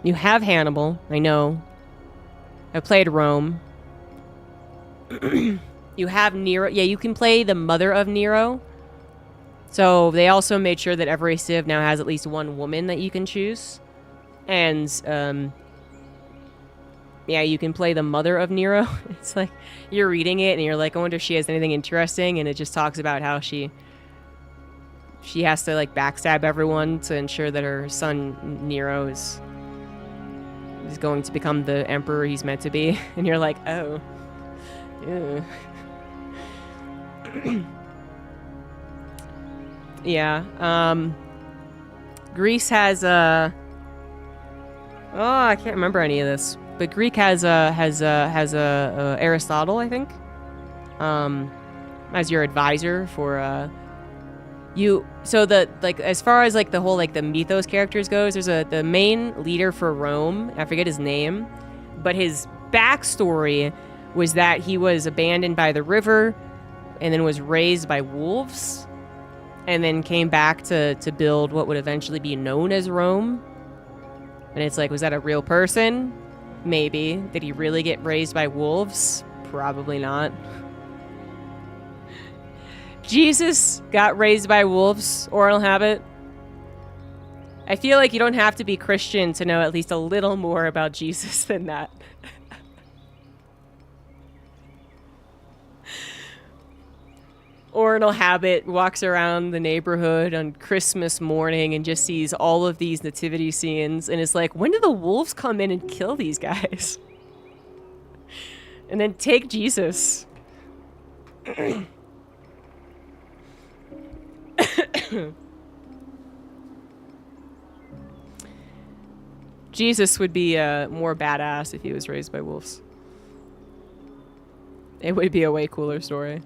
Speaker 1: Hannibal. I know. I played Rome. You have Nero. Yeah, you can play the mother of Nero. So they also made sure that every civ now has at least one woman that you can choose. And yeah, you can play the mother of Nero. It's like you're reading it and you're like, I wonder if she has anything interesting, and it just talks about how she has to like backstab everyone to ensure that her son Nero is going to become the emperor he's meant to be. And you're like, oh. Ew. Yeah. Greece has I can't remember any of this, but Greek has Aristotle, I think, as your advisor for you. So the like as far as like the whole like the mythos characters goes, there's the main leader for Rome. I forget his name, but his backstory was that he was abandoned by the river and then was raised by wolves, and then came back to build what would eventually be known as Rome. And it's like, was that a real person? Maybe. Did he really get raised by wolves? Probably not. Jesus got raised by wolves, oral habit. I feel like you don't have to be Christian to know at least a little more about Jesus than that. Oral habit walks around the neighborhood on Christmas morning and just sees all of these nativity scenes and is like, when do the wolves come in and kill these guys? And then take Jesus. Jesus would be more badass if he was raised by wolves. It would be a way cooler story.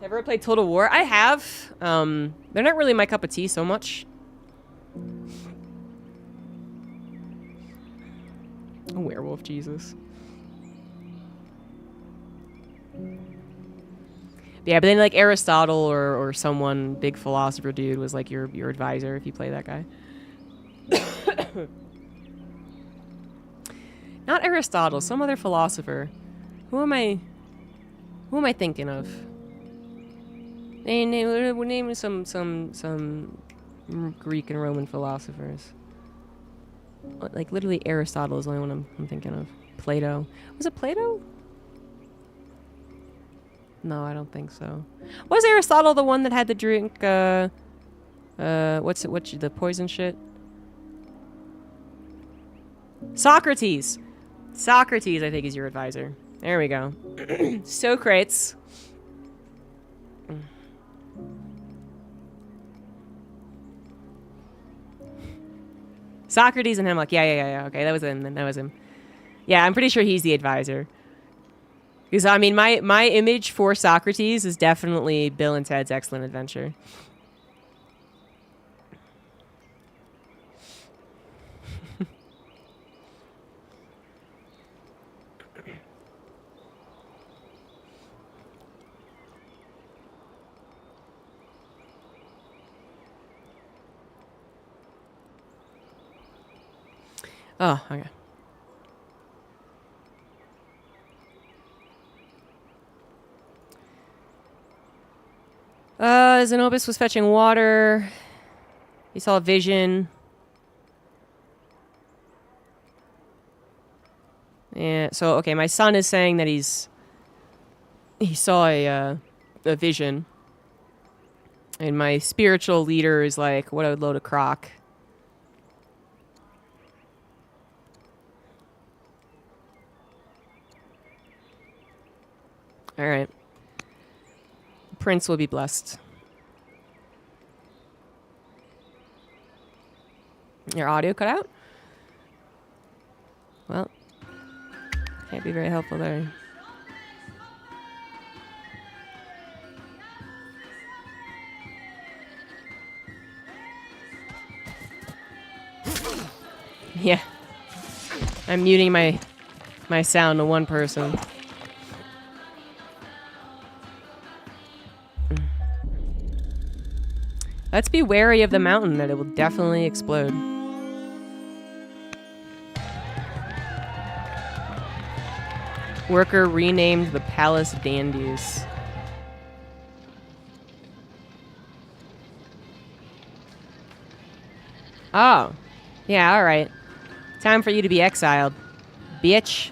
Speaker 1: Ever played Total War? I have. They're not really my cup of tea so much. A werewolf Jesus. Yeah, but then like Aristotle or someone, big philosopher dude, was like your advisor if you play that guy. Not Aristotle, some other philosopher. Who am I thinking of? Name some Greek and Roman philosophers. Like literally Aristotle is the only one I'm thinking of. Plato. Was it Plato? No, I don't think so. Was Aristotle the one that had to drink what's the poison shit? Socrates. Socrates, I think, is your advisor. There we go. Socrates. Socrates and Hemlock. Yeah. Okay, that was him. That was him. Yeah, I'm pretty sure he's the advisor. Because, I mean, my image for Socrates is definitely Bill and Ted's Excellent Adventure. Oh, okay. Zenobus was fetching water. He saw a vision. Yeah, so, okay, my son is saying that he saw a vision. And my spiritual leader is like, what a load of crock. All right. Prince will be blessed. Your audio cut out? Well, can't be very helpful there. Yeah. I'm muting my sound to one person. Let's be wary of the mountain, that it will definitely explode. Worker renamed the Palace Dandies. Oh. Yeah, alright. Time for you to be exiled, bitch.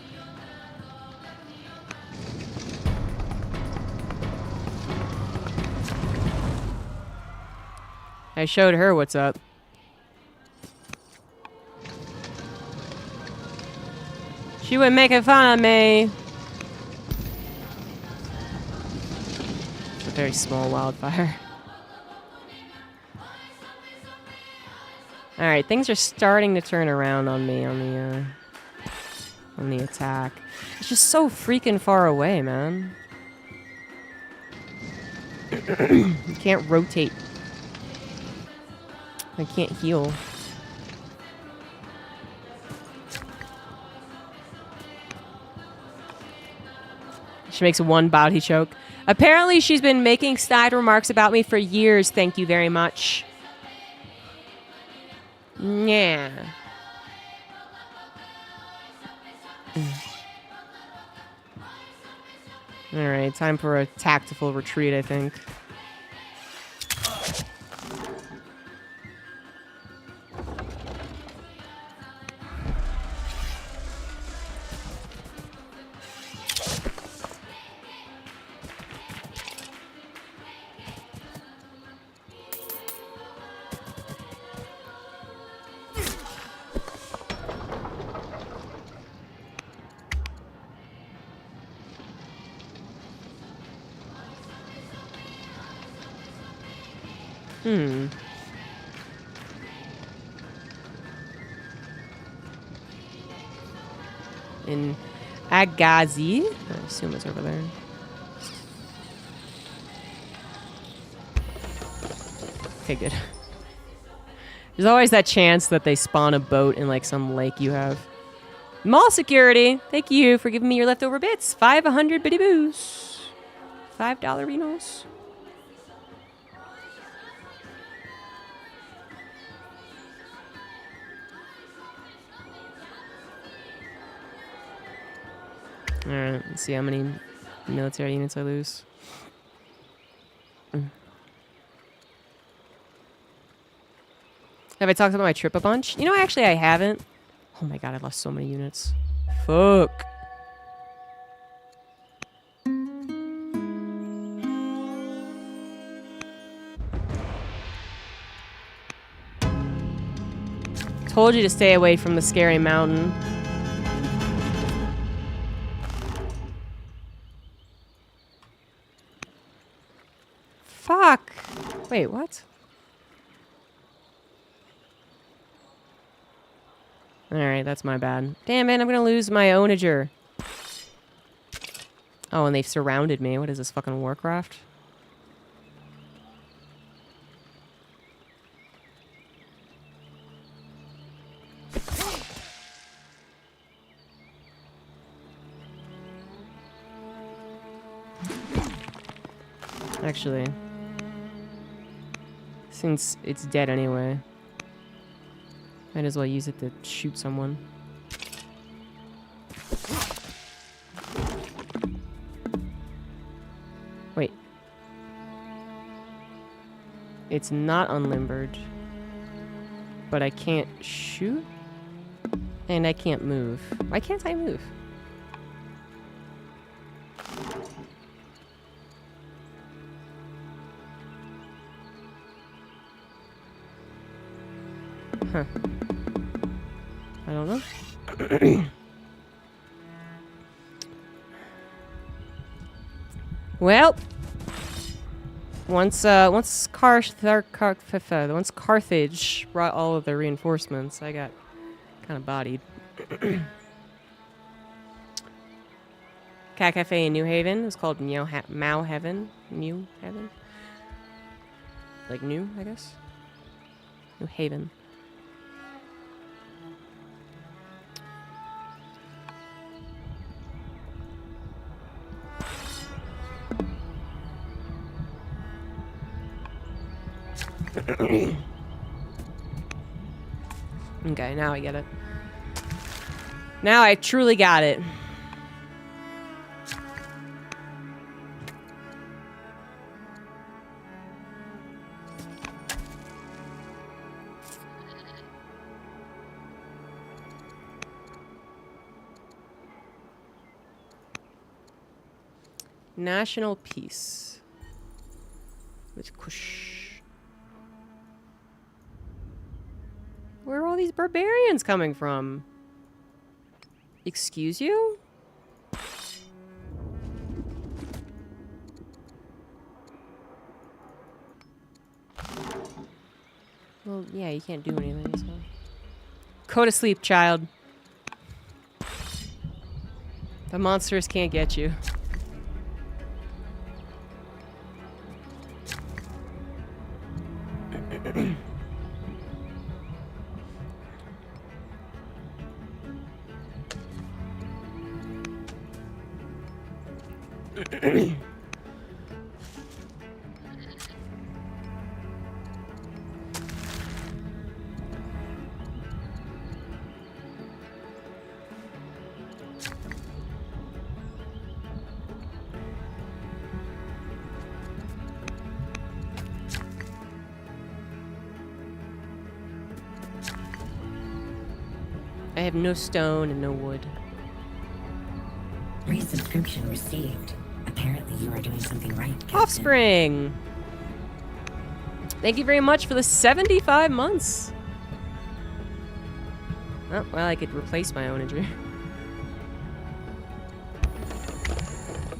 Speaker 1: I showed her what's up. She was making fun of me. It's a very small wildfire. Alright, things are starting to turn around on me on the attack. It's just so freaking far away, man. You can't rotate. I can't heal. She makes one body choke. Apparently, she's been making snide remarks about me for years. Thank you very much. Yeah. All right, time for a tactful retreat, I think. In Agazi. I assume it's over there. Okay, good. There's always that chance that they spawn a boat in like some lake you have. Mall security. Thank you for giving me your leftover bits. 500 bitty boos. $5 Renos. Alright, let's see how many military units I lose. Have I talked about my trip a bunch? You know, actually I haven't. Oh my god, I lost so many units. Fuck. Told you to stay away from the scary mountain. Fuck. Wait, what? Alright, that's my bad. Damn it, I'm gonna lose my onager. Oh, and they've surrounded me. What is this, fucking Warcraft? Actually, since it's dead anyway, might as well use it to shoot someone. Wait. It's not unlimbered, but I can't shoot, and I can't move. Why can't I move? Huh. I don't know. Well, once Carthage brought all of their reinforcements, I got kind of bodied. Cat Cafe in New Haven. It was called Mao Heaven. New Heaven? Like new, I guess? New Haven. Okay, now I get it. Now I truly got it. National peace. With Kush. Where are all these barbarians coming from? Excuse you? Well, yeah, you can't do anything, so. Go to sleep, child. The monsters can't get you. I have no stone and no wood.
Speaker 2: Resubscription received. Apparently you are doing something right, Captain.
Speaker 1: Offspring! Thank you very much for the 75 months. Oh, well, I could replace my own injury.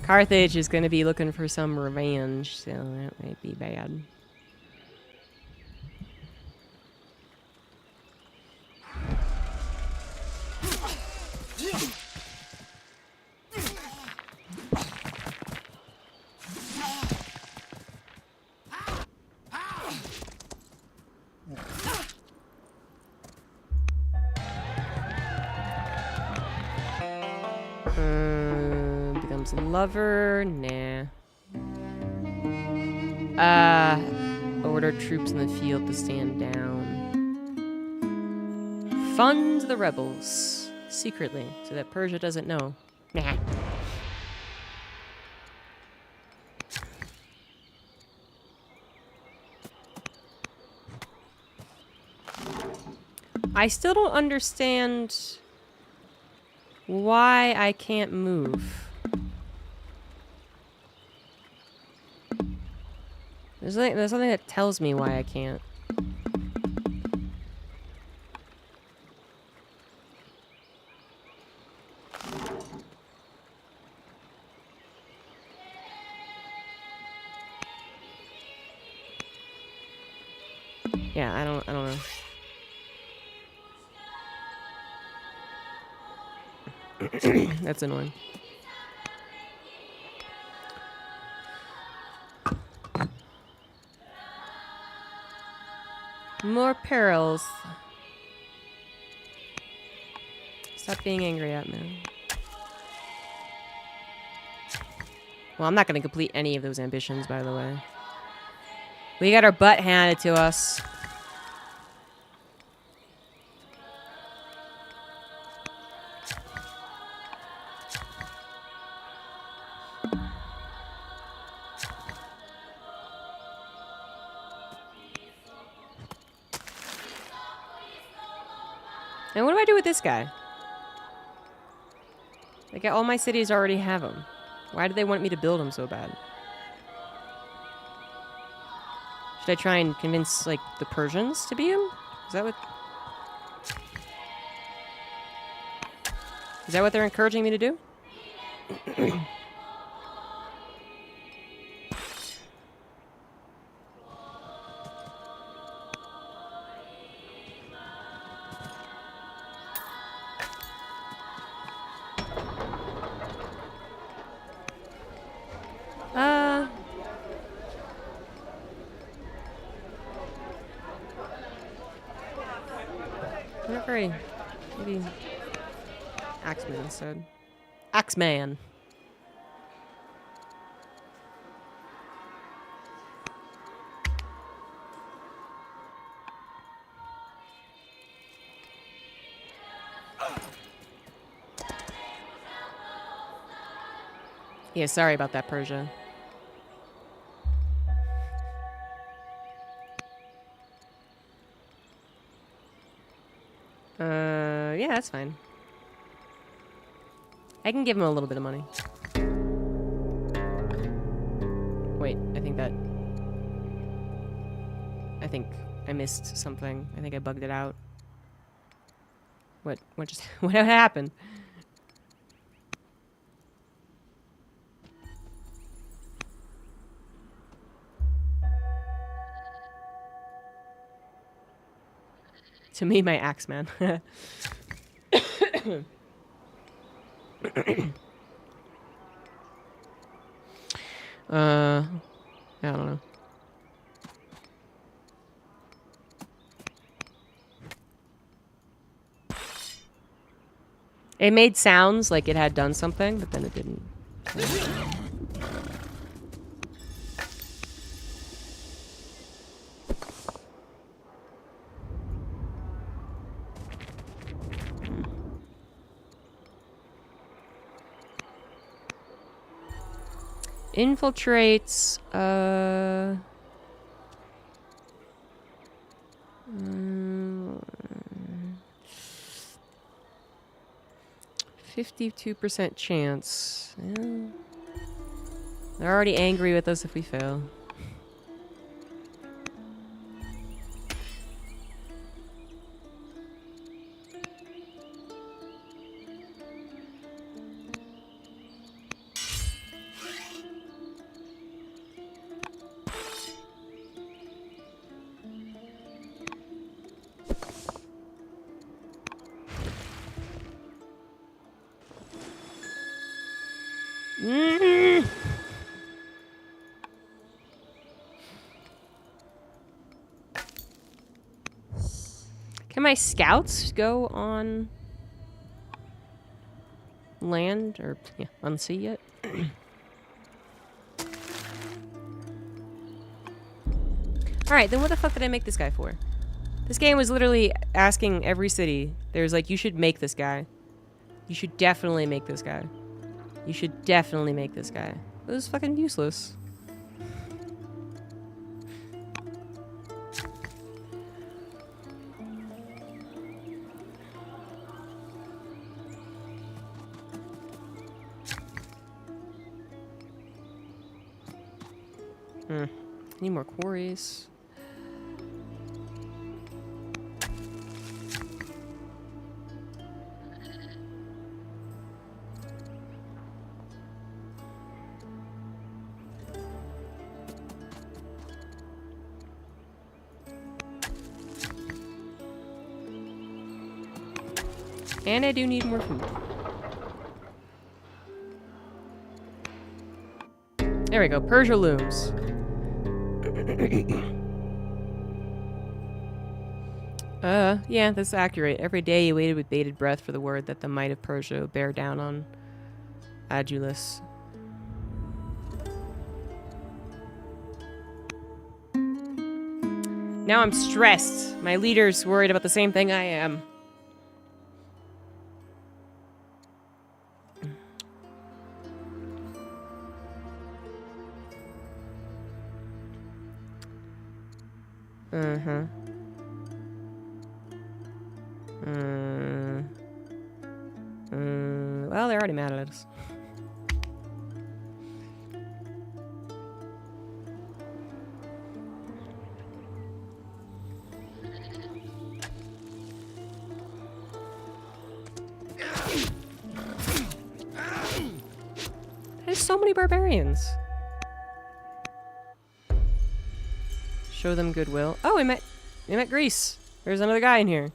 Speaker 1: Carthage is going to be looking for some revenge, so that might be bad. Becomes a lover. Nah. Order troops in the field to stand down. Fund the rebels secretly so that Persia doesn't know. Nah. I still don't understand why I can't move. There's something that tells me why I can't. Yeah, I don't know. That's annoying. More perils. Stop being angry at me. Well, I'm not going to complete any of those ambitions, by the way. We got our butt handed to us. And what do I do with this guy? Like, all my cities already have him. Why do they want me to build him so bad? Should I try and convince, like, the Persians to be him? Is that what they're encouraging me to do? Not very. Maybe Axeman instead. Axeman. Yeah, sorry about that, Persia. Yeah, that's fine. I can give him a little bit of money. Wait, I think I missed something. I think I bugged it out. What happened? To me, my Axeman. I don't know. It made sounds like it had done something, but then it didn't. Infiltrates, 52% chance. Yeah. They're already angry with us if we fail. Can my scouts go on land or on sea yet? Alright, then what the fuck did I make this guy for? This game was literally asking every city. There's like, you should make this guy. You should definitely make this guy. You should definitely make this guy. It was fucking useless. Need more quarries. And I do need more food. There we go. Persia looms. Yeah, that's accurate. Every day he waited with bated breath for the word that the might of Persia would bear down on Adulis. Now I'm stressed. My leader's worried about the same thing I am. Well, they're already mad at us. There's so many barbarians. Show them goodwill. Oh, we met Greece. There's another guy in here.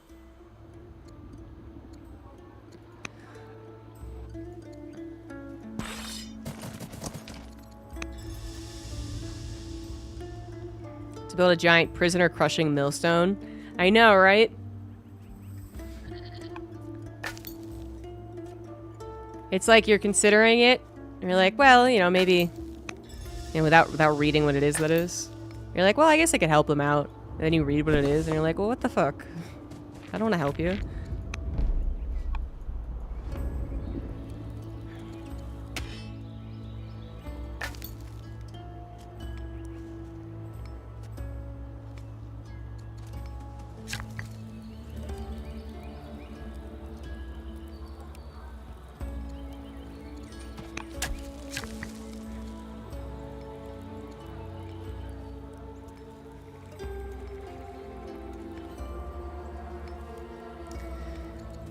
Speaker 1: To build a giant prisoner-crushing millstone. I know, right? It's like you're considering it, and you're like, well, you know, maybe, you know, without reading what it is that is. You're like, well, I guess I could help them out. And then you read what it is, and you're like, well, what the fuck? I don't want to help you.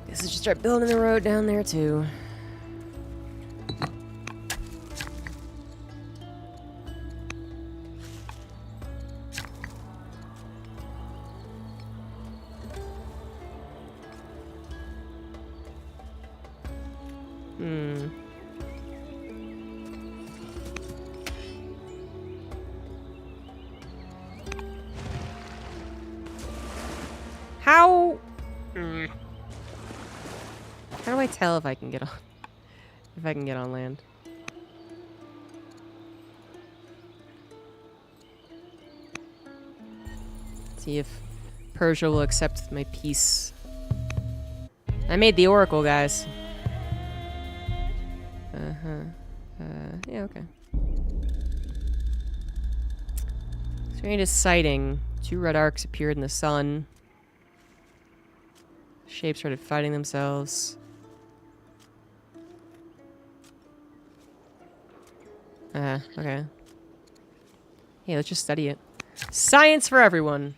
Speaker 1: Guess I should start building the road down there too. How? How do I tell if I can get on land? See if Persia will accept my peace. I made the oracle, guys. Yeah, okay. Strangest sighting. 2 red arcs appeared in the sun. Shapes started fighting themselves. Okay. Hey, let's just study it. Science for everyone!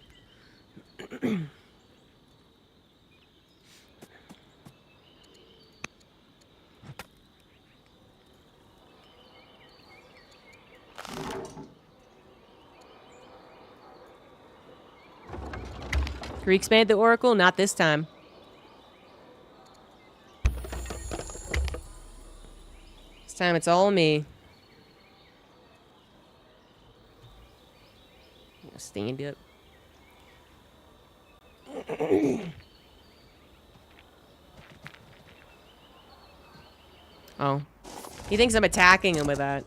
Speaker 1: Greeks made the oracle? Not this time. This time it's all me. Stand up. Oh. He thinks I'm attacking him with that.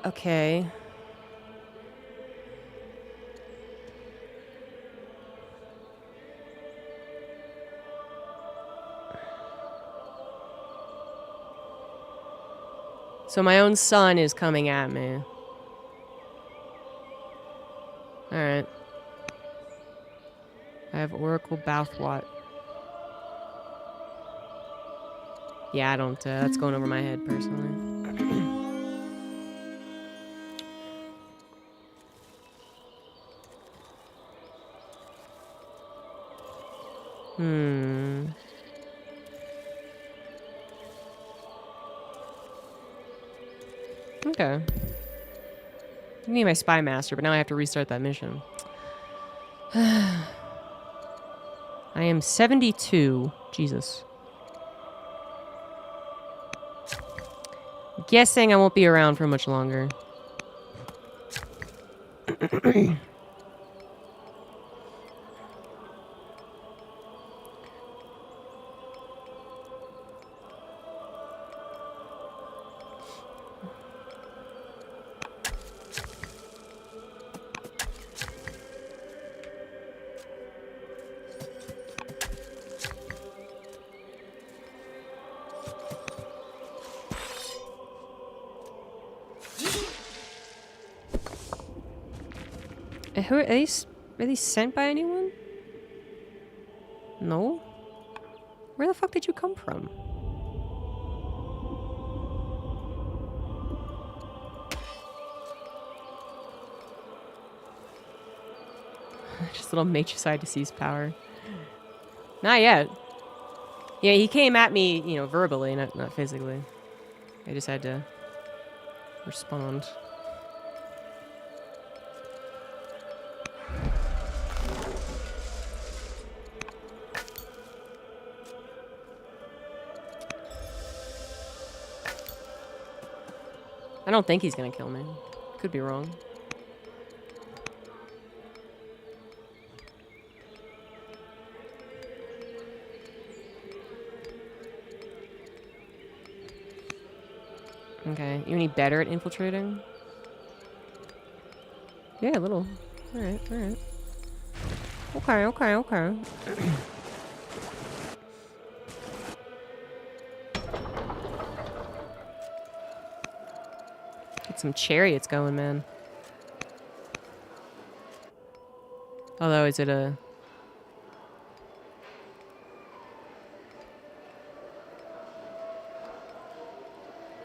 Speaker 1: Okay. So my own son is coming at me. Alright. I have Oracle Bathwatt. Yeah, I don't, that's going over my head, personally. Okay. I need my spy master, but now I have to restart that mission. I am 72. Jesus. Guessing I won't be around for much longer. Who are these sent by anyone? No? Where the fuck did you come from? Just a little matricide to seize power. Not yet. Yeah, he came at me, you know, verbally, not physically. I just had to respond. I don't think he's gonna kill me. Could be wrong. Okay, you any better at infiltrating? Yeah, a little. Alright, alright. Okay. Get some chariots going, man. Although, is it a...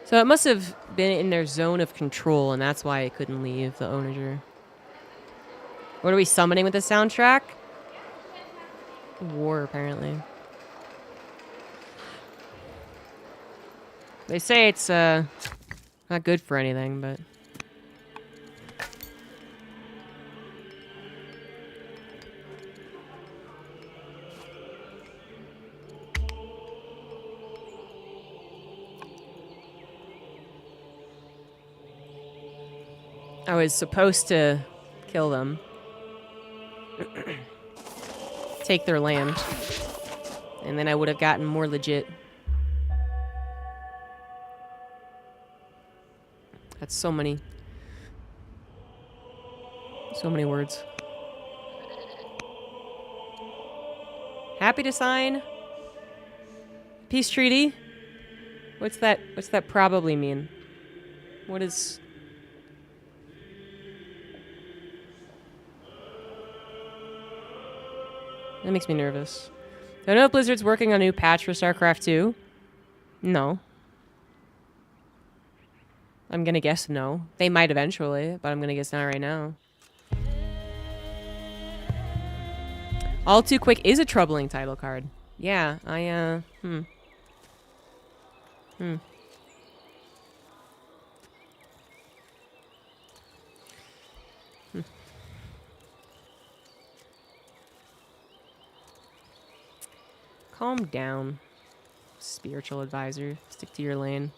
Speaker 1: So it must have been in their zone of control, and that's why it couldn't leave the onager. What are we summoning with the soundtrack? War, apparently. They say it's, not good for anything, but... I was supposed to kill them. Take their land. And then I would have gotten more legit. That's so many So many words. Happy to sign. Peace treaty. What's that probably mean? What is... That makes me nervous. I know Blizzard's working on a new patch for StarCraft 2. No. I'm gonna guess no. They might eventually, but I'm gonna guess not right now. All Too Quick is a troubling title card. Yeah, Calm down, spiritual advisor. Stick to your lane.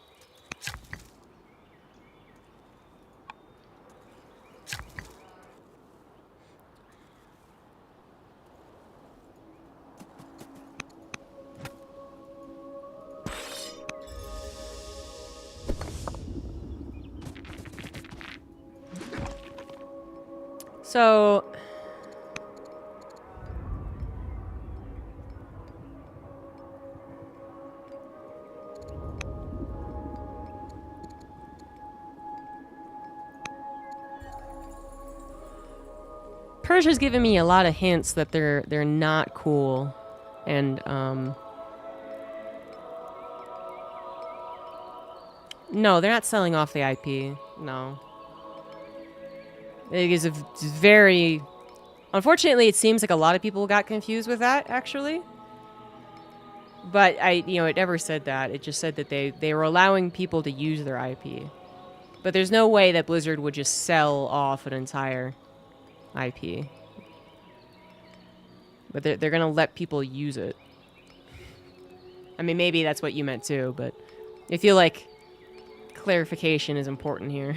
Speaker 1: So... Persia's given me a lot of hints that they're not cool, and no, they're not selling off the IP. No, it is a very... Unfortunately, it seems like a lot of people got confused with that, actually. But it never said that. It just said that they were allowing people to use their IP. But there's no way that Blizzard would just sell off an entire IP. But they're gonna let people use it. I mean, maybe that's what you meant too, but I feel like clarification is important here.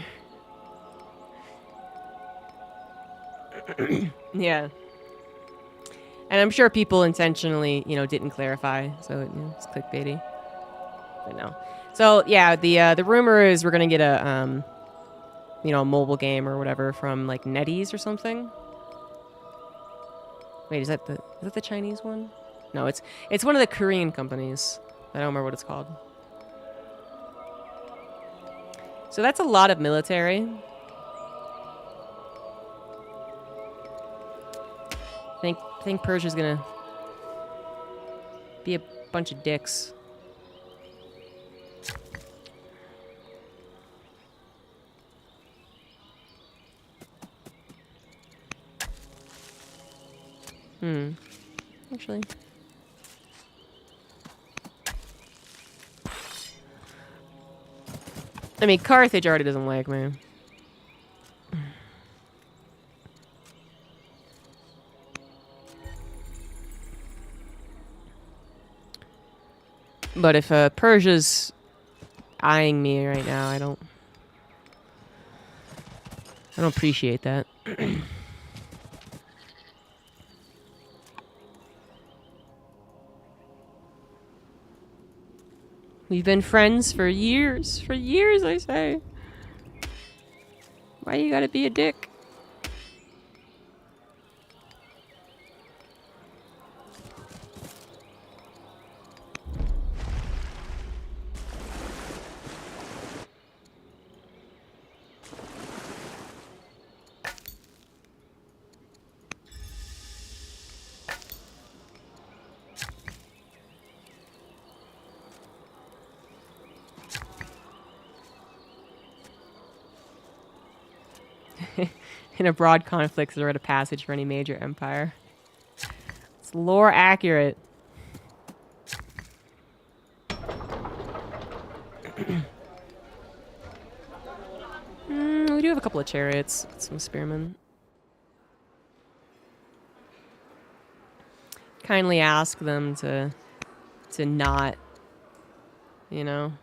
Speaker 1: Yeah. And I'm sure people intentionally, didn't clarify, so it's clickbaity. But no. So yeah, the rumor is we're gonna get a a mobile game or whatever from like NetEase or something. Wait, is that the Chinese one? No, it's one of the Korean companies. I don't remember what it's called. So that's a lot of military. I think Persia's gonna be a bunch of dicks. Actually. I mean, Carthage already doesn't like me. But if Persia's eyeing me right now, I don't appreciate that. We've been friends for years. For years, I say. Why you gotta be a dick? In a broad conflict, is a rite of passage for any major empire. It's lore accurate. We do have a couple of chariots, some spearmen. Kindly ask them to not, Can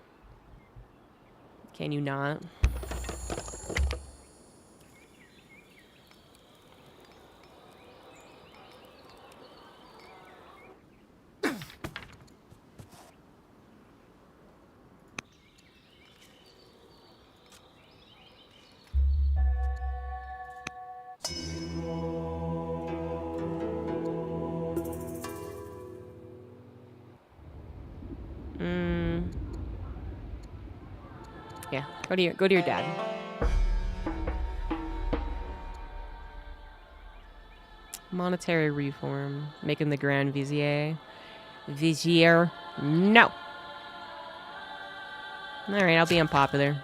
Speaker 1: you not? Yeah, go to your dad. Monetary reform, making the Grand Vizier. Vizier, no. All right, I'll be unpopular.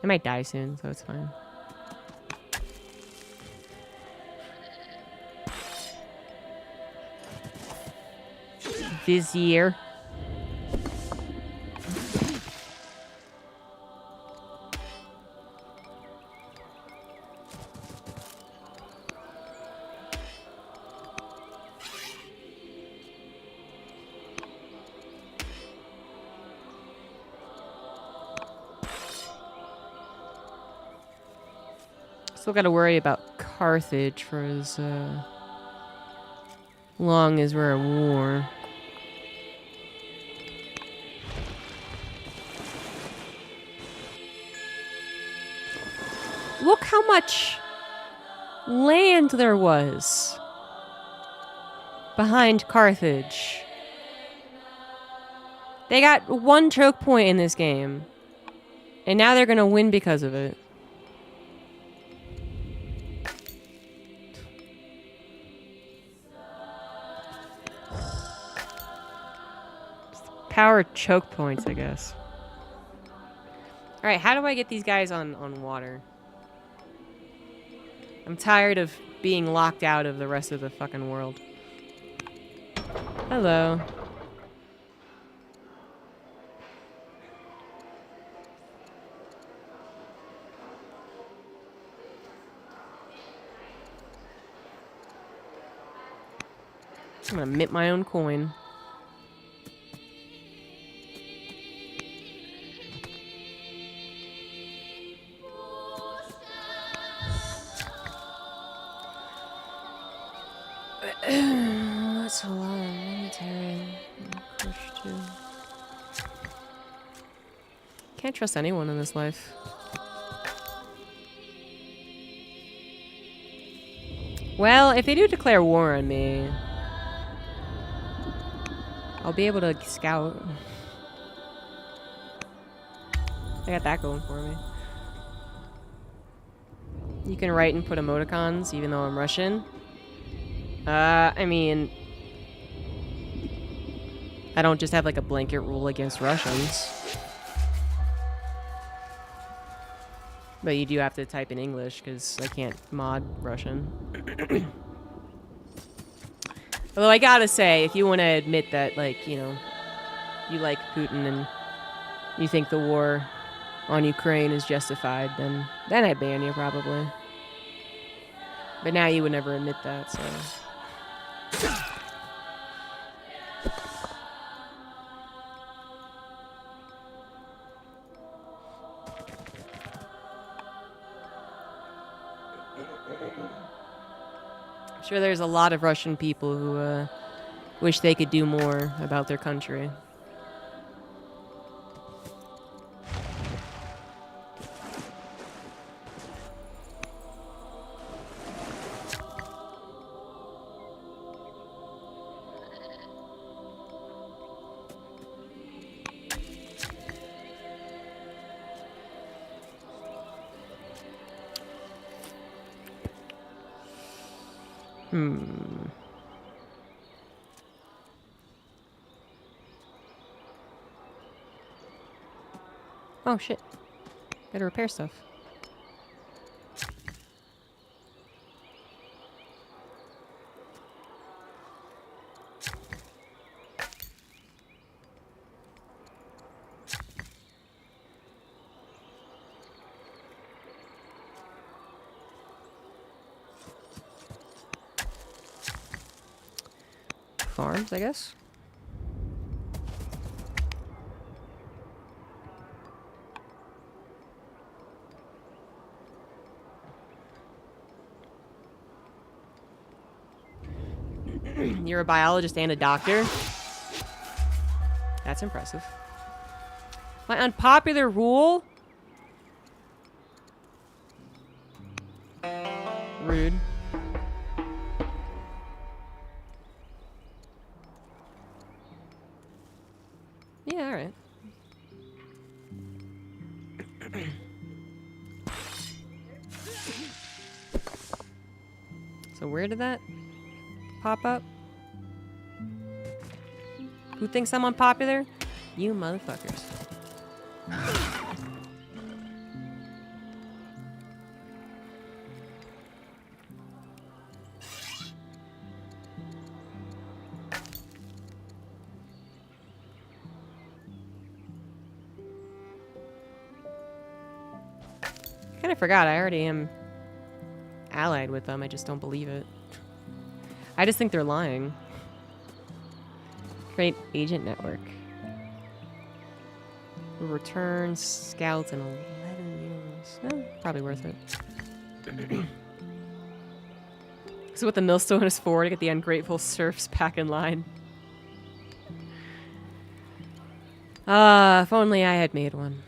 Speaker 1: I might die soon, so it's fine. Vizier. Still got to worry about Carthage for as long as we're at war. Look how much land there was behind Carthage. They got one choke point in this game, and now they're gonna win because of it. Power choke points, I guess. Alright, how do I get these guys on water? I'm tired of being locked out of the rest of the fucking world. Hello. I'm gonna mint my own coin. That's a lot of military. Can't trust anyone in this life. Well, if they do declare war on me, I'll be able to scout. I got that going for me. You can write and put emoticons even though I'm Russian. I mean, I don't just have like a blanket rule against Russians. But you do have to type in English because I can't mod Russian. Although I gotta say, if you want to admit that, like, you know, you like Putin and you think the war on Ukraine is justified, then I'd ban you probably. But now you would never admit that, so... I'm sure there's a lot of Russian people who wish they could do more about their country. Oh shit. Gotta repair stuff. Farms, I guess. You're a biologist and a doctor? That's impressive. My unpopular rule? Rude. Yeah, alright. So where did that pop up? Who thinks I'm unpopular? You motherfuckers. I kind of forgot. I already am allied with them. I just don't believe it. I just think they're lying. Create agent network. Return scouts in 11 years. Eh, probably worth it. So what the millstone is for, to get the ungrateful serfs back in line. Ah, if only I had made one.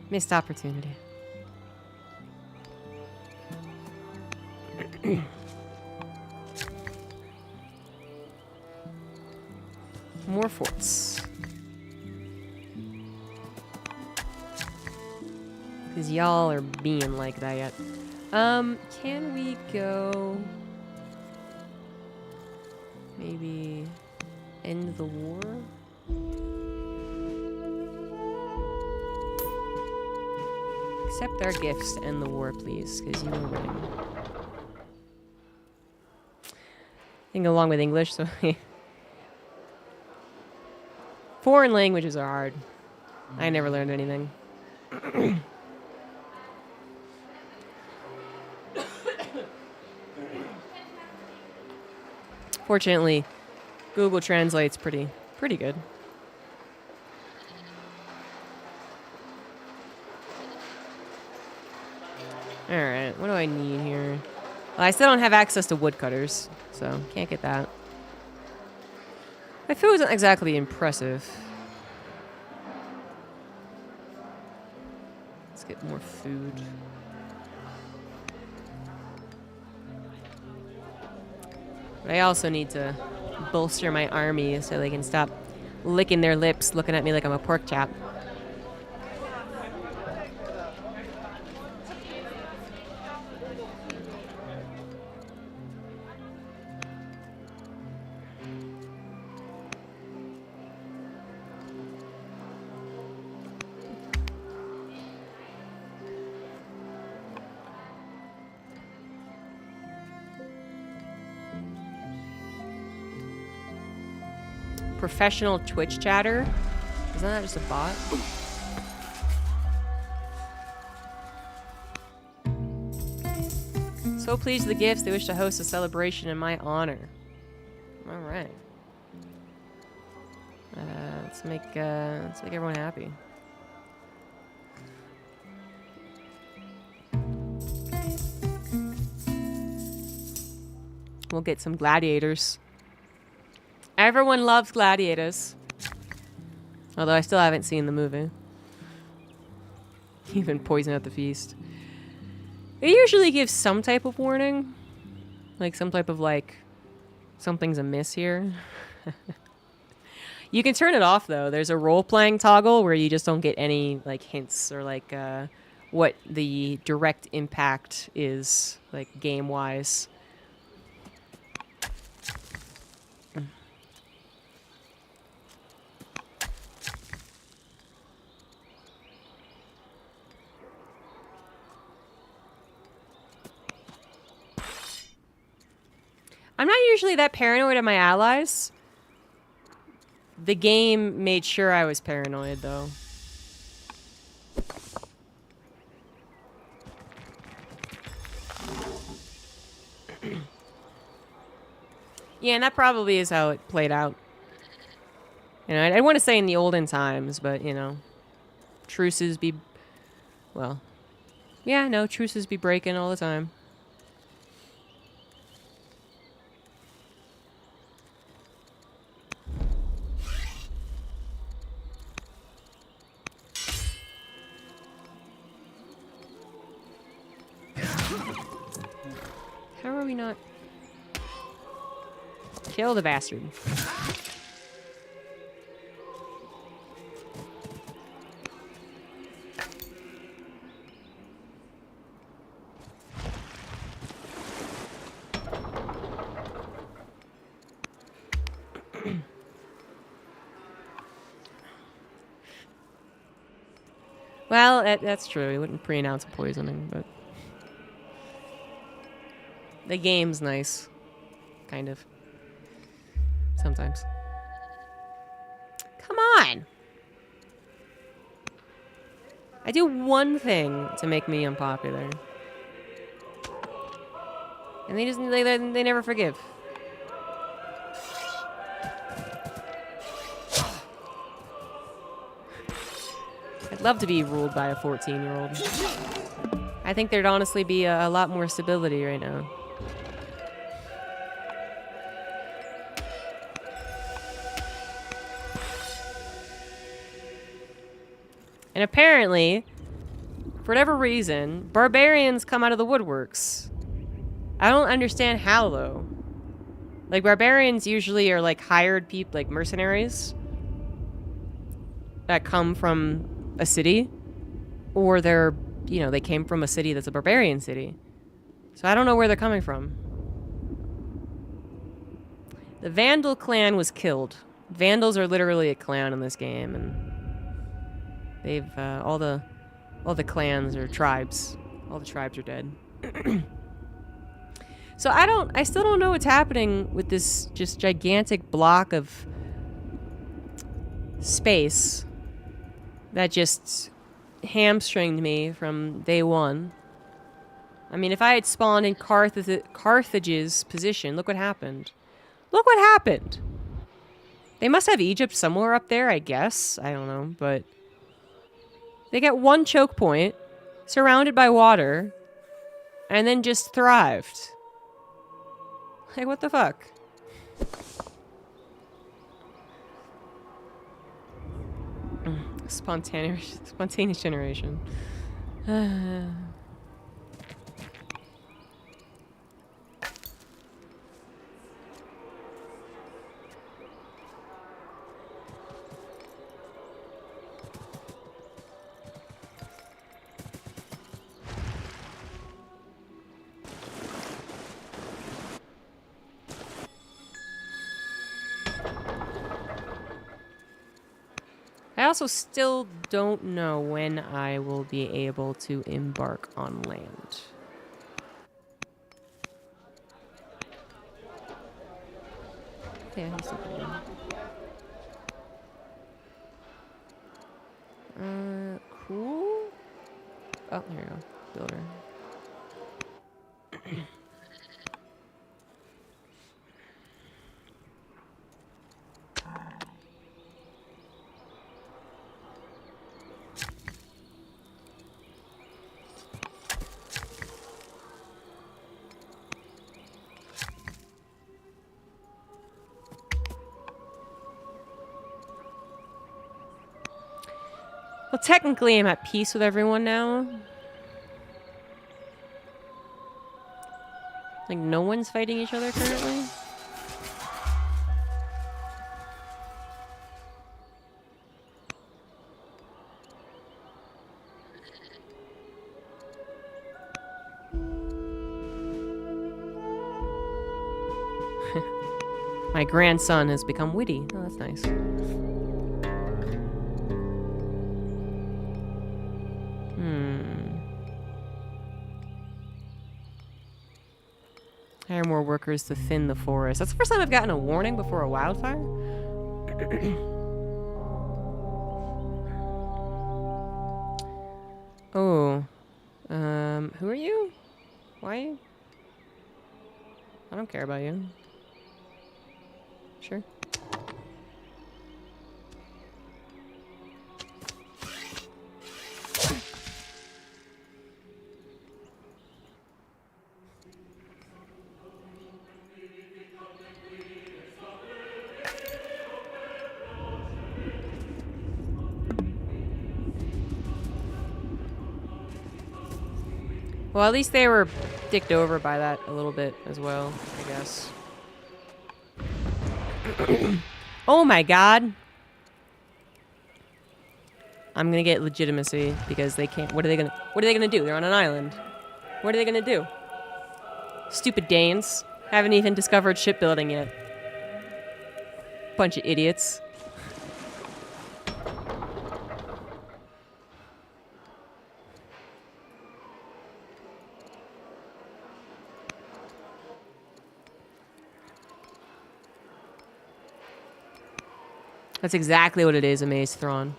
Speaker 1: Missed opportunity. More forts. Because y'all are being like that yet. Can we go... maybe... end the war? Accept our gifts to end the war, please, because you are winning. I think along with English, so... Foreign languages are hard. I never learned anything. Fortunately, Google Translate's pretty good. Alright, what do I need here? Well, I still don't have access to woodcutters, so can't get that. My food isn't exactly impressive. Let's get more food. But I also need to bolster my army so they can stop licking their lips, looking at me like I'm a pork chop. Professional Twitch chatter? Isn't that just a bot? So pleased with the gifts, they wish to host a celebration in my honor. Alright. Let's make everyone happy. We'll get some gladiators. Everyone loves gladiators. Although I still haven't seen the movie. Even Poison at the Feast. It usually gives some type of warning. Like some type of like, something's amiss here. You can turn it off though. There's a role-playing toggle where you just don't get any like hints or like what the direct impact is, like game-wise. I'm not usually that paranoid of my allies. The game made sure I was paranoid, though. Yeah, and that probably is how it played out. You know, I want to say in the olden times, but, you know, truces be... Well, yeah, no, truces be breaking all the time. How are we not... Kill the bastard. Well, that's true. He wouldn't pre-announce poisoning, but the game's nice. Kind of. Sometimes. Come on! I do one thing to make me unpopular. And they never forgive. I'd love to be ruled by a 14-year-old. I think there'd honestly be a lot more stability right now. And apparently, for whatever reason, barbarians come out of the woodworks. I don't understand how, though. Like, barbarians usually are, like, hired people, like, mercenaries that come from a city. Or they're, you know, they came from a city that's a barbarian city. So I don't know where they're coming from. The Vandal clan was killed. Vandals are literally a clan in this game, and they've, all the clans or tribes. All the tribes are dead. So I still don't know what's happening with this just gigantic block of space that just hamstringed me from day one. I mean, if I had spawned in Carthage's position, look what happened. Look what happened! They must have Egypt somewhere up there, I guess. I don't know, but they get one choke point, surrounded by water, and then just thrived. Like, what the fuck? Spontaneous generation. I also still don't know when I will be able to embark on land. Yeah, he's still there. Cool. Oh, there you go. Builder. Well, technically, I'm at peace with everyone now. Like, no one's fighting each other currently. My grandson has become witty. Oh, that's nice. Hire more workers to thin the forest. That's the first time I've gotten a warning before a wildfire. Oh. Who are you? Why? I don't care about you. Sure. Well, at least they were dicked over by that a little bit as well, I guess. Oh my god. I'm gonna get legitimacy because they can't. What are they gonna do? They're on an island. What are they gonna do? Stupid Danes. Haven't even discovered shipbuilding yet. Bunch of idiots. That's exactly what it is, a maze thron.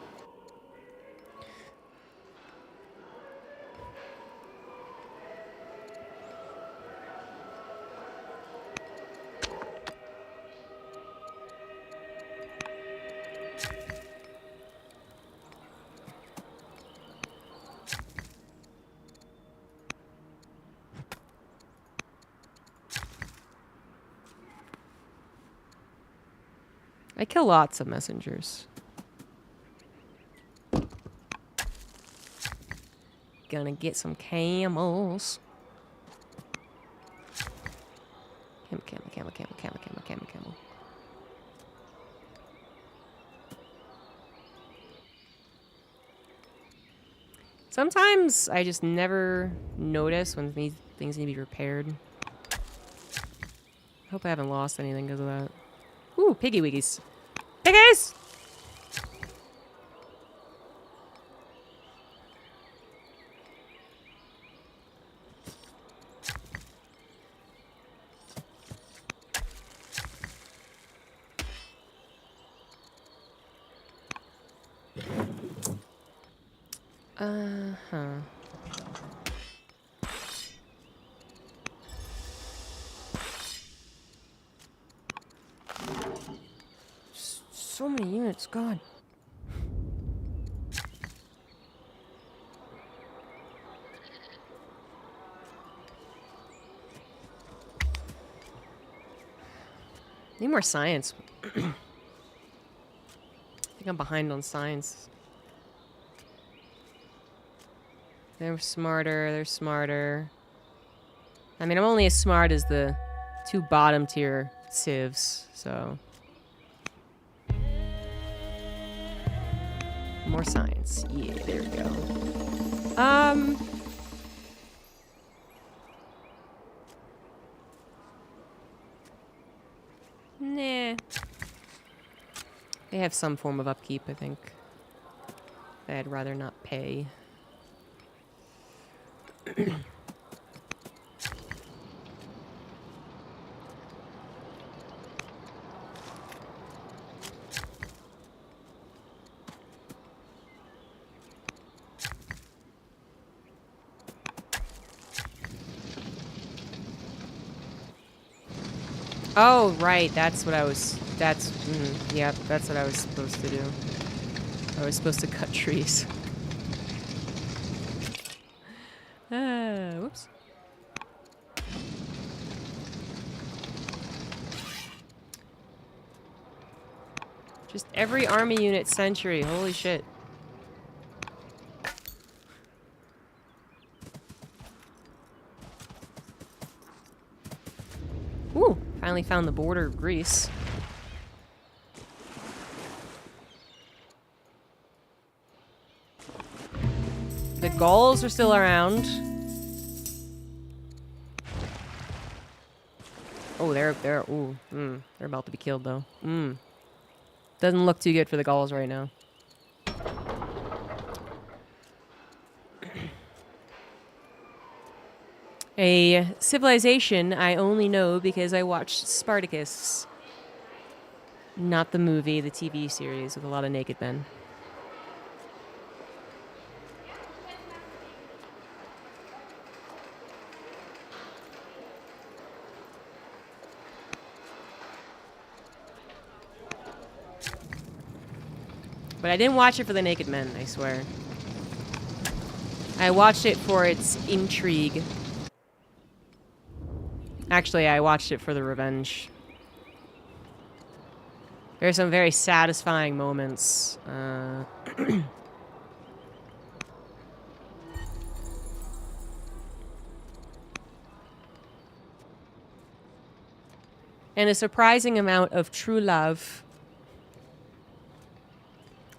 Speaker 1: I kill lots of messengers. Gonna get some camels. Camel. Sometimes I just never notice when these things need to be repaired. Hope I haven't lost anything because of that. Ooh, piggy wiggies. Piggies! Uh-huh. So many units, God. Need more science. I think I'm behind on science. They're smarter. I mean, I'm only as smart as the 2 bottom tier civs, so. More science. Yeah, there we go. Nah. They have some form of upkeep, I think. That I'd rather not pay. Oh, right. That's what I was... yeah, that's what I was supposed to do. I was supposed to cut trees. Whoops. Just every army unit sentry. Holy shit. Ooh, finally found the border of Greece. The Gauls are still around. Oh, they're about to be killed though. Doesn't look too good for the Gauls right now. A civilization I only know because I watched Spartacus. Not the movie, the TV series with a lot of naked men. But I didn't watch it for the naked men, I swear. I watched it for its intrigue. Actually, I watched it for the revenge. There are some very satisfying moments. And a surprising amount of true love.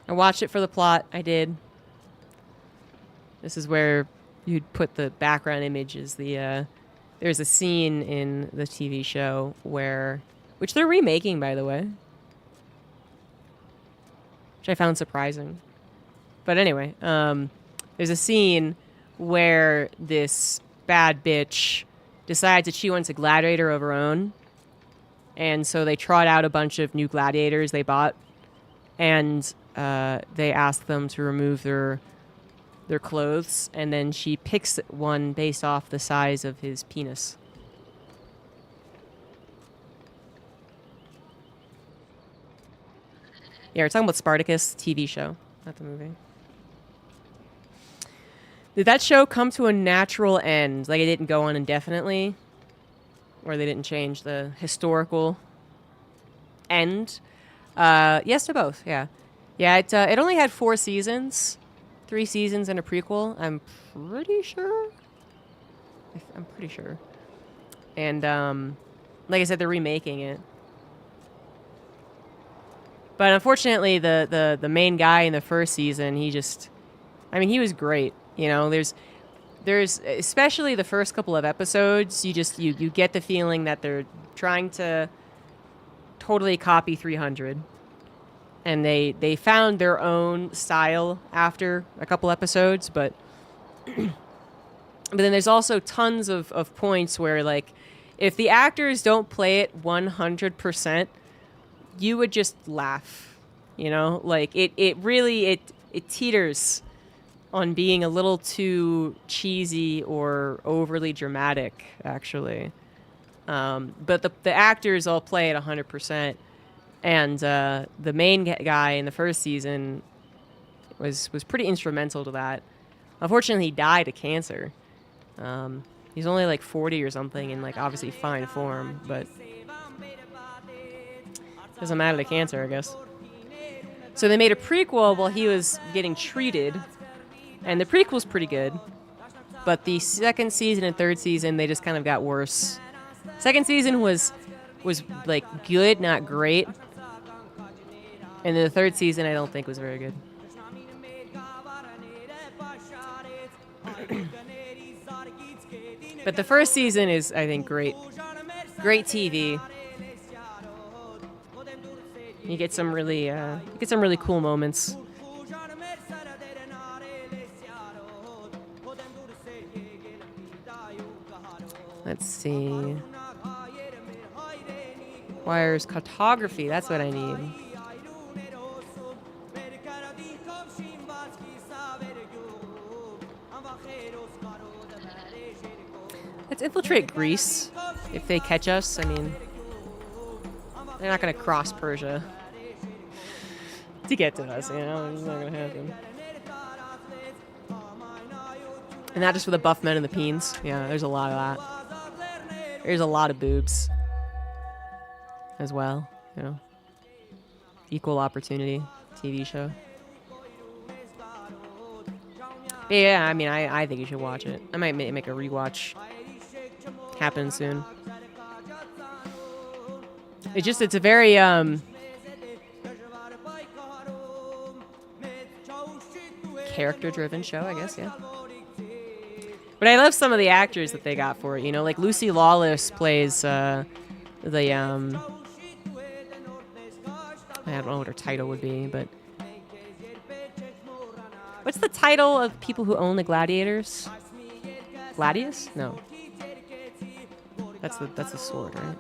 Speaker 1: I watched it for the plot. I did. This is where you'd put the background image as the, there's a scene in the TV show where, which they're remaking, by the way. which I found surprising. But anyway, there's a scene where this bad bitch decides that she wants a gladiator of her own. And so they trot out a bunch of new gladiators they bought. And they ask them to remove their clothes. And then she picks one based off the size of his penis. Yeah, we're talking about Spartacus TV show, not the movie. Did that show come to a natural end? Like it didn't go on indefinitely? Or they didn't change the historical end? Yes to both, yeah. Yeah, it only had 4 seasons. 3 seasons and a prequel, I'm pretty sure. I'm pretty sure. And, like I said, they're remaking it. But unfortunately, the main guy in the first season, he was great. You know, there's especially the first couple of episodes, you get the feeling that they're trying to totally copy 300. And they found their own style after a couple episodes, but then there's also tons of points where, like, if the actors don't play it 100%, you would just laugh, you know? Like, it really teeters on being a little too cheesy or overly dramatic, actually. But the actors all play it 100%. And the main guy in the first season was pretty instrumental to that. Unfortunately, he died of cancer. He's only like 40 or something in, like, obviously fine form, but doesn't matter to cancer, I guess. So they made a prequel while he was getting treated, and the prequel's pretty good. But the second season and third season, they just kind of got worse. Second season was like good, not great. And then the third season, I don't think was very good. But the first season is, I think, great. Great TV. You get some really cool moments. Let's see. Wires cartography. That's what I need. Let's infiltrate Greece. If they catch us, I mean, they're not going to cross Persia to get to us, you know? It's not going to happen. And not just for the buff men and the peens. Yeah, there's a lot of that. There's a lot of boobs as well, you know. Equal opportunity TV show. But yeah, I mean, I think you should watch it. I might make a rewatch happen soon. It's a very character-driven show, I guess, yeah. But I love some of the actors that they got for it, you know, like Lucy Lawless plays I don't know what her title would be, but what's the title of people who own the gladiators? Gladius? No. That's the sword, right?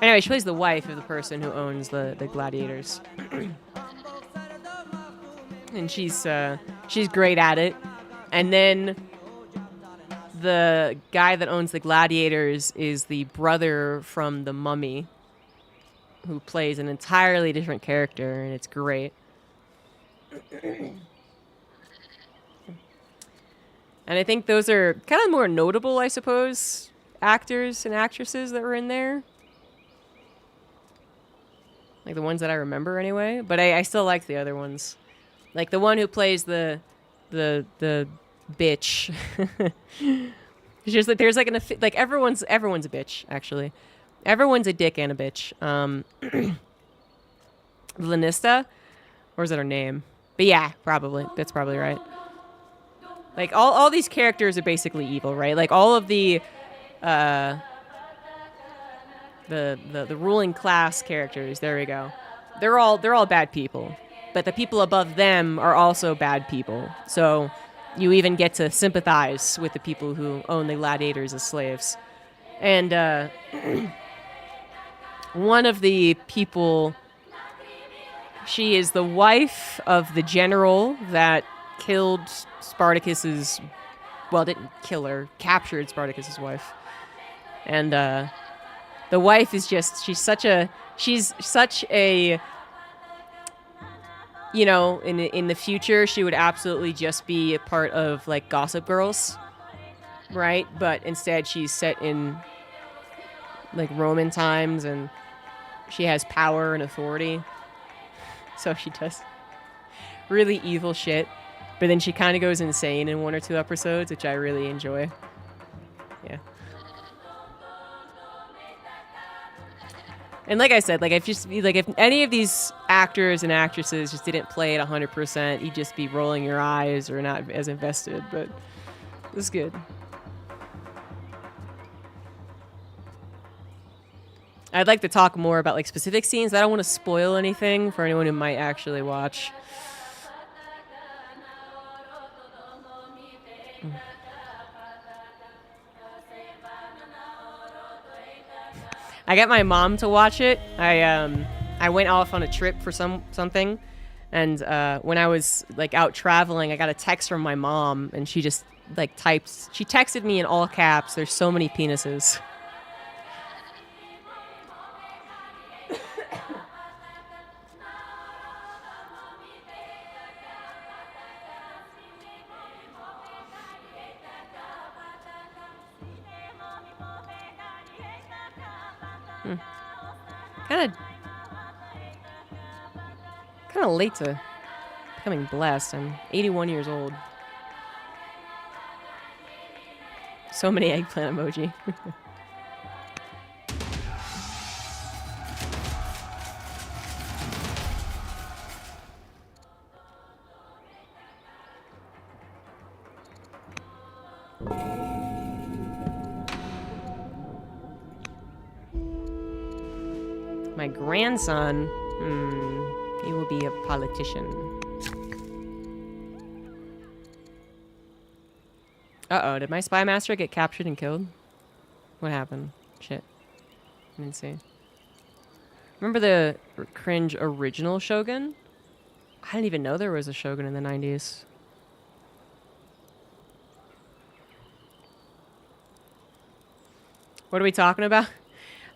Speaker 1: Anyway, she plays the wife of the person who owns the gladiators. And she's great at it. And then the guy that owns the gladiators is the brother from the Mummy, who plays an entirely different character, and it's great. And I think those are kind of more notable, I suppose, actors and actresses that were in there. Like the ones that I remember anyway. But I still like the other ones. Like the one who plays the bitch. It's just that there's like everyone's a bitch, actually. Everyone's a dick and a bitch. Lanista? Or is that her name? But yeah, probably. That's probably right. Like, all these characters are basically evil, right? Like, all of the the ruling class characters. There we go. They're all bad people, but the people above them are also bad people. So you even get to sympathize with the people who own the gladiators as slaves. And one of the people, she is the wife of the general that killed Spartacus's, well, didn't kill her, captured Spartacus's wife. And the wife is just, she's such a, you know, in the future, she would absolutely just be a part of, like, Gossip Girls, right? But instead, she's set in, like, Roman times, and she has power and authority. So she does really evil shit. But then she kind of goes insane in 1 or 2 episodes, which I really enjoy. Yeah. And like I said, like if any of these actors and actresses just didn't play it 100%, you'd just be rolling your eyes or not as invested. But it was good. I'd like to talk more about like specific scenes. I don't want to spoil anything for anyone who might actually watch. I got my mom to watch it. I went off on a trip for something, and when I was like out traveling, I got a text from my mom, and she just like she texted me in all caps, "There's so many penises." Kind of late to becoming blessed. I'm 81 years old. So many eggplant emoji. My grandson, he will be a politician. Uh-oh, did my spy master get captured and killed? What happened? Shit. I didn't see. Remember the cringe original Shogun? I didn't even know there was a Shogun in the 90s. What are we talking about?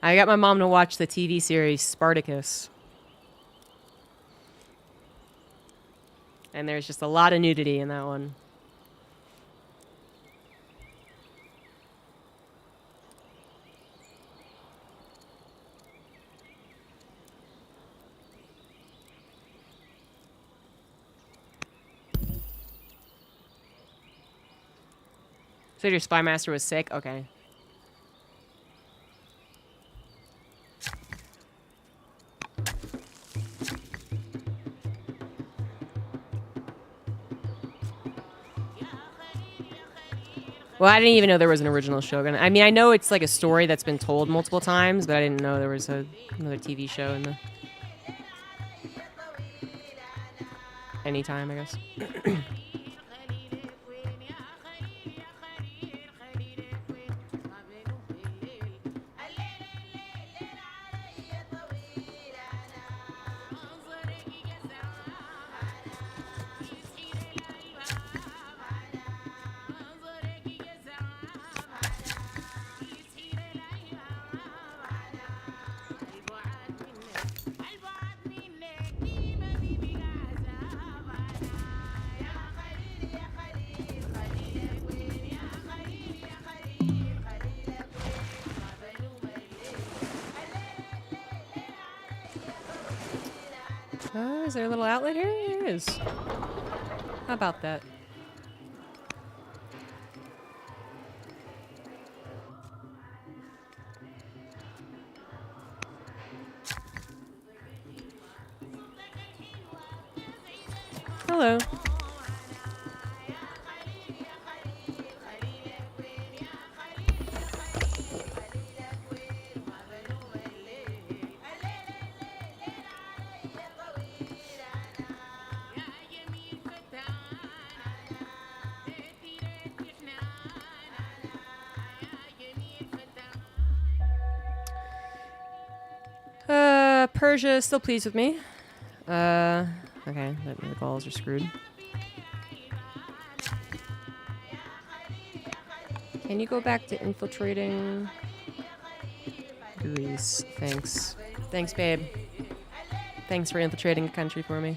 Speaker 1: I got my mom to watch the TV series Spartacus. And there's just a lot of nudity in that one. So your spy master was sick? Okay. Well, I didn't even know there was an original Shogun. I mean, I know it's like a story that's been told multiple times, but I didn't know there was another TV show in the... Anytime, I guess. Is there a little outlet here? There is. How about that? Hello. Persia is still pleased with me. Okay, the Gauls are screwed. Can you go back to infiltrating Greece? Thanks. Thanks, babe. Thanks for infiltrating a country for me.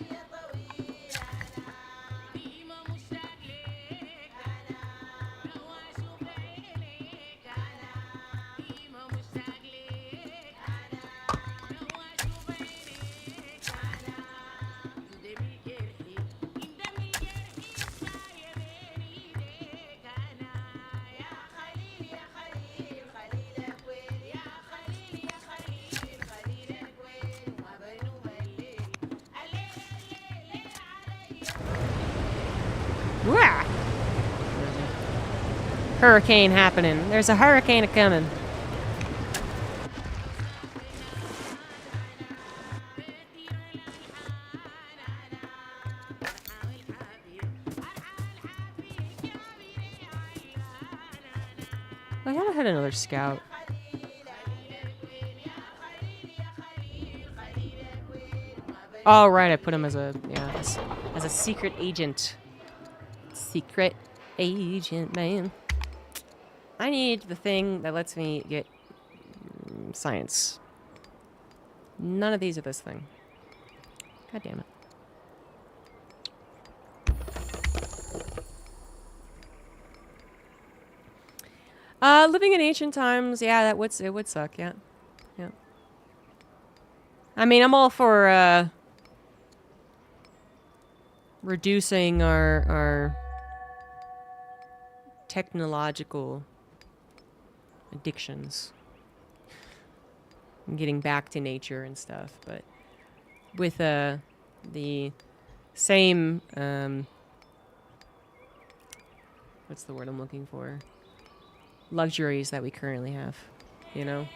Speaker 1: Wah! Hurricane happening. There's a hurricane coming. I gotta hit another scout. Oh, right, I put him as a, yeah, as a secret agent. Secret agent, man. I need the thing that lets me get science. None of these are this thing. God damn it. Living in ancient times, yeah, it would suck, yeah. Yeah. I mean, I'm all for, reducing our technological addictions and getting back to nature and stuff, but with the same what's the word I'm looking for, luxuries that we currently have, you know.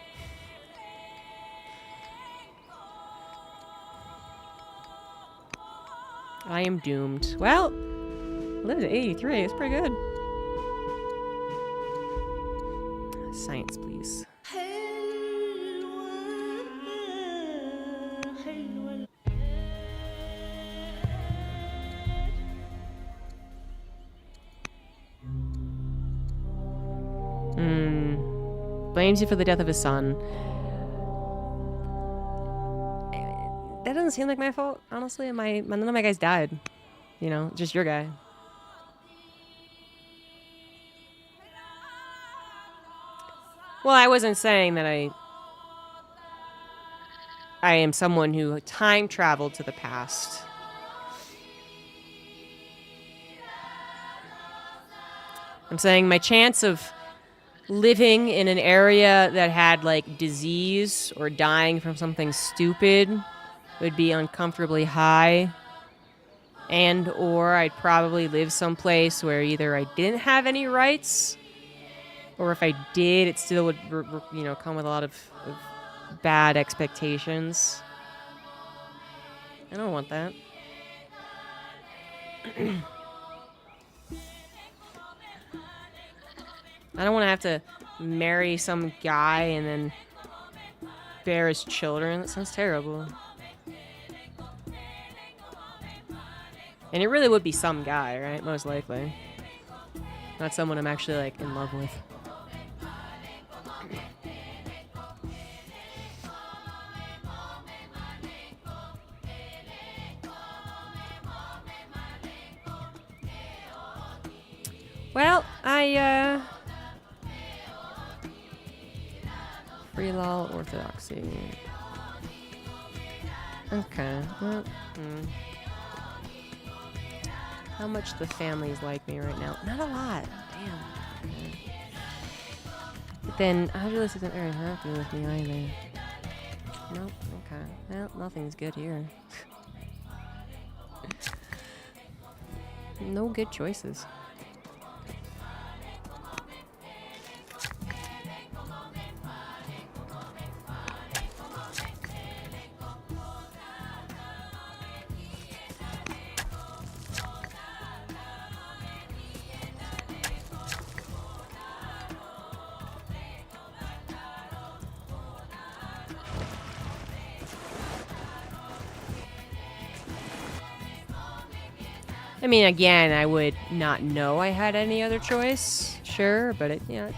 Speaker 1: I am doomed. Well, lived at 83. It's pretty good. Science, please. Blames you for the death of his son. That doesn't seem like my fault, honestly. None of my guys died. You know, just your guy. Well, I wasn't saying that I am someone who time traveled to the past. I'm saying my chance of living in an area that had, like, disease or dying from something stupid would be uncomfortably high. And or I'd probably live someplace where either I didn't have any rights, or if I did, it still would, you know, come with a lot of bad expectations. I don't want that. I don't want to have to marry some guy and then bear his children. That sounds terrible. And it really would be some guy, right? Most likely. Not someone I'm actually, like, in love with. Well, free law orthodoxy. Okay. Well, How much the families like me right now? Not a lot. Damn. Okay. But then, Audulus isn't very happy with me either. Nope. Okay. Well, nothing's good here. No good choices. I mean, again, I would not know I had any other choice, sure, but it, yeah.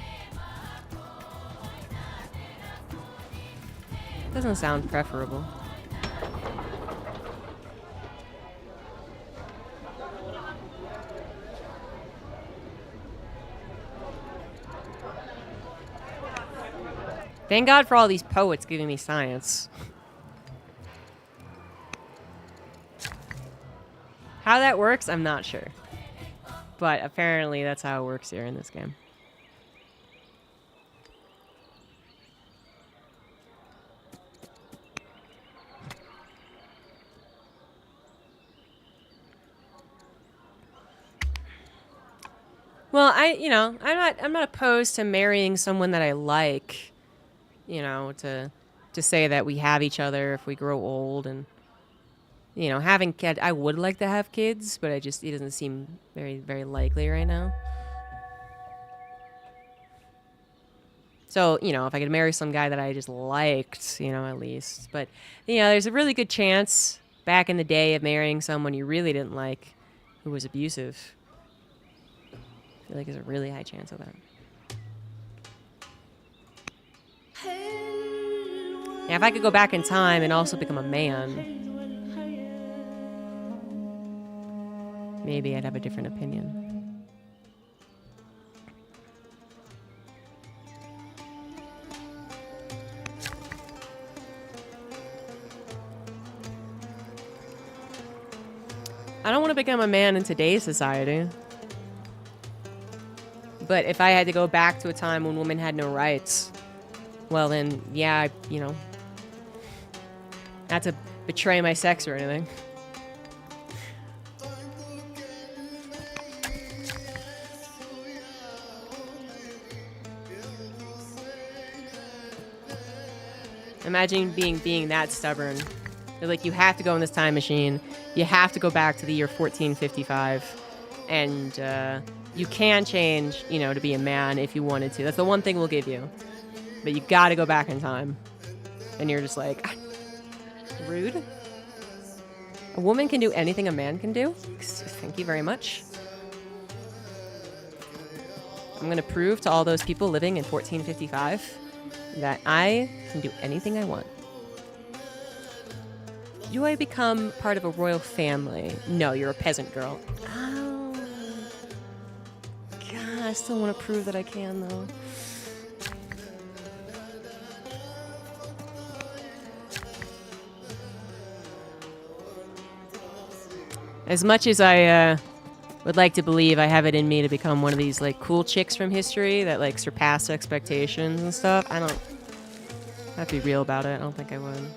Speaker 1: Doesn't sound preferable. Thank God for all these poets giving me science. How that works, I'm not sure. But apparently that's how it works here in this game. Well, I'm not opposed to marrying someone that I like, to say that we have each other if we grow old, and having kids. I would like to have kids, but it doesn't seem very, very likely right now. So, if I could marry some guy that I just liked, at least. But, there's a really good chance back in the day of marrying someone you really didn't like who was abusive. I feel like there's a really high chance of that. Yeah, if I could go back in time and also become a man, maybe I'd have a different opinion. I don't want to become a man in today's society. But if I had to go back to a time when women had no rights, well then, yeah, not to betray my sex or anything. Imagine being that stubborn. They're like, you have to go in this time machine. You have to go back to the year 1455. And you can change, to be a man if you wanted to. That's the one thing we'll give you. But you gotta go back in time. And you're just like, rude? A woman can do anything a man can do? Thank you very much. I'm gonna prove to all those people living in 1455 that I can do anything I want. Do I become part of a royal family? No, you're a peasant girl. Oh. God, I still want to prove that I can, though. As much as I would like to believe I have it in me to become one of these, like, cool chicks from history that, like, surpass expectations and stuff, I have to be real about it. I don't think I would.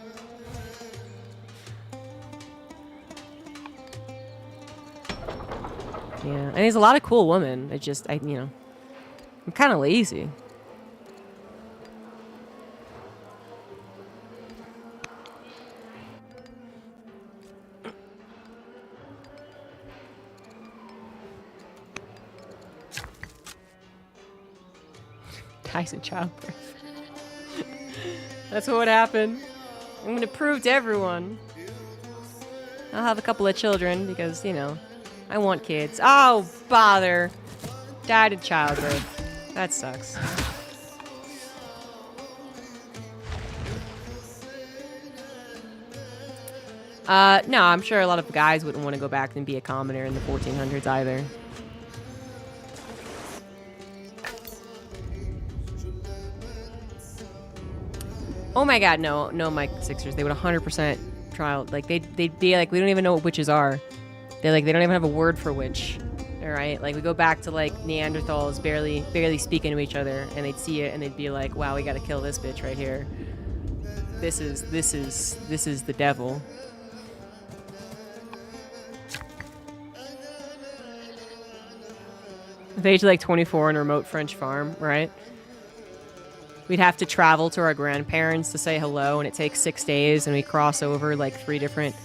Speaker 1: Yeah, and there's a lot of cool women. I'm kind of lazy. Dies in childbirth. That's what would happen. I'm gonna prove to everyone. I'll have a couple of children because, I want kids. Oh, bother. Died in childbirth. That sucks. No, I'm sure a lot of guys wouldn't want to go back and be a commoner in the 1400s either. Oh my god, no, Mike Sixers. They would 100% trial. Like, they'd be like, we don't even know what witches are. They don't even have a word for witch. All right, like we go back to like Neanderthals barely speaking to each other, and they'd see it and they'd be like, "Wow, we got to kill this bitch right here. This is the devil." At the age of like 24 on a remote French farm, right? We'd have to travel to our grandparents to say hello, and it takes 6 days, and we cross over like 3 different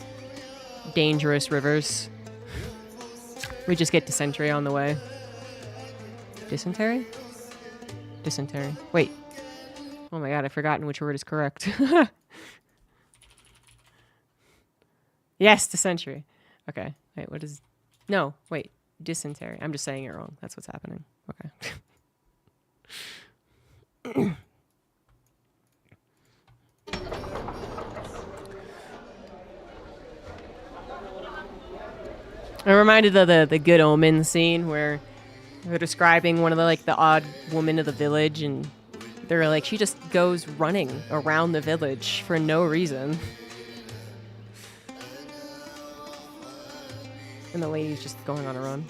Speaker 1: dangerous rivers. We just get dysentery on the way. Dysentery? Dysentery. Wait. Oh my god, I've forgotten which word is correct. Yes, dysentery. Okay. Wait, what is... No, wait. Dysentery. I'm just saying it wrong. That's what's happening. Okay. I'm reminded of the Good Omen scene where they're describing one of the odd woman of the village, and they're like, she just goes running around the village for no reason. And the lady's just going on her own.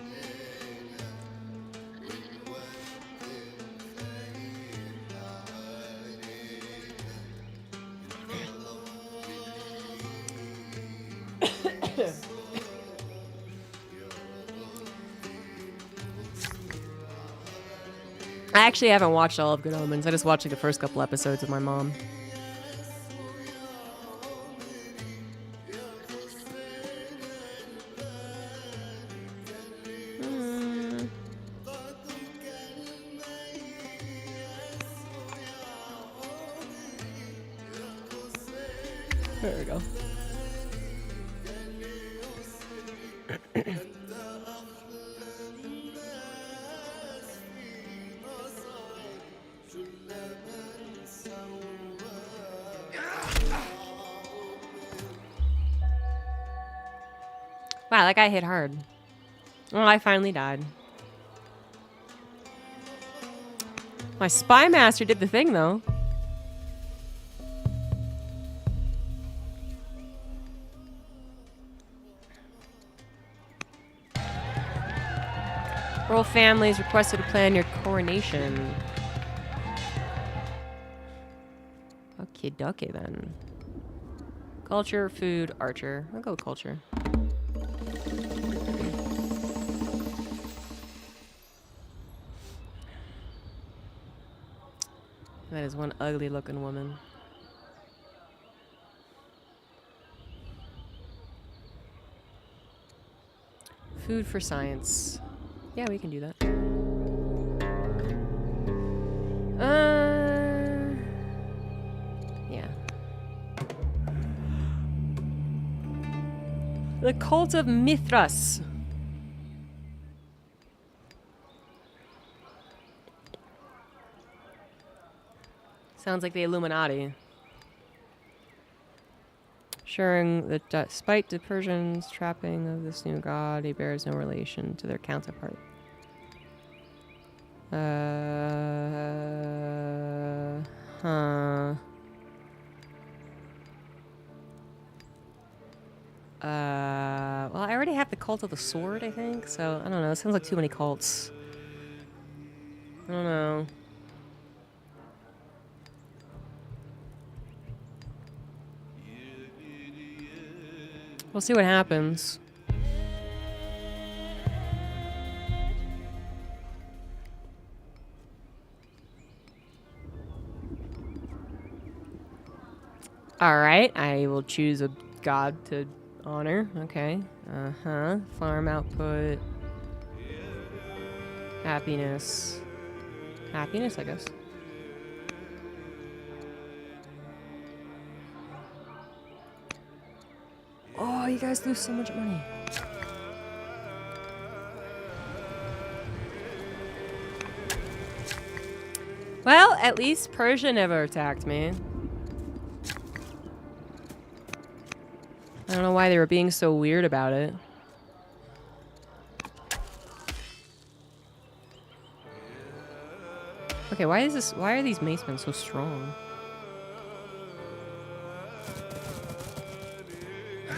Speaker 1: I actually haven't watched all of Good Omens. I just watched the first couple episodes with my mom. There we go. Wow, that guy hit hard. Well, I finally died. My spy master did the thing, though. Royal families requested to plan your coronation. Okay, dokie then. Culture, food, archer. I'll go with culture. That is one ugly looking woman. Food for science. Yeah, we can do that. Yeah. The Cult of Mithras. Sounds like the Illuminati. Assuring that despite the Persians' trapping of this new god, he bears no relation to their counterpart. Well, I already have the Cult of the Sword, I think, so I don't know. It sounds like too many cults. I don't know. We'll see what happens. Alright, I will choose a god to honor. Okay. Farm output. Happiness. Happiness, I guess. Oh, you guys lose so much money. Well, at least Persia never attacked me. I don't know why they were being so weird about it. Okay, why are these macemen so strong?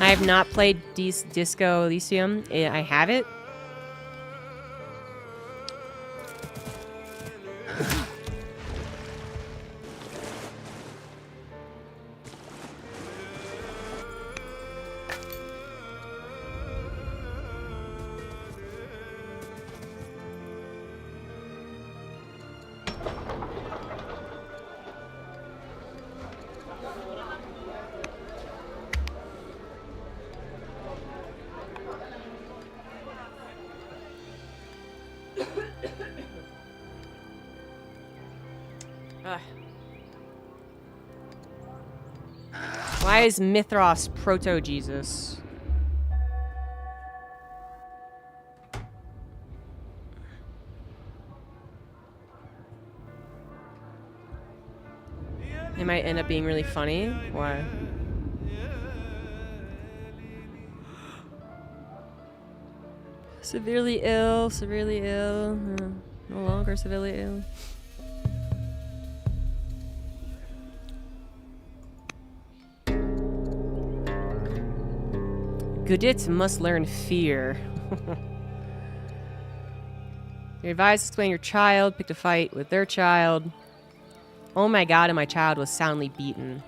Speaker 1: I have not played Disco Elysium. I have it. Why is Mithras proto-Jesus? It might end up being really funny. Why? Severely ill, severely ill. No longer severely ill. Goodits must learn fear. You're advised to explain your child picked a fight with their child. Oh my god, and my child was soundly beaten.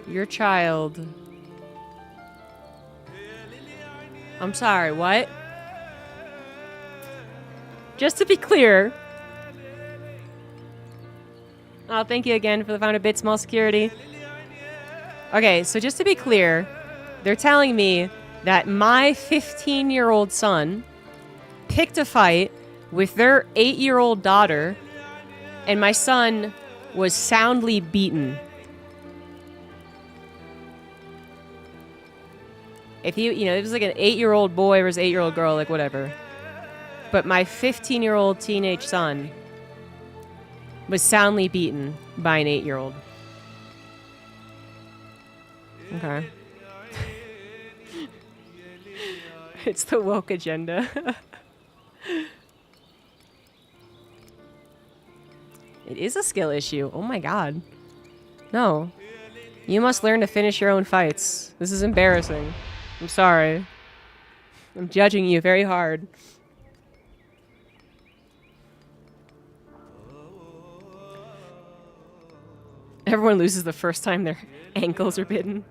Speaker 1: Your child... I'm sorry, what? Just to be clear... Oh, thank you again for the founder bit, small security. Okay, so just to be clear, they're telling me that my 15-year-old son picked a fight with their 8-year-old daughter, and my son was soundly beaten. If it was like an 8-year-old boy versus 8-year-old girl, like whatever. But my 15-year-old teenage son was soundly beaten by an 8-year-old. Okay. It's the woke agenda. It is a skill issue. Oh my god. No. You must learn to finish your own fights. This is embarrassing. I'm sorry. I'm judging you very hard. Everyone loses the first time their ankles are bitten.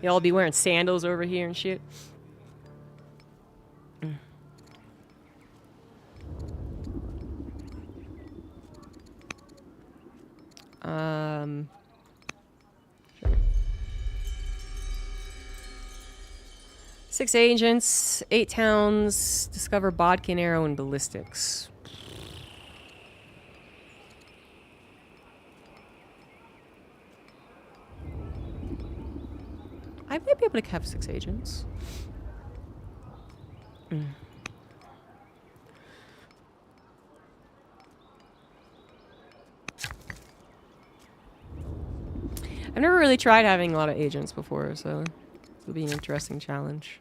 Speaker 1: They all be wearing sandals over here and shit. Sure. 6 agents, 8 towns, discover bodkin arrow and ballistics. I might be able to have 6 agents. I've never really tried having a lot of agents before, so it'll be an interesting challenge.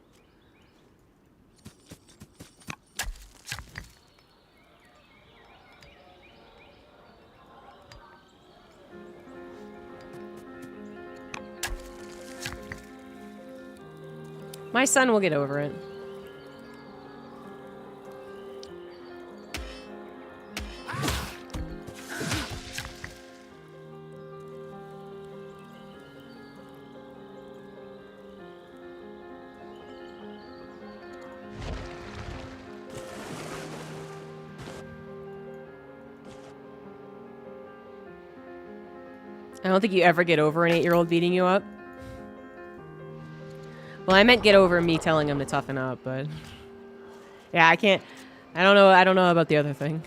Speaker 1: My son will get over it. I don't think you ever get over an 8-year-old beating you up. Well, I meant get over me telling him to toughen up, but... Yeah, I can't... I don't know about the other thing.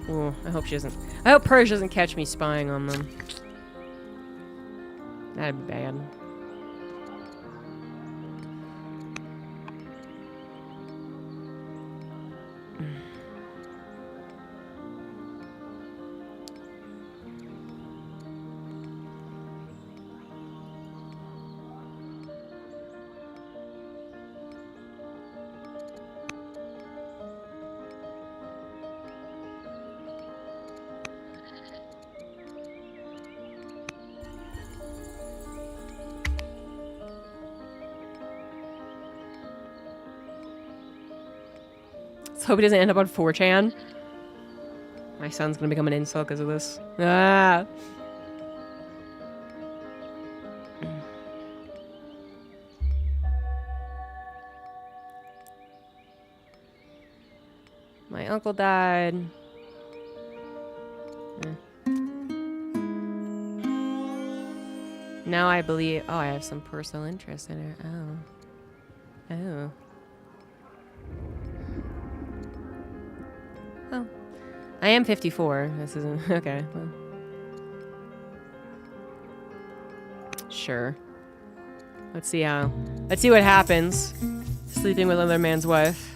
Speaker 1: Ooh, I hope she doesn't... I hope Purge doesn't catch me spying on them. That'd be bad. Let's hope he doesn't end up on 4chan. My son's gonna become an incel because of this. Ah! My uncle died. Now I believe... Oh, I have some personal interest in her. Oh. Oh. Oh. I am 54. This isn't... Okay. Well. Sure. Let's see what happens. Sleeping with another man's wife.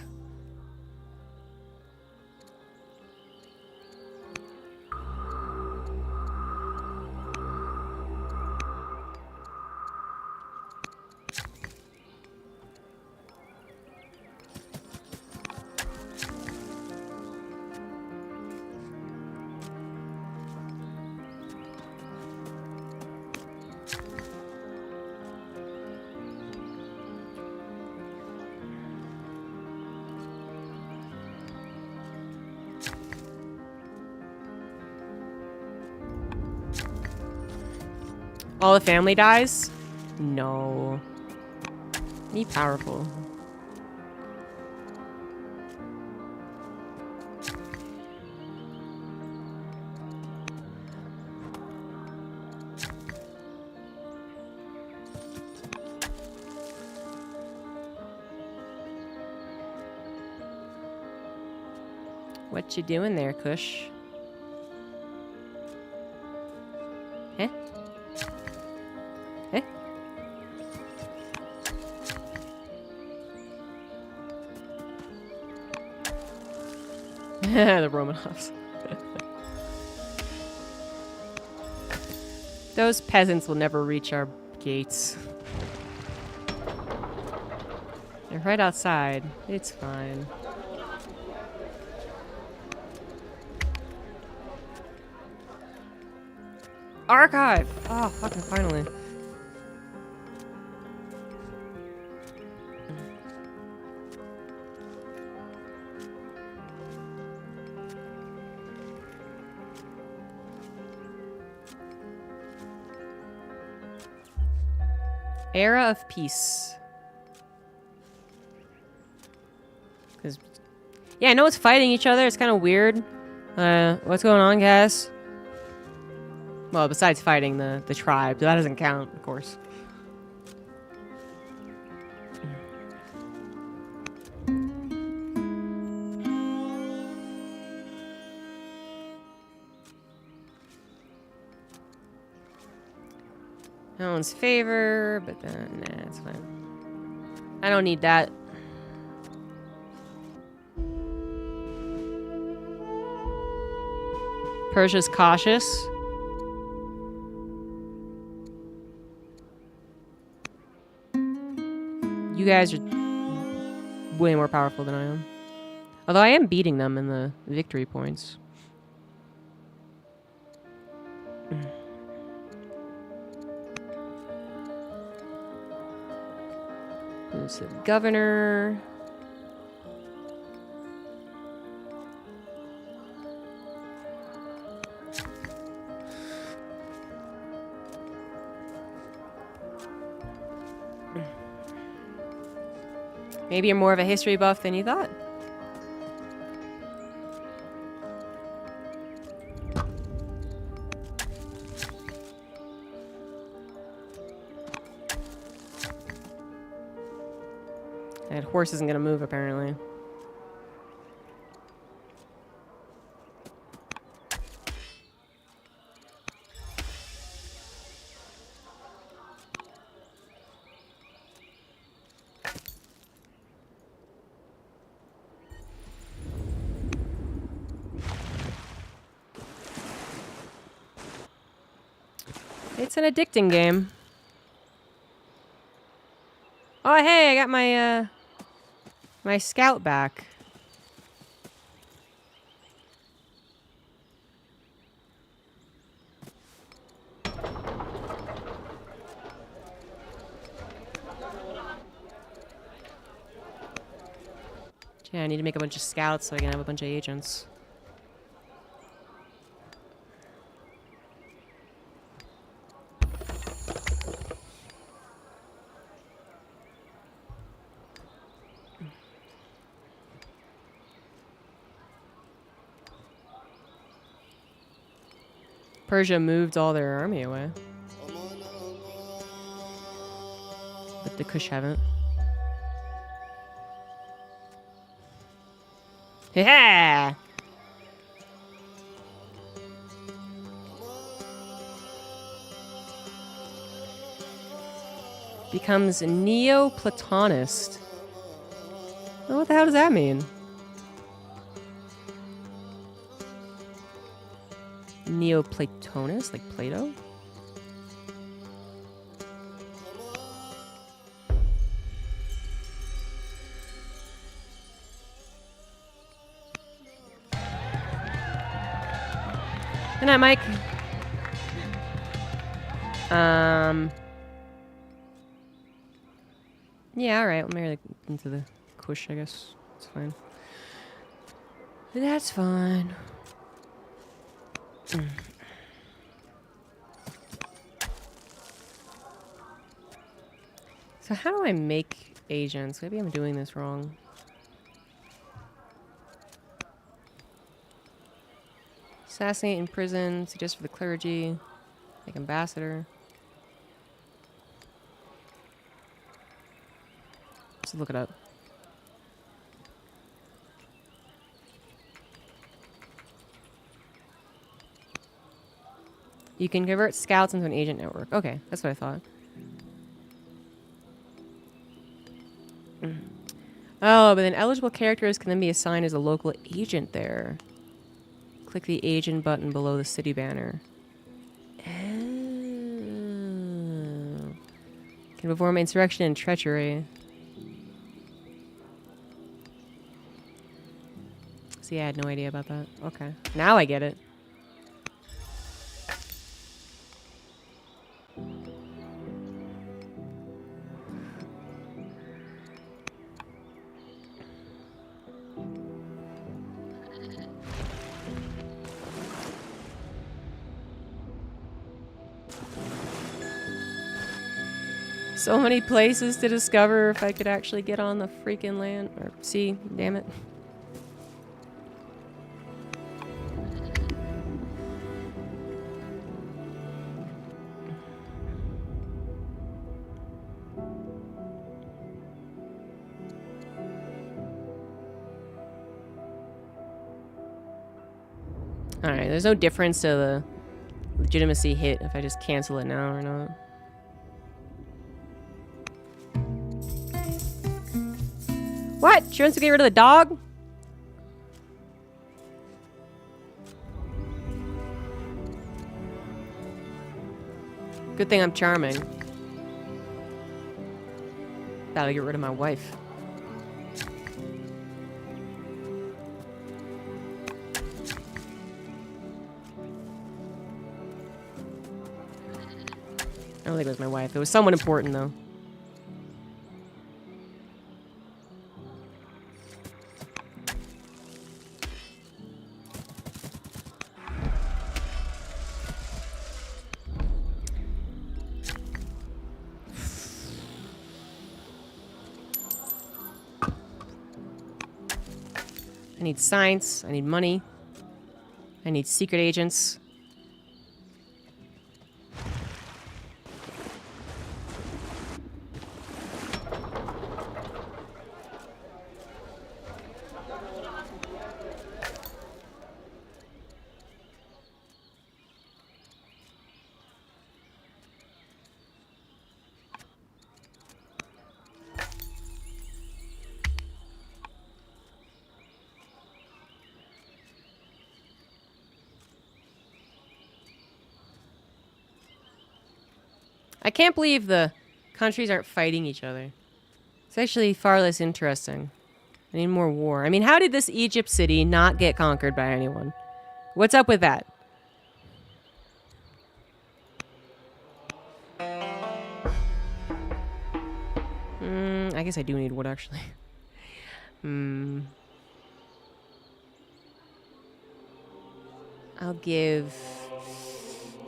Speaker 1: All the family dies? No. Me powerful. What you doing there, Kush? Eh? Eh? The Romanovs. Those peasants will never reach our gates. They're right outside. It's fine. Archive! Oh, fucking finally. Era of Peace. Cause, yeah, I know it's fighting each other. It's kind of weird. What's going on, guys? Well, besides fighting the tribe. That doesn't count, of course. No one's favor, but then, nah, it's fine. I don't need that. Persia's cautious. You guys are way more powerful than I am. Although I am beating them in the victory points. There's the governor. Maybe you're more of a history buff than you thought. That horse isn't gonna move, apparently. It's an addicting game. Oh, hey, I got my, my scout back. Yeah, I need to make a bunch of scouts so I can have a bunch of agents. Persia moved all their army away. But the Kush haven't. Yeah! Becomes Neoplatonist. Oh, what the hell does that mean? Neoplatonist? Like Plato? Good night, Mike. Yeah, alright. We'll marry into the Kush, I guess. It's fine. That's fine. So how do I make agents? Maybe I'm doing this wrong. Assassinate in prison, suggest for the clergy, make ambassador. Let's look it up. You can convert scouts into an agent network. Okay, that's what I thought. Oh, but then eligible characters can then be assigned as a local agent there. Click the agent button below the city banner. Oh. Can perform insurrection and treachery. See, I had no idea about that. Okay. Now I get it. So many places to discover if I could actually get on the freaking land. Or sea, damn it. Alright, there's no difference to the legitimacy hit if I just cancel it now or not. What? She wants to get rid of the dog? Good thing I'm charming. That'll get rid of my wife. I don't think it was my wife. It was someone important, though. I need science. I need money. I need secret agents. I can't believe the countries aren't fighting each other. It's actually far less interesting. I need more war. I mean, how did this Egypt city not get conquered by anyone? What's up with that? I guess I do need wood, actually. I'll give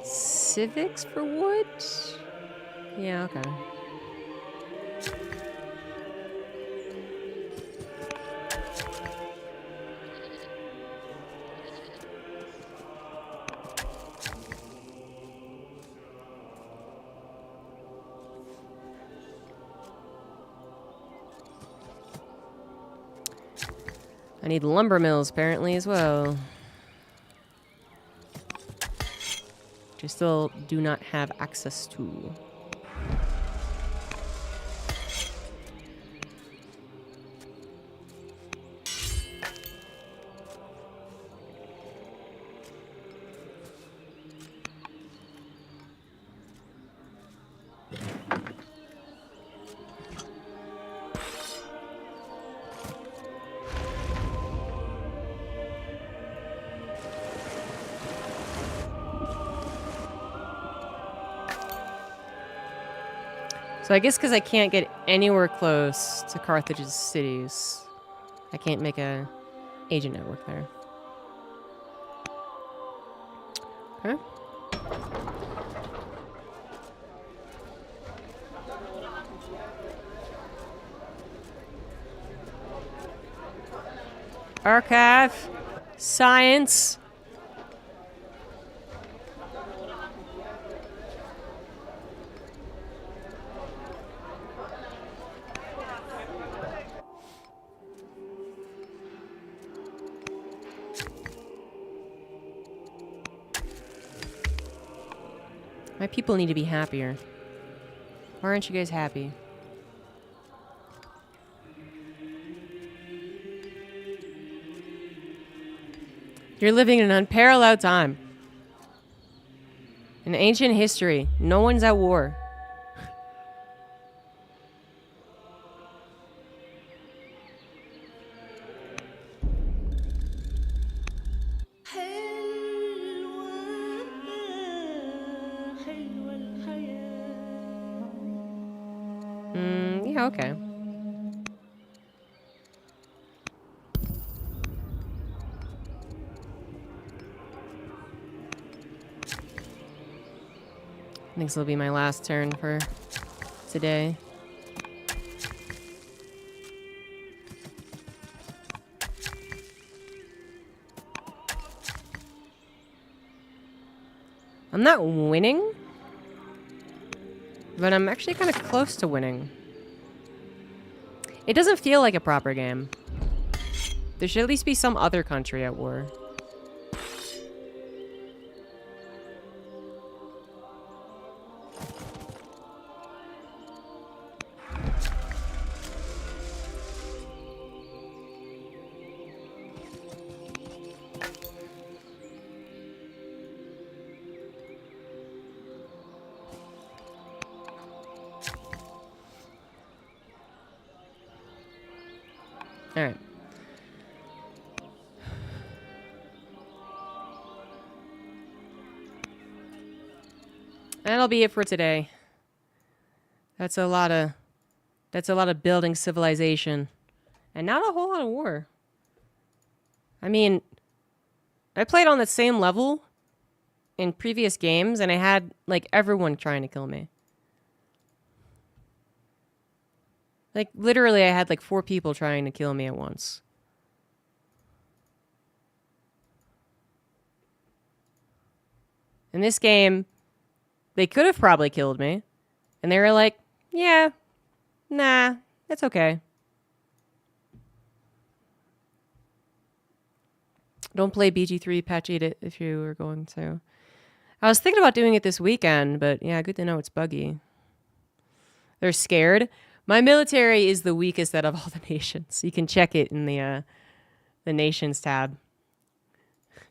Speaker 1: civics for wood. Yeah, okay. I need lumber mills, apparently, as well. Which I still do not have access to. So I guess because I can't get anywhere close to Carthage's cities, I can't make a agent network there. Okay. Archive. Science. My people need to be happier. Why aren't you guys happy? You're living in an unparalleled time. In ancient history, no one's at war. Yeah, okay. I think this will be my last turn for today. I'm not winning, but I'm actually kind of close to winning. It doesn't feel like a proper game. There should at least be some other country at war. All right. That'll be it for today. That's a lot of building civilization and not a whole lot of war. I mean, I played on the same level in previous games and I had like everyone trying to kill me. Like, literally, I had like 4 people trying to kill me at once. In this game, they could have probably killed me. And they were like, yeah, nah, it's okay. Don't play BG3, patch it if you were going to. I was thinking about doing it this weekend, but yeah, good to know it's buggy. They're scared. My military is the weakest out of all the nations. You can check it in the nations tab.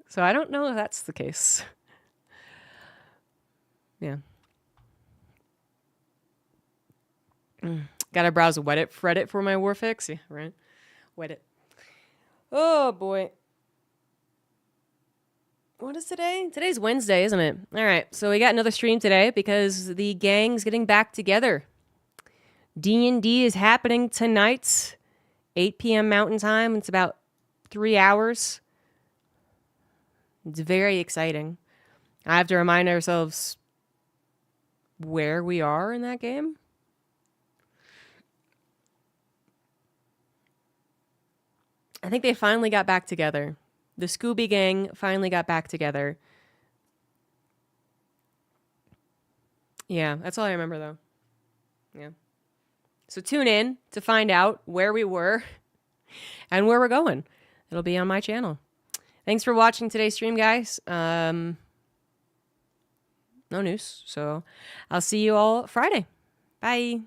Speaker 1: So I don't know if that's the case. Yeah. Gotta browse Reddit for my warfix. Yeah, right. Reddit. Oh boy. What is today? Today's Wednesday, isn't it? All right. So we got another stream today because the gang's getting back together. D&D is happening tonight, 8 p.m. Mountain Time. It's about 3 hours. It's very exciting. I have to remind ourselves where we are in that game. I think they finally got back together. The Scooby Gang finally got back together. Yeah, that's all I remember, though. Yeah. So tune in to find out where we were and where we're going. It'll be on my channel. Thanks for watching today's stream, guys. No news, so I'll see you all Friday. Bye.